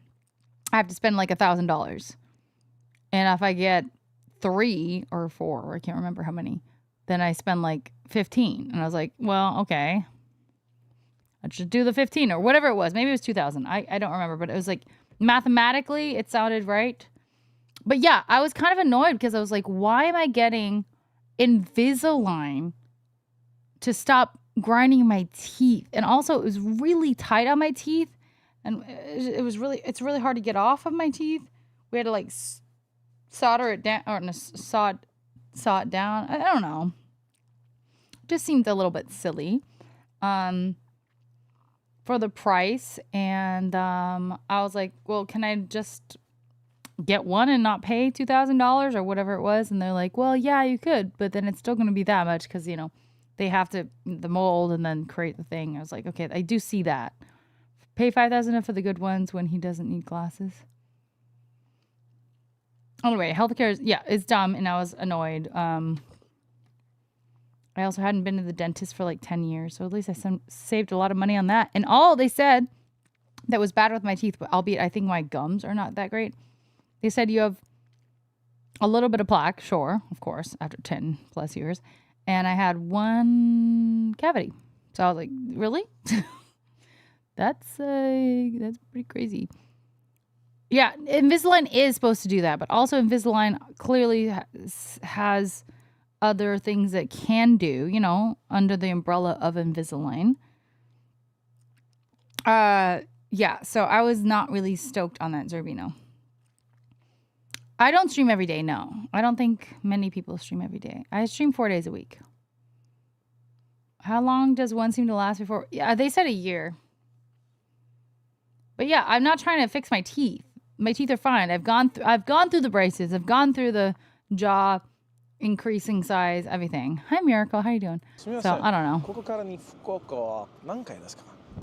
I have to spend like $1,000. And if I get 3 or 4, I can't remember how many, then I spend like 15. And I was like, well, okay, I should do the 15 or whatever it was. Maybe it was 2,000. I don't remember, but it was like mathematically it sounded right. But yeah, I was kind of annoyed because I was like, why am I getting Invisalign to stop grinding my teeth? And also it was really tight on my teeth, and it's really hard to get off of my teeth. We had to like solder it down, or saw it down. I don't know. It just seemed a little bit silly for the price. And I was like, well, can I just get one and not pay $2,000 or whatever it was? And they're like, well, yeah, you could, but then it's still going to be that much because, you know, they have to the mold and then create the thing. I was like, okay, I do see that. Pay $5,000 for the good ones when he doesn't need glasses. Anyway, healthcare is, it's dumb, and I was annoyed. I also hadn't been to the dentist for like 10 years, so at least I saved a lot of money on that. And all they said that was bad with my teeth, but albeit I think my gums are not that great. They said you have a little bit of plaque, sure, of course, after 10 plus years. And I had 1 cavity. So I was like, really? That's pretty crazy. Yeah, Invisalign is supposed to do that, but also Invisalign clearly has other things that can do, you know, under the umbrella of Invisalign. Yeah, so I was not really stoked on that, Zerbino. I don't stream every day, no. I don't think many people stream every day. I stream 4 days a week. How long does one seem to last before? Yeah, they said a year. But yeah, I'm not trying to fix my teeth. My teeth are fine. I've gone through the braces. I've gone through the jaw increasing size, everything. Hi, Miracle. How you doing? So, I don't know.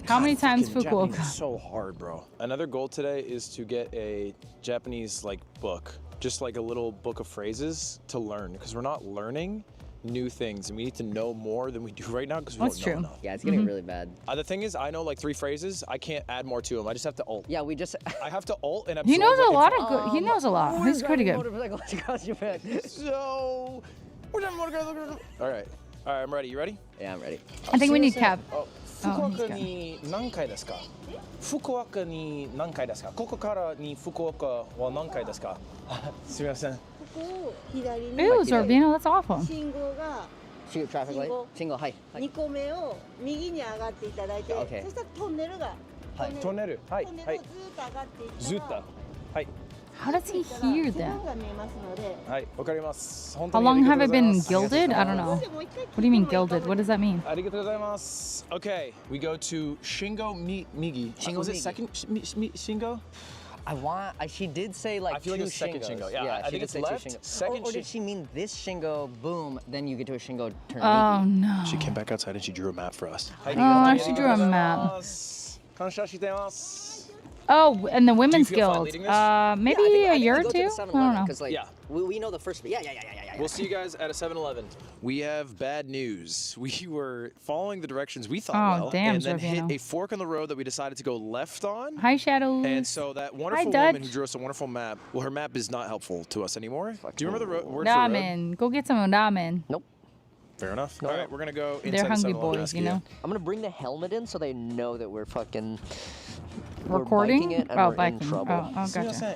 How many times Fukuoka? Japanese is so hard, bro. Another goal today is to get a Japanese book, just like a little book of phrases to learn, because we're not learning new things, and we need to know more than we do right now because we don't know enough. Yeah, it's getting really bad. The thing is, I know like 3 phrases. I can't add more to them. I just have to alt. Yeah, I have to alt and absorb. He knows a lot of good. He knows a lot. He's pretty good. So, all right, I'm ready. You ready? Yeah, I'm ready. I think we need Kev. Fukuoka ni nankai desu ka? Fukuoka ni nankai desu ka? Koko kara ni Fukuoka wa nankai desu ka? Sumimasen. Ew, Zorbino, that's awful. 信号 traffic light 信号はい、はい、2個目を右に上がっていただいて、Okay. そしたらトンネルが、はい、トンネル、はい、トンネルをずーっと上がっていったら、ずっと、はい、How does he hear that? はい、わかります。 How long have I been gilded? I don't know. What do you mean gilded? What does that mean? ありがとうございます。Okay, we go to Shingo Migi. Shingo Was it Migi. second Shingo? She did say like I feel like two it's second Shingos. Shingo. Yeah, I she think did it's say left, two Shingos. second or did Shin- she mean this Shingo, boom, then you get to a Shingo turn Oh Migi? no. She came back outside and she drew a map for us. Oh, she drew a map. 感謝してます。 Oh, and the women's feel fine guild. leading this? Maybe a year or two? I don't know. Because like Yeah. we know the first. Yeah. We'll see you guys at a 7-Eleven. We have bad news. We were following the directions we thought Oh, well, damn, and then Giorgino. hit a fork on the road that we decided to go left on. Hi, Shadows. And so that wonderful Dutch. woman who drew us a wonderful map, well, her map is not helpful to us anymore. Do you remember the word for road? Ramen. Go get some ramen. Nope. Fair enough. No. All right, we're gonna go inside They're the hungry 7-Eleven boys, and you know. ask I'm gonna bring the helmet in so they know that we're fucking Recording? We're biking it and Oh, we're biking. in trouble. Oh, oh, すみま gotcha. せん。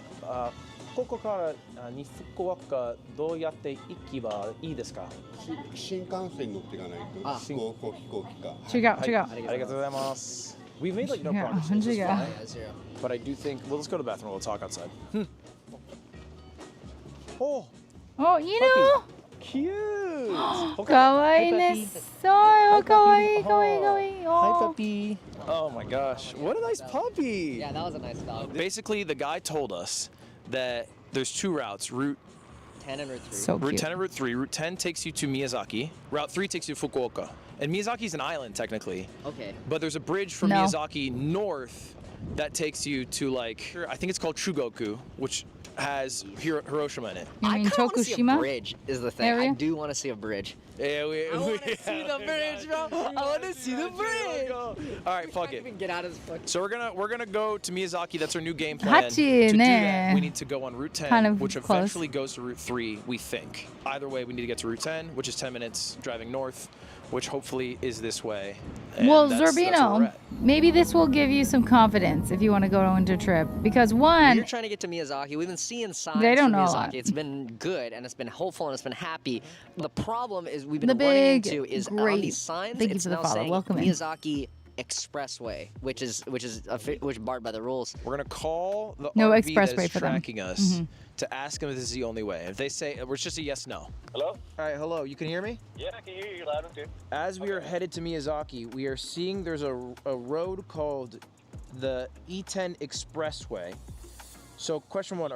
ここからに福岡どうやって行けばいいですか？新幹線乗っていかないと飛行機か。 Check out, check out. ありがとうございます。We've made like no Yeah, progress, which is yeah. fine. But I do think, well, let's go to the bathroom. We'll talk outside. Oh, Oh, you know. cute. Kawaii ne. So kawaii, kawaii. Hi, Oh. puppy. Oh my gosh, what a nice puppy. Yeah, that was a nice dog. Basically, the guy told us that there's two routes, Route 10 and Route 3. So Route cute. 10 and Route 3. Route 10 takes you to Miyazaki. Route 3 takes you to Fukuoka. And Miyazaki's an island, technically. Okay. But there's a bridge from No. Miyazaki north that takes you to, like, I think it's called Chugoku, which has Hiroshima in it. You mean I want to see a Tokushima? bridge is the thing. area? I do want to see a bridge. Yeah, I want to see the bridge, bro. I want to see the bridge. All right, fuck it. Even get out of this fucking. So we're gonna go to Miyazaki. That's our new game plan. Hachi To do ne. that, we need to go on Route 10, Kind of which close. eventually goes to Route 3. We think. Either way, we need to get to Route 10, which is 10 minutes driving north, which hopefully is this way. And Well, that's where we're Zerbino, at. maybe this will give you some confidence if you want to go on a trip. Because We're one, trying to get to Miyazaki. We've been seeing signs They don't from know a Miyazaki. lot. It's been good and it's been hopeful and it's been happy. The problem is we've been The running big, into is on great- these signs. thank you it's for the now follow. saying Welcome in. Miyazaki Expressway, which is barred by the rules. We're gonna call the No RV that expressway is for them. tracking us to ask them if this is the only way. If they say it's just a yes/no. Hello? All right, hello. You can hear me? Yeah, I can hear you loud and clear. As we are headed to Miyazaki, we are seeing there's a road called the E10 Expressway. So, question one: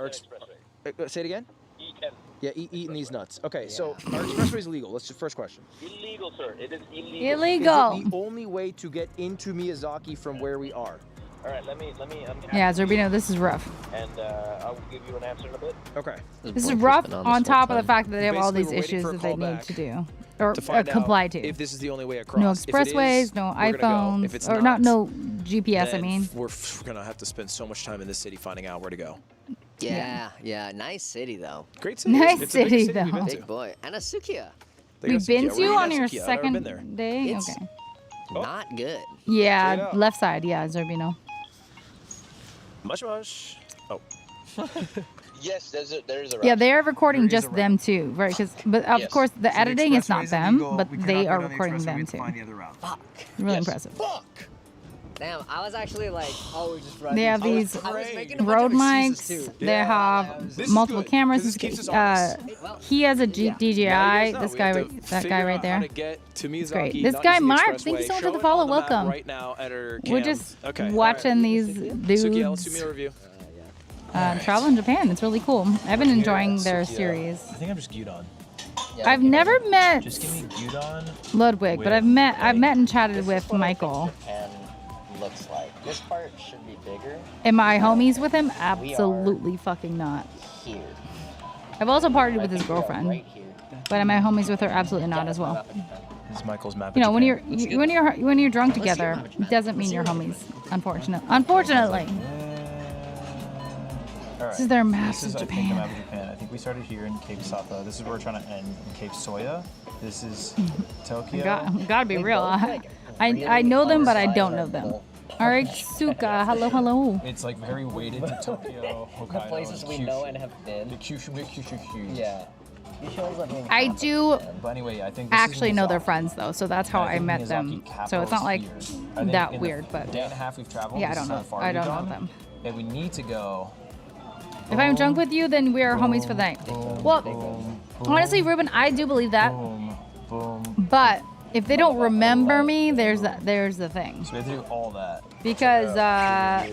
say it again. E10. Yeah, eating these nuts. Okay, so our expressway is legal. Let's just first question. Illegal, sir. It is illegal. illegal. Is it the only way to get into Miyazaki from where we are? All right, let me. Yeah, Zerbino, this is rough. And I will give you an answer in a bit. Okay. This is rough on top of the fact that they have all Basically, these we're waiting issues for a that they call need back to do or to find out comply to. if this is the only way across. No If it expressways, is, no we're gonna go. iPhones, If it's or not no GPS. I then mean, we're gonna have to spend so much time in this city finding out where to go. Yeah. Nice city though. Great city. Nice It's the biggest city, we've been though. to. Big boy. And a Sukiya. They got we've been Sukiya. to We're on gonna your Sukiya. I've never been there. second day. It's Okay. not good. Yeah, Straight up. left side. Yeah, Zerbino. Much. Oh. Yes, there's a Yeah, they are recording just them too, right? But of Yes. course, the editing is not them, but they are recording them too. Fuck. Really Yes. impressive. Fuck. Damn, I was actually like, oh, we just run. They have these I was making a bunch road of mics. excuses, too. They have This is multiple good, cameras. 'cause this keeps us Well, He has a yeah. DJI. Now This we guy, have to right, that figure guy right out there. How to get to Miyazaki, great. This not guy, using the Mark, thank you expressway. so much Show for the it follow. on the map Welcome. Right now at our We're cam. just okay. all watching right. these Sukiya, let's do dudes meal review. travel in Japan. It's really cool. I've been enjoying their Sukiya. series. I think I'm just Gyudon. Yeah, I've never met Just give me Gyudon. Ludwig, but with, I've met like- and chatted This is with what I think Michael. Japan looks like. This part should be bigger. Am I homies with him? Absolutely fucking not. Here. I've also partied I with his think we are girlfriend, Right here. but am I homies with her? Absolutely not as well. This is Michael's map. You know, of when Japan. when you're drunk Let's see together, map of Japan. it doesn't mean you're homies. Unfortunately, All this is their This maps is, of I think, the map Japan. of Japan. I think we started here in Cape Sapa. This is where we're trying to end in Cape Soya. This is Tokyo. Gotta be They real. both, like, I really know them, but I don't know unsignable them. All right, Suka, hello. It's like very weighted to Tokyo, Hokkaido, The places and we Kyushu. know and have been. The Kyushu. Yeah. You shows like being I do But anyway, I think this actually is know they're Miyazaki. friends though, so that's how And I think met Miyazaki them. So capital it's not is like here. I think that in weird, the but day and a half we've traveled. yeah, I this don't is know. how far I we've don't know gone, them. And we need to go If I'm drunk with you, then we are homies for the night. Well, honestly, Ruben, I do believe that. But if they don't remember me, there's the thing. So we have to do all that. Because,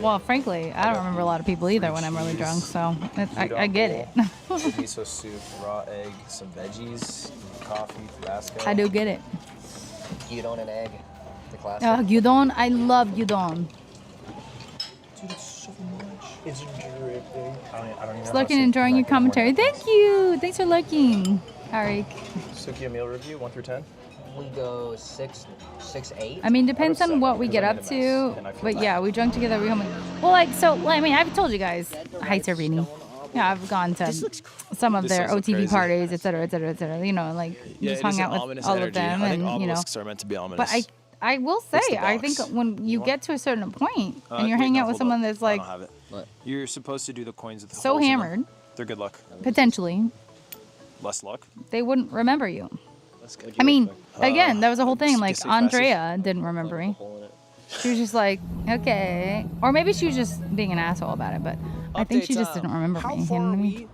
well, frankly, I don't remember a lot of people either when I'm really drunk, so I get it. Miso soup, raw egg, some veggies, coffee, Tabasco. I do get it. Gyudon and egg. The classic. Gyudon, I love gyudon. Dude, it's so much. It's dripping. I don't even know. Lurking, enjoying your commentary. Thank you. Thanks for lurking, Arik. Sukiya meal review, 1 through 10. We go 6, 8. I mean, depends on what we get up to. But yeah, we drunk together. We home. Well, like, so, I mean, I've told you guys. Hi, Servini. Yeah, I've gone to some of their OTV parties, etc., etc., etc. You know, like, just hung out with all of them. I think and, you know. obelisks are meant to be ominous. But I will say, I think when you get to a certain point and you're hanging out with someone that's like. I don't have it. You're supposed to do the coins with the so holes in them. hammered. They're good luck. Potentially. Less luck. They wouldn't remember you. I mean, again, that was the whole thing. Like, Andrea didn't remember me. She was just like, okay. Or maybe she was just being an asshole about it, but I think she just didn't remember me. You know what I mean?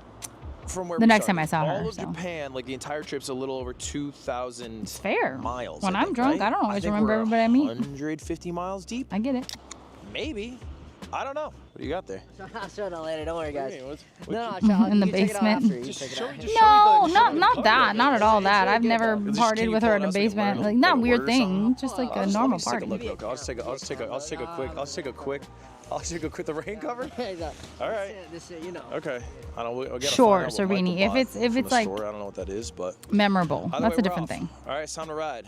From where the next time I saw her. All of Japan, like the entire trip's a little over 2,000 fair. miles. When I'm drunk, right? I don't always I think remember we're everybody I meet. 150 miles deep? I get it. Maybe. I don't know. What do you got there? I'll show it later. Don't worry, guys. In the basement. No, not that. Not at all that. I've never partied with her in a basement. Like, not weird thing. Just like a normal party. I'll just take a quick. The rain cover. All right. You know. Okay. I don't. Sure, Servini. If it's like. I don't know what that is, but. Memorable. That's a different thing. All right, it's time to ride.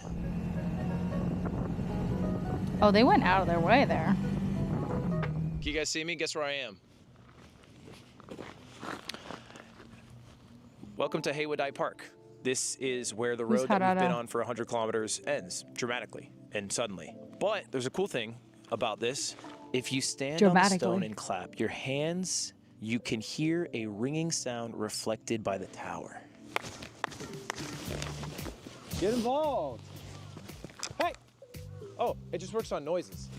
Oh, they went out of their way there. Can you guys see me? Guess where I am? Welcome to Haywoodai Park. This is where the road that we've been on for 100 kilometers ends dramatically and suddenly. But there's a cool thing about this. If you stand on the stone and clap your hands, you can hear a ringing sound reflected by the tower. Get involved. Hey! Oh, it just works on noises.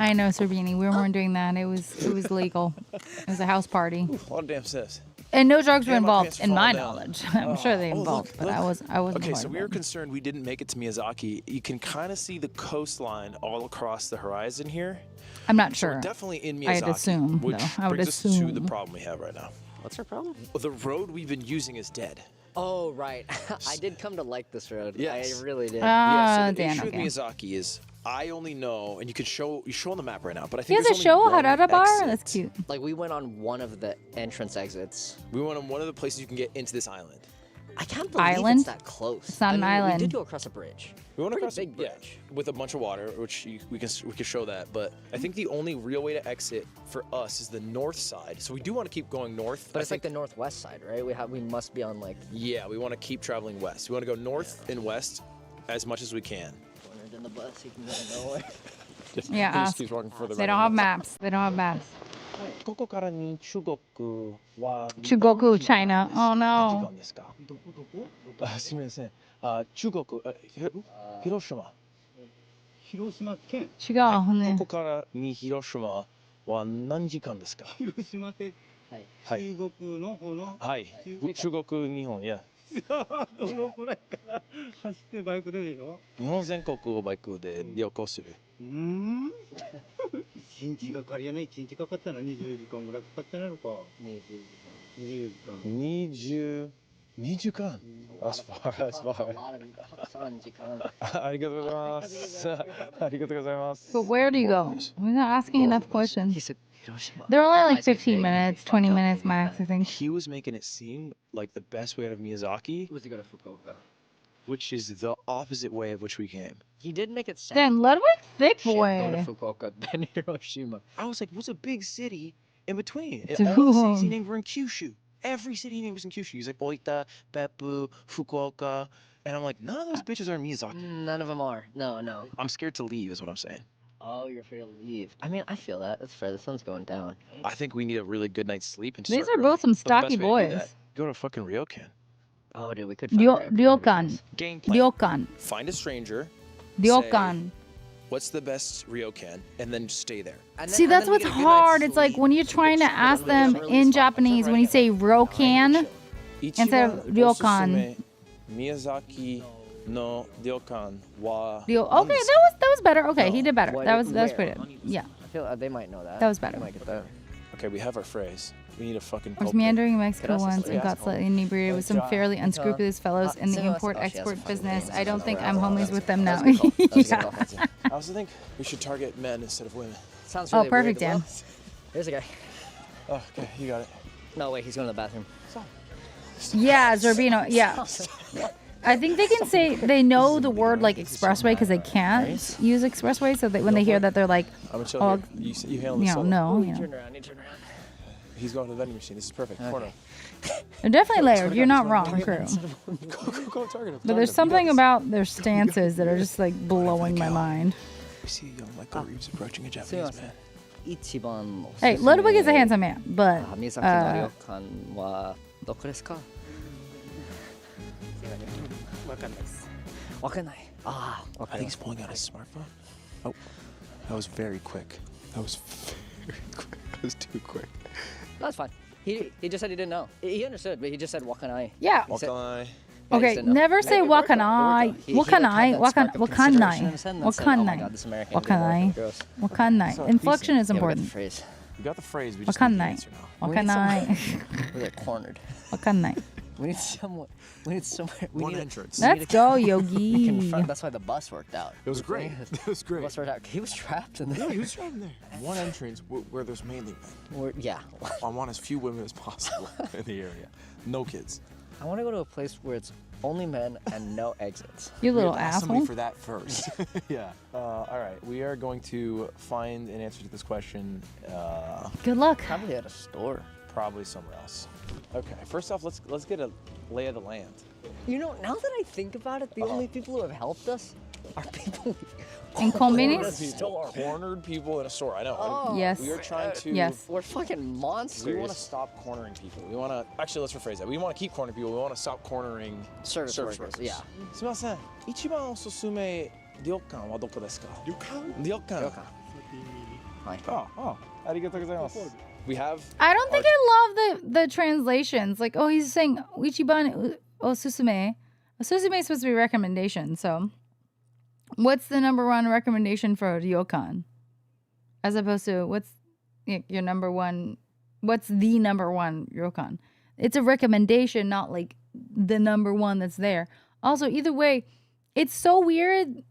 I know, Servini. We weren't doing that. It was legal. It was a house party. Oof, all the damn sis. And no drugs were involved, in my knowledge. I'm sure they involved, but I wasn't. Okay, so we were concerned we didn't make it to Miyazaki. You can kind of see the coastline all across the horizon here. I'm not sure. So we're definitely in Miyazaki. I'd assume, which though. I would brings assume. us to the problem we have right now. What's our problem? Well, the road we've been using is dead. Oh, right. I did come to like this road. Yes. I really did. Yeah, so the issue with Miyazaki is I only know, and you show on the map right now, but I think he has a show, Harada Bar? That's cute. Like, we went on one of the entrance exits. We went on one of the places you can get into this island. I can't believe it's that close. It's not an island. We did go across a bridge. We went across a big bridge. Yeah, with a bunch of water, which we can show that. But I think the only real way to exit for us is the north side. So we do want to keep going north. But it's like the northwest side, right? We must be on like. Yeah, we want to keep traveling west. We want to go north and west as much as we can. In the bus, he can go nowhere. Yeah, just keeps walking further they don't have maps. They don't have maps. ここからに中国は Chugoku, China. Oh no. すみません。中国広島。広島県。違うね。ここからに広島は何時間ですか。広島で中国の方の。はい。中国日本や。どのくらいから走ってバイクでいいの？日本全国をバイクで旅行する。1日かかりやね。1日かかったら20時間ぐらいかかってないのか。20時間。That's far. That's far. 3時間。ありがとうございます。ありがとうございます。 But where do you go? We're not asking enough questions. They're only like 15 minutes, 20 minutes max, I think. He was making it seem like the best way out of Miyazaki was to go to Fukuoka, which is the opposite way of which we came. He did make it sound. Then Ludwig, thick Go to boy. Fukuoka, then Hiroshima. I was like, what's a big city in between? Dude. All the cities he named were in Kyushu. Every city he named was in Kyushu. He's like Oita, Beppu, Fukuoka. And I'm like, none of those bitches are in Miyazaki. None of them are. No. I'm scared to leave is what I'm saying. Oh, you're afraid to leave. I mean, I feel that. That's fair. The sun's going down. I think we need a really good night's sleep. And These start are both some growing. But the stocky best way to do boys. that, Go to fucking Ryokan. Oh, dude, we could. Ryokan. Game plan. Ryokan. Find a stranger. Ryokan. what's the best ryokan, and then just stay there. See, that's what's hard. It's like when you're trying to ask them in Japanese, when you say ryokan instead of ryokan. Miyazaki no ryokan wa. Okay, that was better. Okay, he did better. That was pretty good. Yeah. I feel they might know that. That was better. They might get that. Okay, we have our phrase. We need a fucking. I was meandering in Mexico once and got slightly inebriated with some fairly unscrupulous fellows in the import-export business. I don't think I'm homies with them now. Yeah. I also think we should target men instead of women. Sounds really perfect, weird. Dan. Here's a guy. Oh, okay, you got it. No, wait, he's going to the bathroom. Yeah, Zerbino. Yeah. I think they can say they know the word like expressway because they can't use expressway. So that when they hear that, they're like, I'm gonna oh, you handle this. no. Turn around, you turn around. He's going to the vending machine. This is perfect. Corner. They're definitely layered. You're not wrong, crew. Go target him. But there's something about their stances that are just like blowing my mind. We see a young Michael Reeves approaching a Japanese man. Hey, Ludwig is a handsome man, but I think he's pulling out his smartphone. Oh, that was very quick. That was very quick. That was too quick. That's fine. He just said he didn't know. He understood, but he just said wakanai. Yeah. Wakanai. Okay, never say wakanai. Wakanai. Wakanai. Wakanai. Wakanai. Inflection is important. We got the phrase. We just need the answer now. Wakanai. We're cornered. Wakanai. We need someone. We need somewhere. One entrance. Let's go, Yogi. That's why the bus worked out. It was great. It was great. The bus worked out. He was trapped in there. Yeah, he was trapped in there. One entrance where there's mainly men. Yeah. I want as few women as possible in the area. No kids. I want to go to a place where it's only men and no exits. You little ask asshole. somebody for that first. Yeah. All right. We are going to find an answer to this question. Good luck. Probably at a store. Probably somewhere else. Okay. First off, let's get a lay of the land. You know, now that I think about it, the only people who have helped us are people in convenience. Cornered people in a store. I know. Oh, yes. We are trying to. Yes. We're fucking monsters. We want to stop cornering people. We want to. Actually, let's rephrase that. We want to keep cornering people. We want to stop cornering service workers. Yeah. すみません。一番おすすめ旅館はどこですか？旅館。はい。ありがとうございます。We have. I don't think I love the translations. Like, oh, he's saying Ichiban Osusume. Osusume is supposed to be recommendation. So, what's the number one recommendation for ryokan? As opposed to what's your number one? What's the number one ryokan? It's a recommendation, not like the number one that's there. Also, either way, it's so weird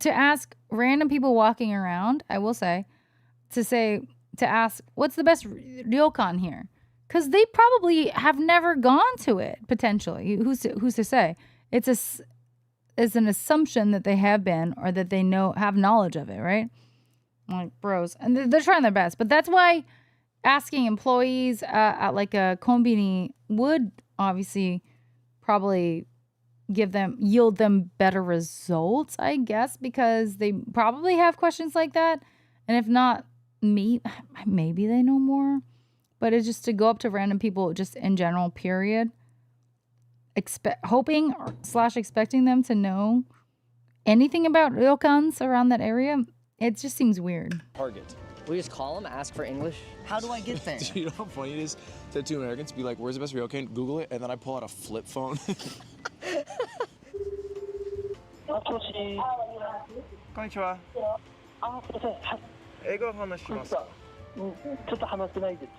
to ask random people walking around. I will say, to ask what's the best ryokan here, because they probably have never gone to it. Potentially, who's to say? It's an assumption that they have been or that they have knowledge of it, right? Like bros, and they're trying their best, but that's why asking employees at like a konbini would obviously probably yield them better results, I guess, because they probably have questions like that, and if not, maybe they know more, but it's just to go up to random people just in general, period, hoping / expecting them to know anything about ryokans around that area, it just seems weird. Target. We just call them, ask for English. How do I get there? Do you know how funny it is to two Americans be like, where's the best ryokan? Google it, and then I pull out a flip phone. Konnichiwa. 英語話しますか？ちょっと話せないです。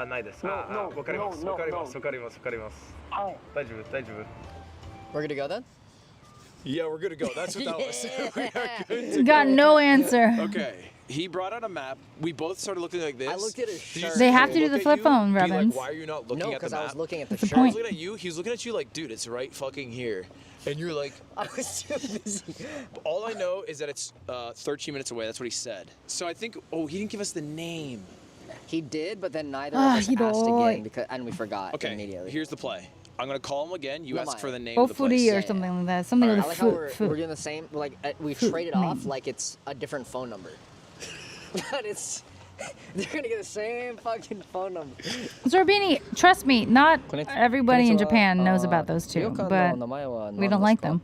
ないです。わかります。わかります。わかります。わかります。はい。大丈夫。大丈夫。 We're good to go then? Yeah, we're good to go. That's what that was. We are good to Got go. no answer. Okay. He brought out a map. We both started looking like this. I looked at his shirt. They have to do the flip phone, Be Revens. like, why are you not looking at the map? No, because I was looking at the That's shirt. the I point. was looking at you. He was looking at you like, dude, it's right fucking here. And you're like, I was too busy. all I know is that it's 13 minutes away. That's what he said. So I think, he didn't give us the name. He did, but then neither of us asked again, and we forgot immediately. Here's the play. I'm going to call him again. You ask for the name Or of the place. Furi or something like that. Something I with like how we're doing the same, like, we've traded off like it's a different phone number. But they're going to get the same fucking phone number. Zorbini, trust me, not everybody in Japan knows about those two, but we don't like them.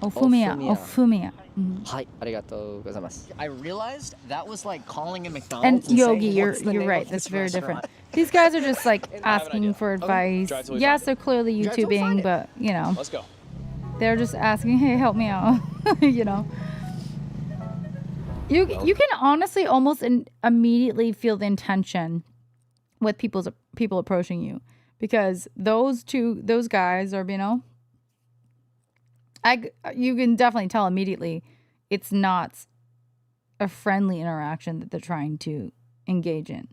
Ofumiya. Ofumiya. Ofumiya. Hi, arigatou gozaimasu. I realized that was like calling a And McDonald's Yogi, saying, you're "What's the you're name right. of That's this very restaurant?" different. These guys are just like I have an asking idea. for Okay, advice. drive till we Yes, find they're it. clearly Drive till we YouTubing, find it. but you know, Let's go. they're just asking, "Hey, help me out." You know. You can honestly almost immediately feel the intention with people approaching you, because those guys are, you know, you can definitely tell immediately it's not a friendly interaction that they're trying to engage in,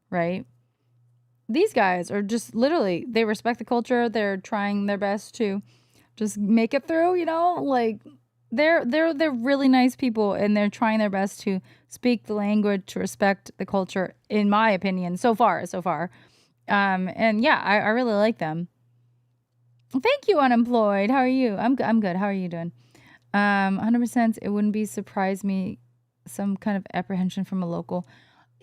right? These guys are just literally, they respect the culture. They're trying their best to just make it through, you know, like they're really nice people, and they're trying their best to speak the language, to respect the culture, in my opinion, so far. And yeah, I really like them. Thank you, Unemployed. How are you? I'm good. How are you doing? 100%. It wouldn't be surprise me some kind of apprehension from a local.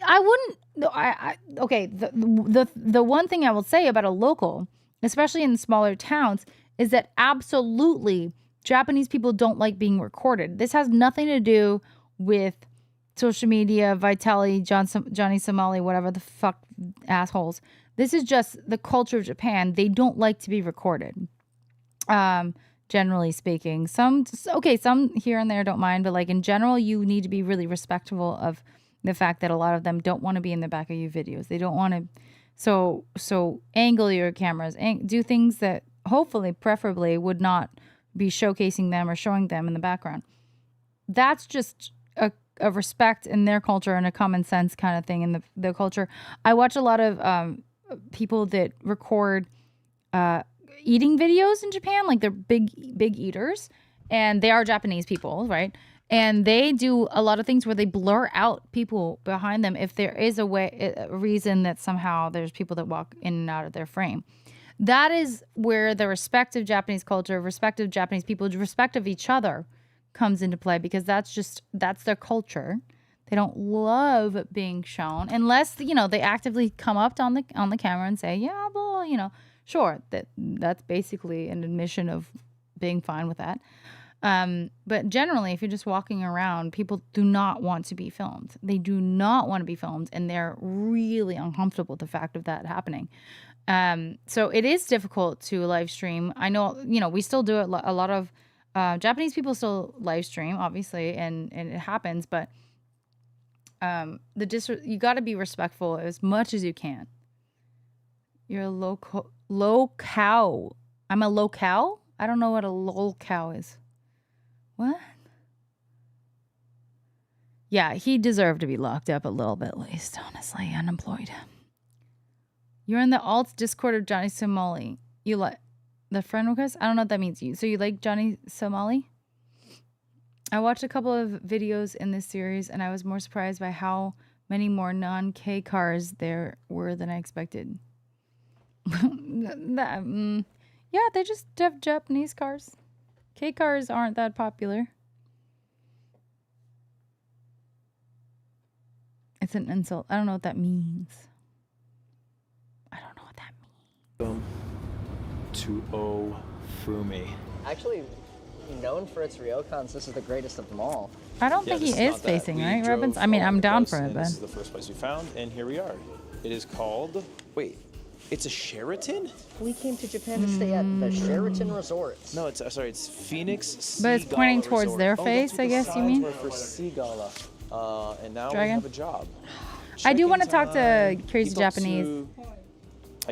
I wouldn't. Okay. The one thing I will say about a local, especially in smaller towns, is that absolutely Japanese people don't like being recorded. This has nothing to do with social media, Vitaly, Johnny Somali, whatever the fuck assholes. This is just the culture of Japan. They don't like to be recorded. Generally speaking, some here and there don't mind, but like in general, you need to be really respectful of the fact that a lot of them don't want to be in the back of your videos. They don't want to, so angle your cameras, do things that hopefully, preferably, would not be showcasing them or showing them in the background. That's just a respect in their culture and a common sense kind of thing in the culture. I watch a lot of people that record eating videos in Japan, like they're big eaters, and they are Japanese people, right? And they do a lot of things where they blur out people behind them if there is a reason that somehow there's people that walk in and out of their frame. That is where the respect of Japanese culture, respect of Japanese people, respect of each other comes into play, because that's their culture. They don't love being shown unless, you know, they actively come up on the camera and say, yeah, well, you know, sure, that's basically an admission of being fine with that. But generally, if you're just walking around, people do not want to be filmed. They do not want to be filmed, and they're really uncomfortable with the fact of that happening. So it is difficult to live stream. I know, you know, we still do it. A lot of Japanese people still live stream, obviously, and it happens, but you got to be respectful as much as you can. You're a locale. I'm a locale? I don't know what a locale is. What? Yeah, he deserved to be locked up a little bit, at least, honestly. Unemployed. You're in the alt Discord of Johnny Somali. You like the friend request? I don't know what that means. So you like Johnny Somali? I watched a couple of videos in this series, and I was more surprised by how many more non-K cars there were than I expected. Yeah, they just have Japanese cars. K cars aren't that popular. It's an insult. I don't know what that means. To Ofumi. Actually, known for its ryokans, this is the greatest of them all. I don't think he is facing, right, Robbins? I mean, I'm down for it, but This is the first place we found, and here we are. It is called. Wait, it's a Sheraton? We came to Japan to stay at the Sheraton Resort. No, it's sorry, it's Phoenix. But it's pointing towards Resort. their Oh, face, that's what I the guess you signs mean? were for Seagala. And now Dragon? we have a job. I do want to Check-in talk to time. Crazy People Japanese. to-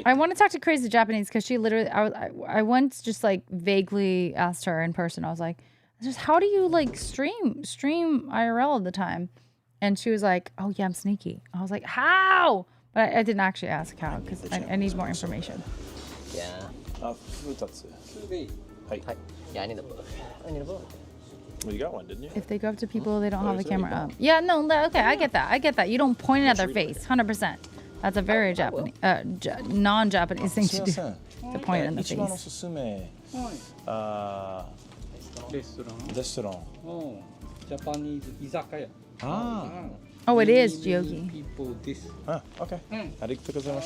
I want to talk to Crazy Japanese because she literally, I once just like vaguely asked her in person. I was like, just how do you like stream IRL all the time? And she was like, oh yeah, I'm sneaky. I was like, how? But I didn't actually ask how because I need more information. Yeah. Futatsu. Hi. Yeah, I need a book. I need a book. Well, you got one, didn't you? If they go up to people, they don't have the it's already camera up. Yeah, no, okay, I get that. You don't point it at their face, 100%. That's a very Japanese, non-Japanese thing to do. To point it in the face. 一番おすすめレストランジャパニーズ居酒屋 Oh, it is Yogi. Okay.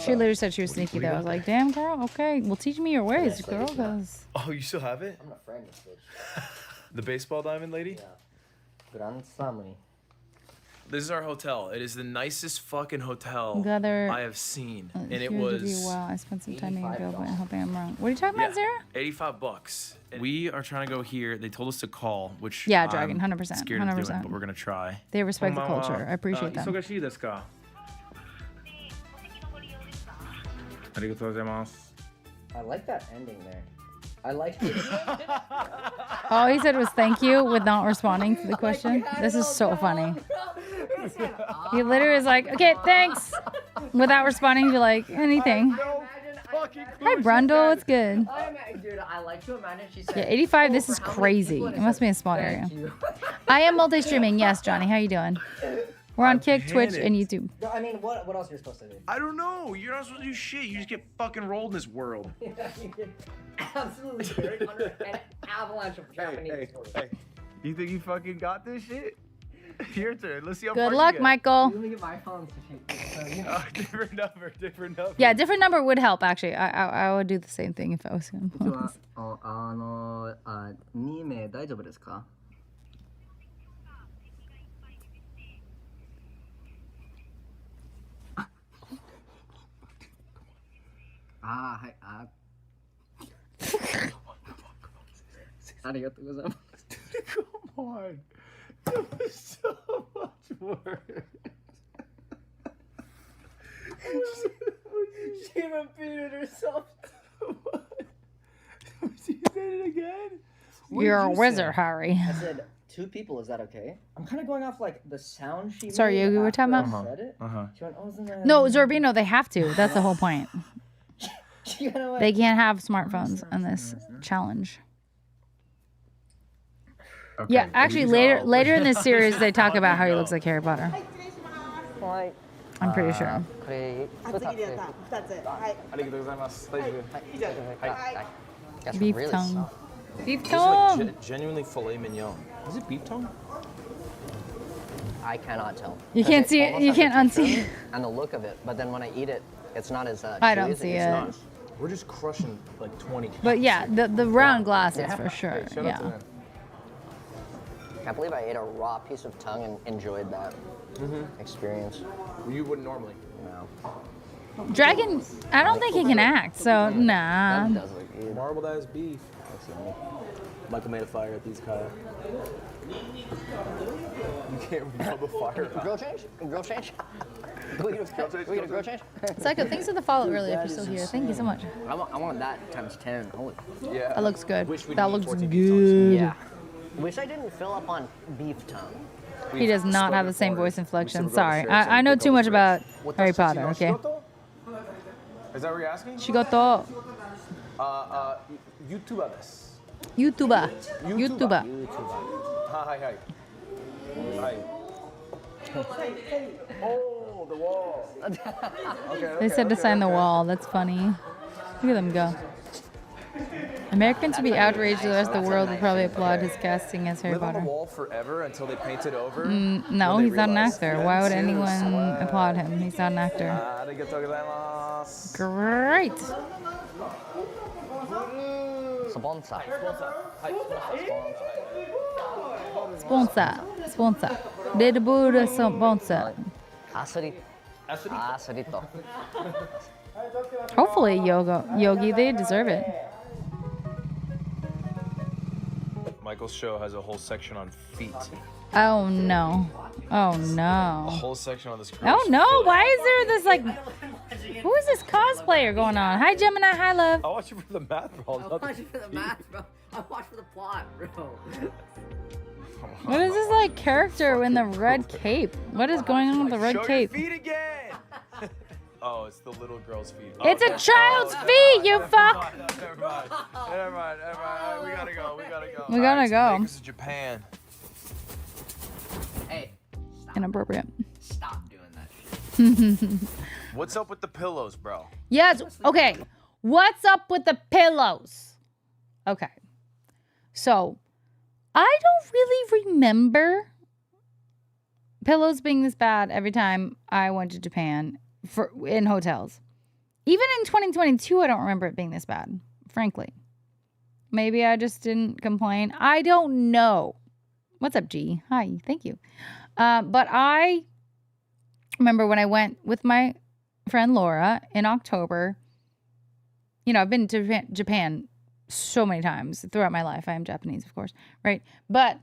She literally said she was sneaky though. I was like, damn girl, okay. Well, teach me your ways, girl. Cause Oh, you still have it? I'm a friend of this. The baseball diamond lady? Grand Samui. This is our hotel. It is the nicest fucking hotel Gather- I have seen. And Here it to be was well. I spent some time being available and hoping I'm wrong. What are you talking about, Sarah? $85. And we are trying to go here. They told us to call, which Yeah, Dragon, I'm 100%, scared of doing, 100%. but we're gonna try. They respect the culture. I appreciate them. 忙しいですかありがとうございます I like that ending there. I like it. All he said was thank you with not responding to the question. This is so funny. He literally was like, okay, thanks. Without responding to like anything. Hi, Brundle. It's good. Dude, I like to imagine she said. Yeah, 85. This is crazy. It must be a small area. I am multi-streaming. Yes, Johnny. How you doing? We're on Kick, Twitch, and YouTube. I mean, what else are you supposed to do? I don't know. You're not supposed to do shit. You just get fucking rolled in this world. Absolutely buried under an avalanche of Japanese stories. hey. You think you fucking got this shit? Your turn. Let's see how Good far luck, you get. Michael. Let me get my phone. Different number. Yeah, different number would help, actually. I would do the same thing if I was him. 2名大丈夫ですかはい。ありがとうございます。Come on. That was so much work. She repeated herself. She said it again? You're a wizard, Harry. I said 2 people. Is that okay? I'm kind of going off like the sound she Sorry, made Yogi, we're talking after about- I said it. She went, oh, isn't that... No, Zorbino, they have to. That's the whole point. She kinda went, They can't have smartphones on this challenge. Okay, Yeah, actually, later in this series, they talk about how he looks like Harry Potter. I'm pretty sure. これ2つありがとうございます。大丈夫。はい。 That's Beef really tongue. soft. Beef This is like tongue. genuinely filet mignon. Is it beef tongue? I cannot tell. You can't see it. almost You has the can't unsee texture it. And the look of it, but then when I eat it, it's not as I chewy don't as see used it. to be. We're just crushing like 20. But yeah, the round glasses Yeah. for sure. Hey, shout out to Yeah. them. I can't believe I ate a raw piece of tongue and enjoyed that experience. You wouldn't normally. No. Dragon, I don't think he can act, so nah. That does look good. Marbled ass beef. Michael made a fire at these kayak. You can't rub a fire out. Grill change? Grill change? Do we get a grill change? Psycho, thanks for the follow earlier if you're still here. Thank you so much. I want that times 10. Holy. Yeah. That looks good. Wish we That didn't eat looks 14 beef tongues. good. Yeah. Wish I didn't fill up on beef tongue. He does not have the same voice We inflection. still Sorry. go to share I know some too much about What Harry does Potter, Shigoto? okay? Is that what you're asking? Shigoto. YouTuber です。 YouTuber. YouTuber. Hi. Hi. Oh, the wall. They said to sign the wall. That's funny. Look at them go. Americans would be outraged. The rest of the world would probably applaud his casting as Harry Live on the Potter. wall forever until they paint it over. No, when they he's not an realize actor. that Why would too anyone swag. applaud him? He's not an actor. ありがとうございます。 Great. Sponsor. Sponsor. Red Bull sponsor. Acerito. Hopefully, Yogi, they deserve it. Michael's show has a whole section on feet. Oh no. Oh A no. whole section on this. Oh no. Why is there this like? Who is this cosplayer going on? Hi Gemini. Hi love. I watch it for the math, bro. I'm watching for the math, bro. I'm watching for the plot, bro. What is this like character in the red cape? What is going on with the red Show cape? your feet again. Oh, it's the little girl's feet. It's a Oh, child's no. feet, you fuck. Never mind. Never mind. We gotta go. We gotta go. This is Japan. Hey, Inappropriate. stop doing that shit. What's up with the pillows, bro? Yes. Okay. What's up with the pillows? Okay. So, I don't really remember pillows being this bad every time I went to Japan in hotels. Even in 2022, I don't remember it being this bad, frankly. Maybe I just didn't complain. I don't know. What's up, G? Hi, thank you. But I remember when I went with my friend Laura in October. You know, I've been to Japan so many times throughout my life. I am Japanese, of course, right? But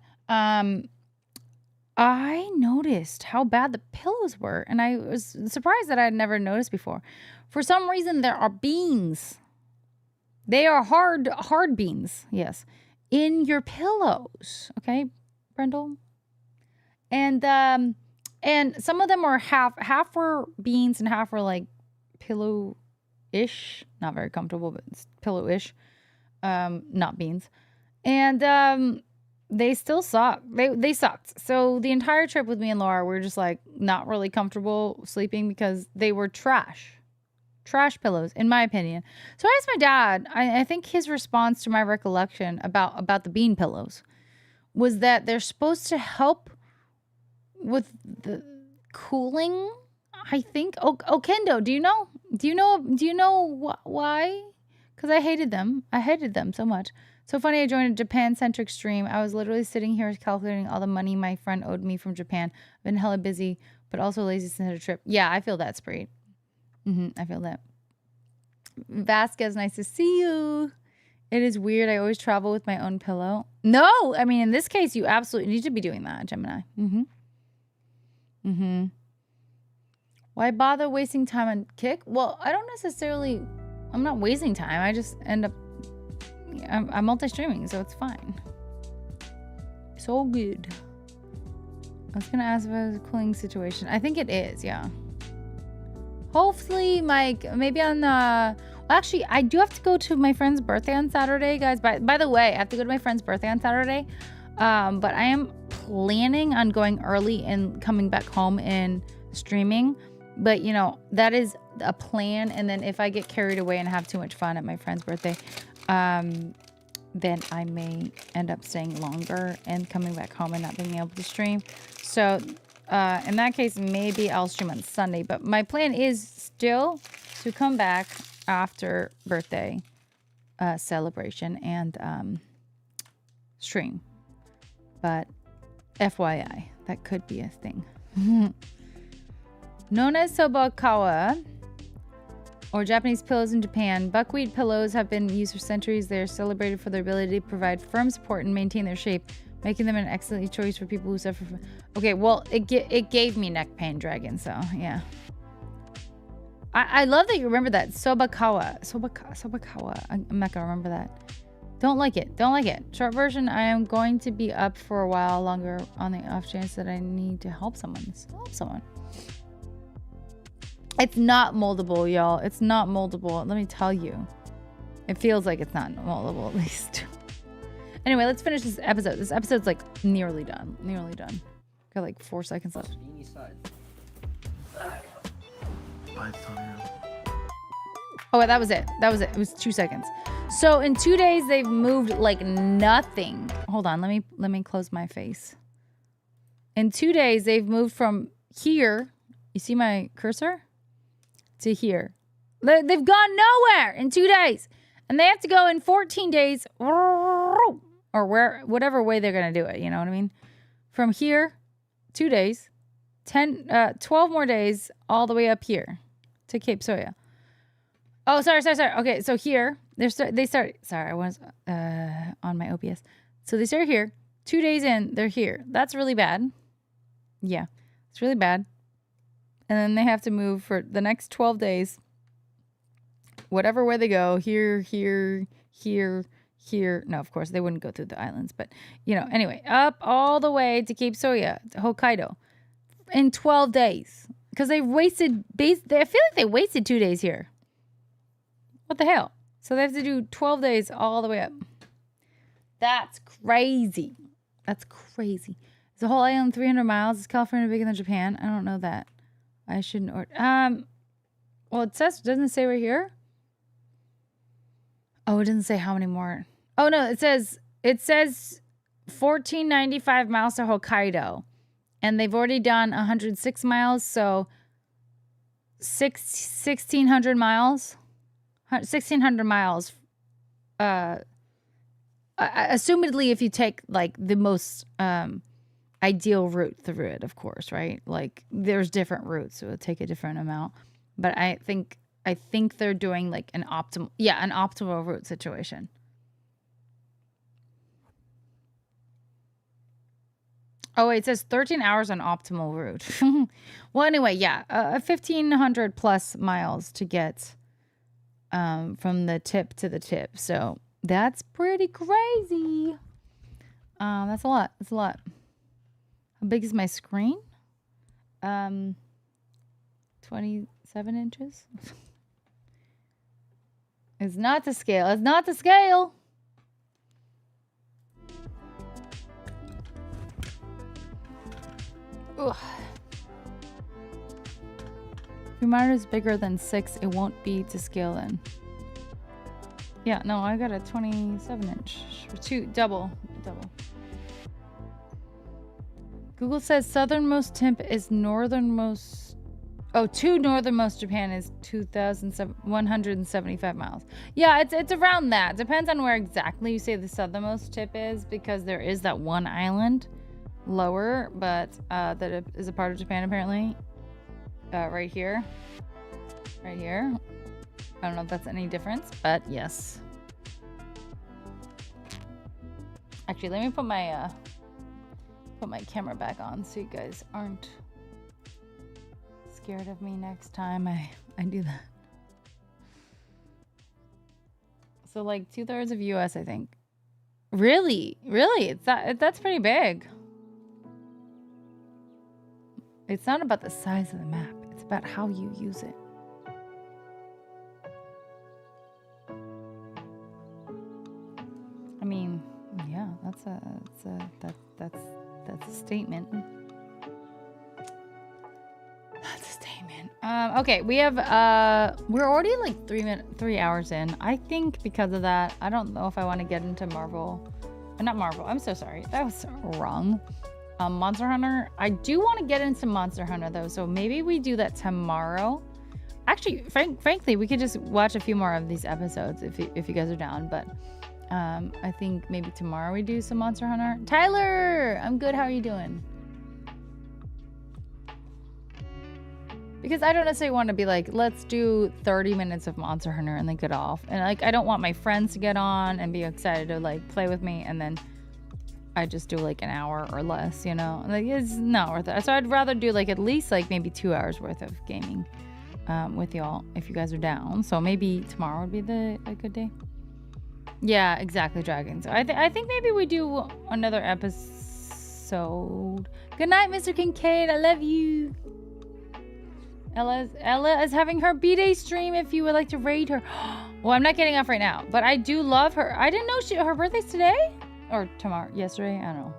I noticed how bad the pillows were, and I was surprised that I had never noticed before. For some reason, there are beans. They are hard beans, yes, in your pillows. Okay, Brendel? And some of them were half were beans and half were like pillow-ish. Not very comfortable, but it's pillow-ish. Not beans. And they still suck. They sucked. So the entire trip with me and Laura, we were just like not really comfortable sleeping because they were trash pillows, in my opinion. So I asked my dad. I think his response to my recollection about the bean pillows was that they're supposed to help with the cooling. I think. Oh, Kendo, do you know? Do you know why? Because I hated them. I hated them so much. So funny, I joined a Japan-centric stream. I was literally sitting here calculating all the money my friend owed me from Japan. I've been hella busy, but also lazy since the trip. Yeah, I feel that, Spree. I feel that. Vasquez, nice to see you. It is weird. I always travel with my own pillow. No, I mean, in this case, you absolutely need to be doing that, Gemini. Why bother wasting time on Kick? Well, I don't necessarily... I'm not wasting time. I just end up... I'm multi-streaming, so it's fine. So good. I was gonna ask if it was a cooling situation. I think it is, yeah. Hopefully, Mike, maybe on the... Well, actually, I do have to go to my friend's birthday on Saturday, guys. By the way, I have to go to my friend's birthday on Saturday. But I am planning on going early and coming back home and streaming. But, you know, that is a plan. And then if I get carried away and have too much fun at my friend's birthday... then I may end up staying longer and coming back home and not being able to stream. So, in that case, maybe I'll stream on Sunday. But my plan is still to come back after birthday celebration and stream. But FYI, that could be a thing. Nona Sobakawa, or Japanese pillows in Japan. Buckwheat pillows have been used for centuries. They are celebrated for their ability to provide firm support and maintain their shape, making them an excellent choice for people who suffer from... Okay, well, it gave me neck pain, Dragon, so yeah. I love that you remember that. Sobakawa. Sobakawa. I'm not gonna remember that. Don't like it. Short version, I am going to be up for a while longer on the off chance that I need to help someone. It's not moldable, y'all. It's not moldable. Let me tell you. It feels like it's not moldable, at least. Anyway, let's finish this episode. This episode's like nearly done. Got like 4 seconds left. Oh, that was it. It was 2 seconds. So in 2 days, they've moved like nothing. Hold on. Let me close my face. In 2 days, they've moved from here. You see my cursor? To here. They've gone nowhere in 2 days. And they have to go in 14 days. Or whatever way they're going to do it. You know what I mean? From here, 2 days. 12 more days all the way up here to Cape Soya. Oh, sorry. Okay, so here, they start. Sorry, I was on my OBS. So they start here. 2 days in, they're here. That's really bad. Yeah, it's really bad. And then they have to move for the next 12 days. Whatever way they go, here. No, of course, they wouldn't go through the islands. But, you know, anyway, up all the way to Cape Soya, to Hokkaido, in 12 days. Because they wasted, I feel like they wasted 2 days here. What the hell? So they have to do 12 days all the way up. That's crazy. Is the whole island 300 miles? Is California bigger than Japan? I don't know that. I shouldn't order. Well, doesn't it say right here? Oh, it doesn't say how many more. Oh no, it says 1495 miles to Hokkaido. And they've already done 106 miles, so 1600 miles. 1600 miles assumedly, if you take like the most ideal route through it, of course, right? Like there's different routes, so it'll take a different amount. But I think they're doing like an optimal route situation. Oh, it says 13 hours on optimal route. Well, anyway, yeah, 1,500 plus miles to get from the tip to the tip. So that's pretty crazy. That's a lot. That's a lot. How big is my screen? 27 inches. It's not to scale. It's not to scale. Ugh. If your monitor is bigger than 6, it won't be to scale then. Yeah, no, I got a 27 inch. Double. Google says southernmost tip is northernmost. Oh, to northernmost Japan is 2,175 miles. Yeah, it's around that. Depends on where exactly you say the southernmost tip is, because there is that one island lower, but that is a part of Japan apparently. Right here. I don't know if that's any difference, but yes. Actually, let me put my camera back on so you guys aren't scared of me next time I do that. So like 2/3 of US, I think. Really? That's pretty big. It's not about the size of the map. It's about how you use it. I mean, yeah, that's a statement. That's a statement. Okay, we have we're already like 3 hours in. I think because of that, I don't know if I want to get into Marvel. Not Marvel. I'm so sorry. That was wrong. Monster Hunter. I do want to get into Monster Hunter though, so maybe we do that tomorrow. Actually, frankly, we could just watch a few more of these episodes if you guys are down. But I think maybe tomorrow we do some Monster Hunter. Tyler, I'm good. How are you doing? Because I don't necessarily want to be like, let's do 30 minutes of Monster Hunter and then get off. And like, I don't want my friends to get on and be excited to like play with me, and then I just do like an hour or less, you know? Like, it's not worth it. So I'd rather do like at least like maybe 2 hours worth of gaming with y'all if you guys are down. So maybe tomorrow would be a good day. Yeah, exactly, Dragon. So I think maybe we do another episode. Good night, Mr. Kincaid. I love you. Ella is having her B-Day stream if you would like to raid her. Well, I'm not getting off right now, but I do love her. I didn't know her birthday's today? Or tomorrow, yesterday, I don't know.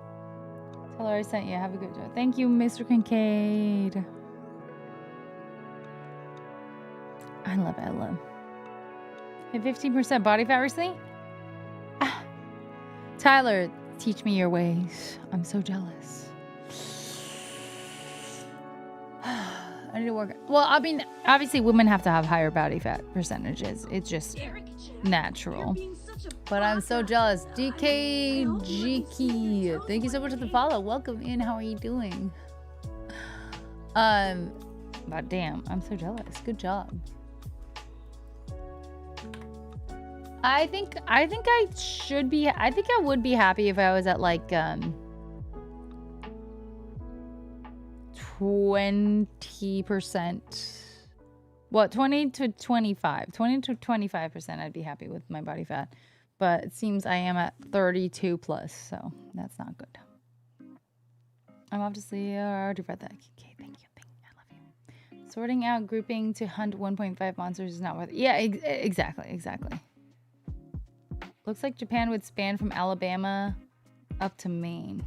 Tell her I sent you. Have a good day. Thank you, Mr. Kincaid. I love Ella. Hit 15% body fat recently? Ah. Tyler, teach me your ways. I'm so jealous. I need to work. Well, I mean, obviously women have to have higher body fat percentages. It's just natural. But I'm so jealous. DKGK, thank you so much for the follow. Welcome in. How are you doing? But damn, I'm so jealous. Good job. I think I should be. I think I would be happy if I was at like 20%. What, 20 to 25? 20 to 25%. I'd be happy with my body fat. But it seems I am at 32 plus, so that's not good. I'm obviously already read that. Okay, thank you. I love you. Sorting out grouping to hunt 1.5 monsters is not worth it. Yeah, exactly. Looks like Japan would span from Alabama up to Maine.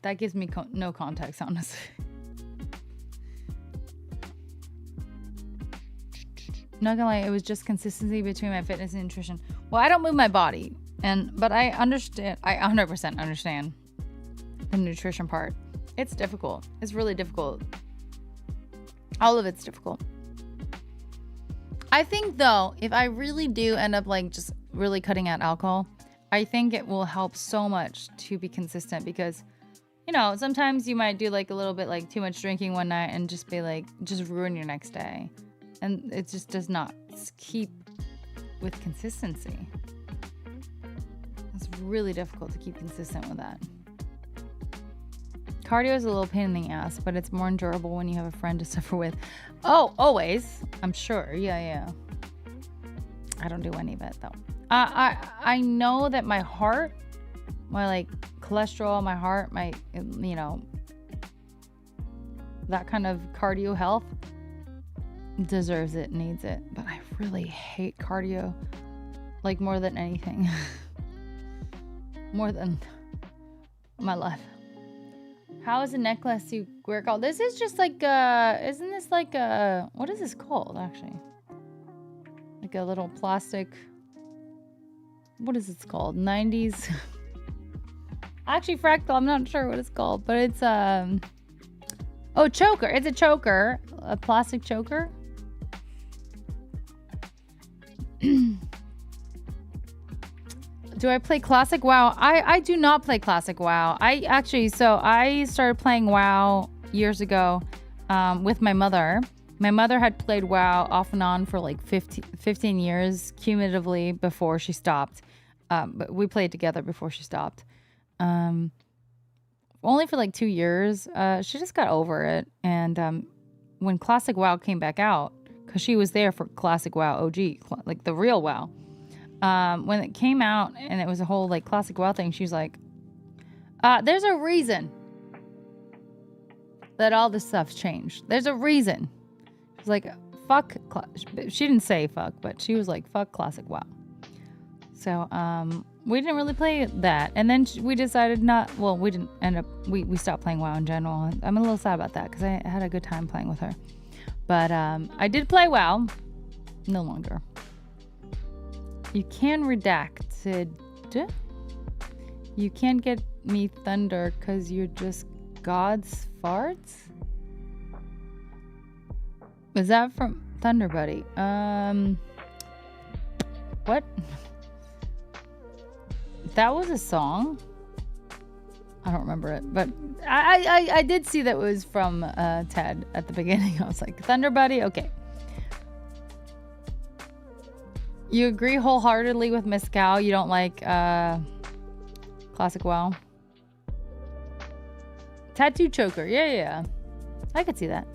That gives me no context, honestly. Not gonna lie, it was just consistency between my fitness and nutrition. Well, I don't move my body, but I understand. I 100% understand the nutrition part. It's difficult. It's really difficult. All of it's difficult. I think though, if I really do end up like just really cutting out alcohol, I think it will help so much to be consistent because, you know, sometimes you might do like a little bit like too much drinking one night and just be like, just ruin your next day. And it just does not keep with consistency. It's really difficult to keep consistent with that. Cardio is a little pain in the ass, but it's more endurable when you have a friend to suffer with. Oh, always. I'm sure. Yeah. I don't do any of it though. I know that my heart, my like cholesterol, my heart, my, you know, that kind of cardio health deserves it, needs it. But I really hate cardio like more than anything. More than my life. How is a necklace you wear called? This is just like isn't this like what is this called actually? Like a little plastic, what is it called? 90s. Actually, fractal, I'm not sure what it's called, but it's oh, choker. It's a choker, a plastic choker. Do I play Classic WoW? I do not play Classic WoW. I started playing WoW years ago with my mother. My mother had played WoW off and on for like 15 years cumulatively before she stopped. But we played together before she stopped. Only for like 2 years. She just got over it. And when Classic WoW came back out, because she was there for Classic WoW OG, like the real WoW. When it came out and it was a whole like Classic WoW thing, she was like, there's a reason that all this stuff's changed. There's a reason. She's like, fuck. She didn't say fuck, but she was like, fuck Classic WoW. So, we didn't really play that. And then we decided we didn't end up, we stopped playing WoW in general. I'm a little sad about that because I had a good time playing with her. But, I did play WoW. No longer. You can redacted. You can't get me thunder because you're just God's farts? Is that from Thunder Buddy? What? That was a song? I don't remember it, but I did see that it was from Ted at the beginning. I was like, Thunder Buddy? Okay. You agree wholeheartedly with Miss Cow. You don't like Classic WoW. Tattoo choker. Yeah. I could see that.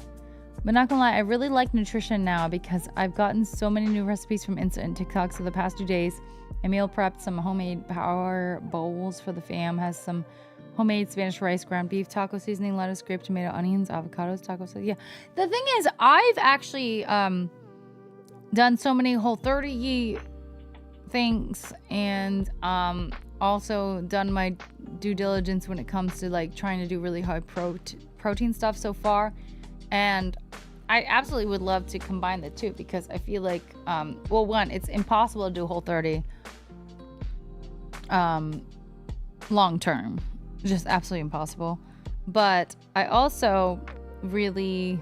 But not gonna lie, I really like nutrition now because I've gotten so many new recipes from Insta and TikTok. So the past 2 days, I meal prepped some homemade power bowls for the fam. Has some homemade Spanish rice, ground beef, taco seasoning, lettuce, grape, tomato, onions, avocados, taco sauce. Yeah. The thing is, I've actually done so many Whole30 things and also done my due diligence when it comes to like trying to do really high protein stuff so far, and I absolutely would love to combine the two because I feel like well, one, it's impossible to do Whole30 long term, just absolutely impossible, but I also really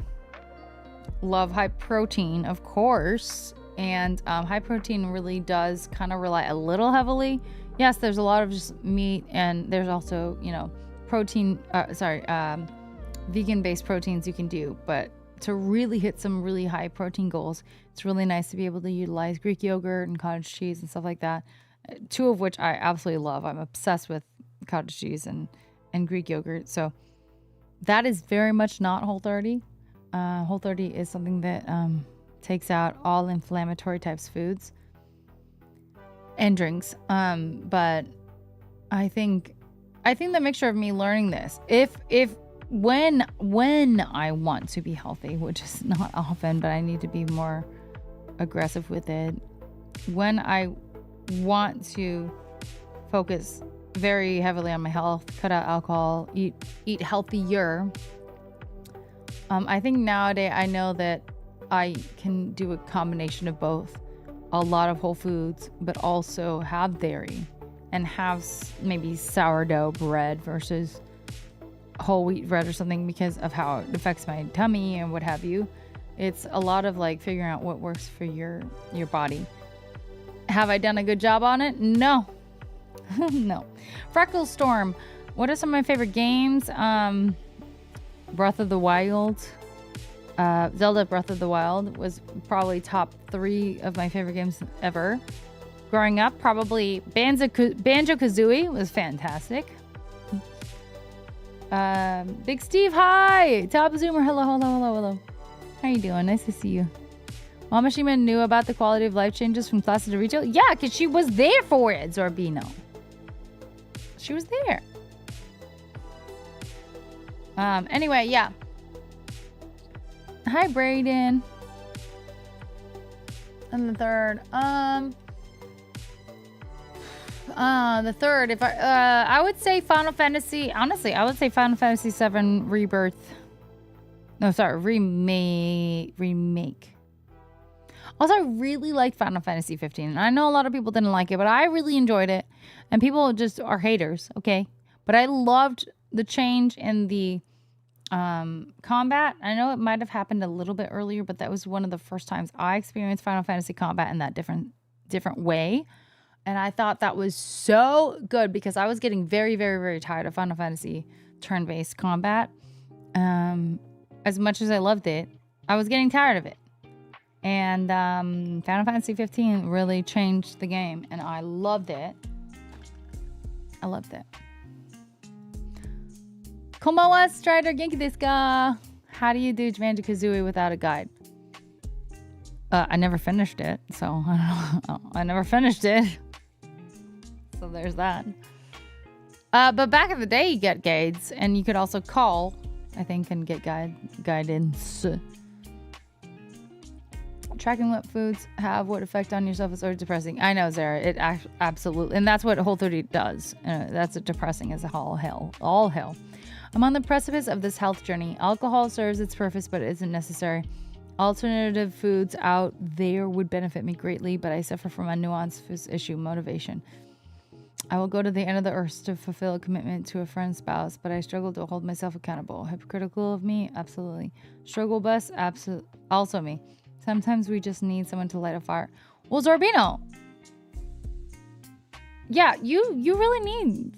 love high protein, of course, and high protein really does kind of rely a little heavily. Yes, there's a lot of just meat, and there's also, you know, protein, vegan-based proteins you can do, but to really hit some really high protein goals, it's really nice to be able to utilize Greek yogurt and cottage cheese and stuff like that, two of which I absolutely love. I'm obsessed with cottage cheese and Greek yogurt, so that is very much not Whole30. Whole30 is something that takes out all inflammatory types of foods and drinks. But I think the mixture of me learning this, when I want to be healthy, which is not often, but I need to be more aggressive with it. When I want to focus very heavily on my health, cut out alcohol, eat healthier. I think nowadays I know that I can do a combination of both. A lot of whole foods, but also have dairy and have maybe sourdough bread versus whole wheat bread or something because of how it affects my tummy and what have you. it's a lot of like figuring out what works for your body. Have I done a good job on it? No. No. Freckle Storm. What are some of my favorite games? Breath of the Wild. Zelda Breath of the Wild was probably top 3 of my favorite games ever. Growing up, probably Banjo-Kazooie was fantastic. Big Steve, hi! Top Zoomer, hello. How you doing? Nice to see you. Mama Shima knew about the quality of life changes from classic to retail? Yeah, because she was there for it, Zorbino. She was there. Anyway, yeah. Hi, Brayden. And the third. The third, if I would say Final Fantasy. Honestly, I would say Final Fantasy VII Rebirth. No, sorry, remake. Also, I really liked Final Fantasy 15. I know a lot of people didn't like it, but I really enjoyed it. And people just are haters, okay? But I loved the change in the combat. I know it might have happened a little bit earlier, but that was one of the first times I experienced Final Fantasy combat in that different way. And I thought that was so good because I was getting very, very, very tired of Final Fantasy turn-based combat. As much as I loved it, I was getting tired of it. And Final Fantasy 15 really changed the game, and I loved it. I loved it. Konbanwa, Strider, genki desu ka? How do you do Banjo-Kazooie without a guide? I never finished it, so I don't know. I never finished it. So there's that. But back in the day, you get guides, and you could also call, I think, and get guidance. Tracking what foods have what effect on yourself is sort of depressing. I know, Zara. It absolutely, and that's what Whole30 does. That's what depressing as all hell. I'm on the precipice of this health journey. Alcohol serves its purpose, but it isn't necessary. Alternative foods out there would benefit me greatly, but I suffer from a nuanced issue: motivation. I will go to the end of the earth to fulfill a commitment to a friend's spouse, but I struggle to hold myself accountable. Hypocritical of me? Absolutely. Struggle bus? Absolutely. Also me. Sometimes we just need someone to light a fire. Well, Zorbino. Yeah, you really need,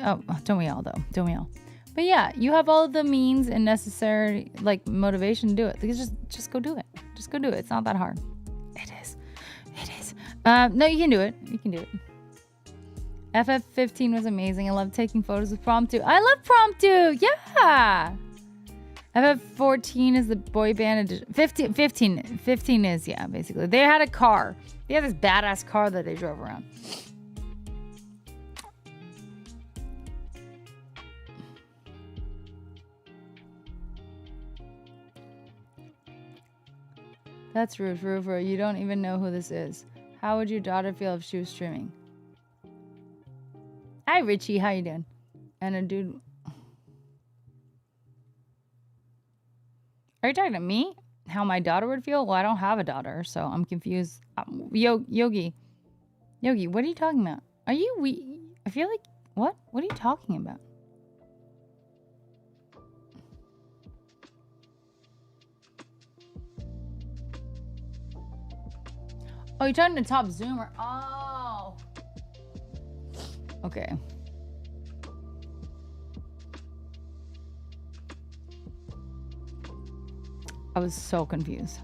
oh, don't we all though? Don't we all? But yeah, you have all the means and necessary, like, motivation to do it. Just go do it. Just go do it. It's not that hard. It is. No, you can do it. You can do it. FF15 was amazing. I love taking photos with Promptu. I love Promptu. Yeah. FF14 is the boy band edition. 15 is, yeah, basically. They had a car. They had this badass car that they drove around. That's rude, Rufo. You don't even know who this is. How would your daughter feel if she was streaming? Hi, Richie. How you doing? And a dude... Are you talking to me? How my daughter would feel? Well, I don't have a daughter, so I'm confused. Yogi, what are you talking about? Are you I feel like... What? What are you talking about? Oh, you're talking to Top Zoomer. Oh. Okay. I was so confused.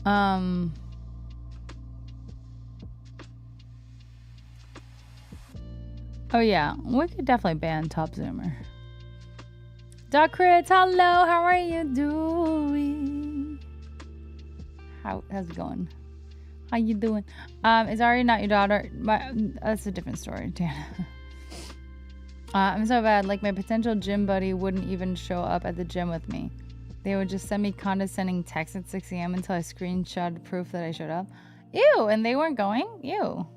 Oh yeah, we could definitely ban Top Zoomer. Doc Crits, hello, how are you doing? How's it going? How you doing? Is Ari not your daughter? That's a different story, Dan. I'm so bad. Like, my potential gym buddy wouldn't even show up at the gym with me. They would just send me condescending texts at 6 a.m. until I screenshot proof that I showed up. Ew, and they weren't going? Ew.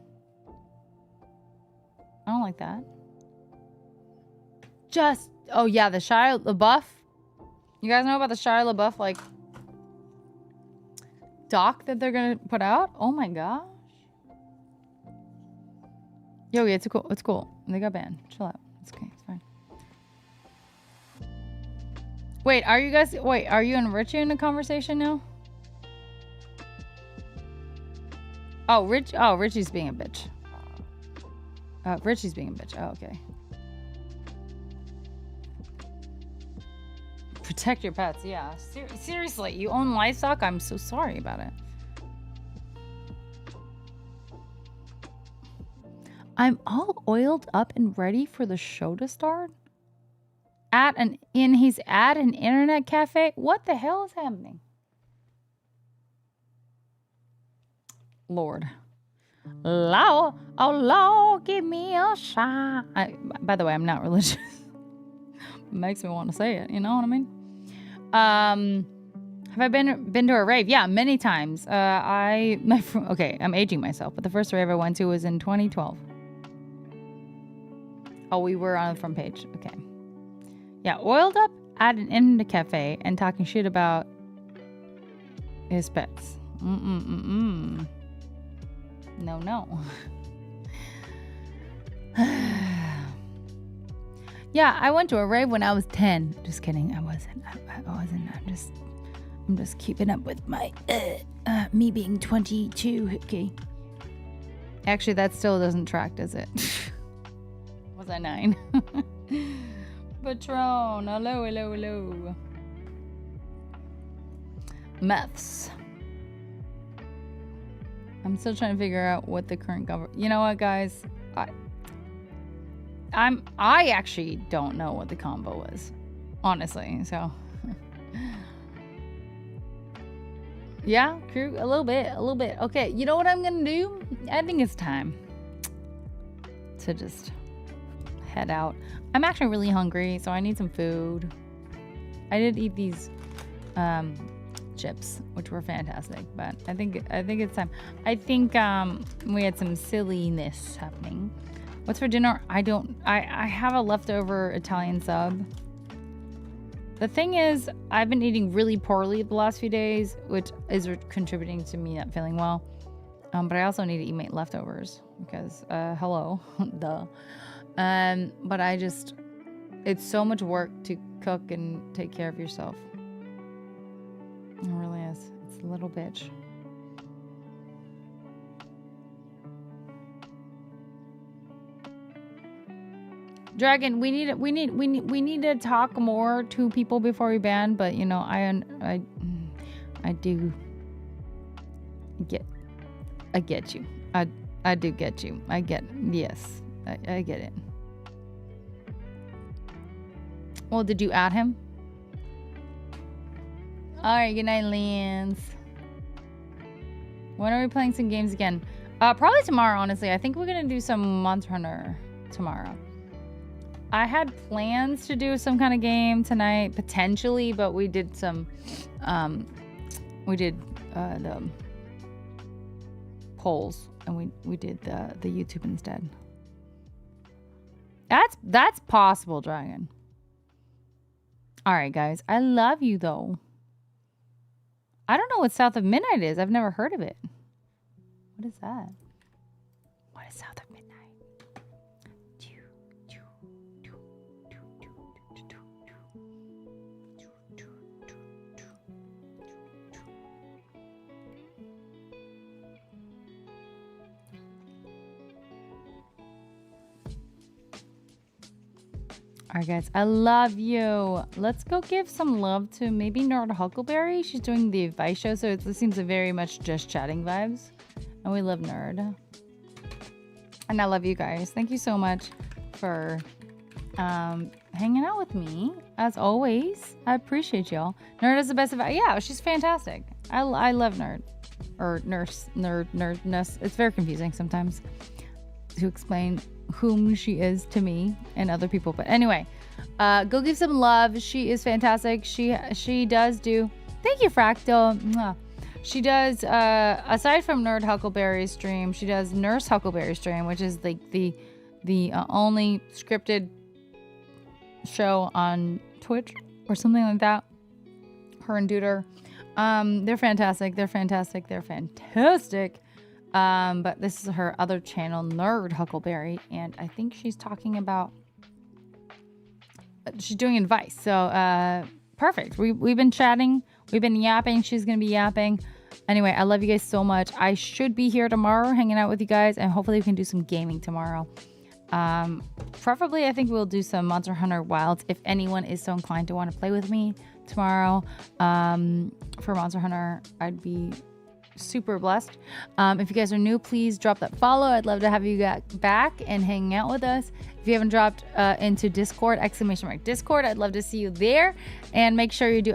I don't like that. Oh yeah, the Shia LaBeouf. You guys know about the Shia LaBeouf, like, doc that they're gonna put out? Oh my gosh. Yo, yeah, it's cool. They got banned. Chill out. It's okay. It's fine. Wait, are you and Richie in a conversation now? Oh, Richie's being a bitch. Richie's being a bitch. Oh, okay. Protect your pets. Yeah. Seriously, you own livestock? I'm so sorry about it. I'm all oiled up and ready for the show to start. He's at an internet cafe. What the hell is happening? Lord. Lord, oh Lord, give me a shot. By the way, I'm not religious. Makes me want to say it. You know what I mean? Have I been to a rave? Yeah, many times. Okay, I'm aging myself, but the first rave I went to was in 2012. Oh, we were on the front page. Okay. Yeah, oiled up at an internet cafe and talking shit about his pets. No. Yeah, I went to a rave when I was 10. Just kidding. I wasn't. I'm just keeping up with my me being 22. Okay. Actually, that still doesn't track, does it? Was I 9? Patron, hello. Meths. I'm still trying to figure out what the current government. You know what, guys? I actually don't know what the combo was, honestly. So, yeah, crew, a little bit. Okay, you know what I'm gonna do? I think it's time to just head out. I'm actually really hungry, so I need some food. I did eat these chips, which were fantastic, but I think it's time. I think we had some silliness happening. What's for dinner? I have a leftover Italian sub. The thing is, I've been eating really poorly the last few days, which is contributing to me not feeling well. But I also need to eat my leftovers because hello, duh. But it's so much work to cook and take care of yourself. It really is. It's a little bitch. Dragon, we need to talk more to people before we ban, but you know, I do get you. I do get you. I get it. Well, did you add him? Alright, good night, Lance. When are we playing some games again? Probably tomorrow, honestly. I think we're gonna do some Monster Hunter tomorrow. I had plans to do some kind of game tonight, potentially, but we did some, the polls, and we did the YouTube instead. That's possible, Dragon. All right, guys. I love you, though. I don't know what South of Midnight is. I've never heard of it. What is that? What is South of Midnight? All right, guys, I love you. Let's go give some love to maybe Nerd Huckleberry. She's doing the advice show, so it seems very much just chatting vibes. And we love Nerd. And I love you guys. Thank you so much for hanging out with me, as always. I appreciate y'all. Nerd is the best advice. Yeah, she's fantastic. I love Nerd. Or nerdness. It's very confusing sometimes to explain whom she is to me and other people, but anyway, go give some love. She is fantastic. She does do, thank you, Fractal. Mwah. She does aside from Nerd Huckleberry's stream, she does Nurse Huckleberry's stream, which is like the only scripted show on Twitch or something like that. Her and Duder, they're fantastic. But this is her other channel, Nerd Huckleberry, and I think she's talking about, she's doing advice. So perfect. We've been chatting. We've been yapping. She's going to be yapping. Anyway, I love you guys so much. I should be here tomorrow hanging out with you guys, and hopefully we can do some gaming tomorrow. Preferably, I think we'll do some Monster Hunter Wilds if anyone is so inclined to want to play with me tomorrow. For Monster Hunter, I'd be super blessed. If you guys are new, please drop that follow. I'd love to have you back and hang out with us. If you haven't dropped into Discord, !Discord, I'd love to see you there. And make sure you do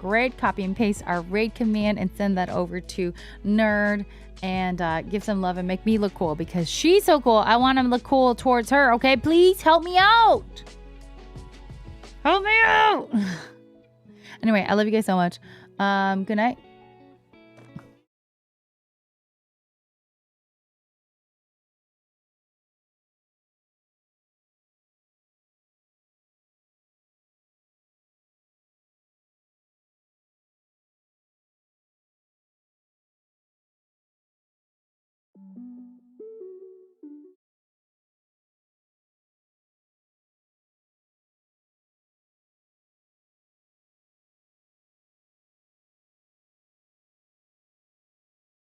!raid, copy and paste our raid command and send that over to Nerd, and give some love and make me look cool because she's so cool. I want to look cool towards her. Okay, please help me out. Help me out. Anyway, I love you guys so much. Good night.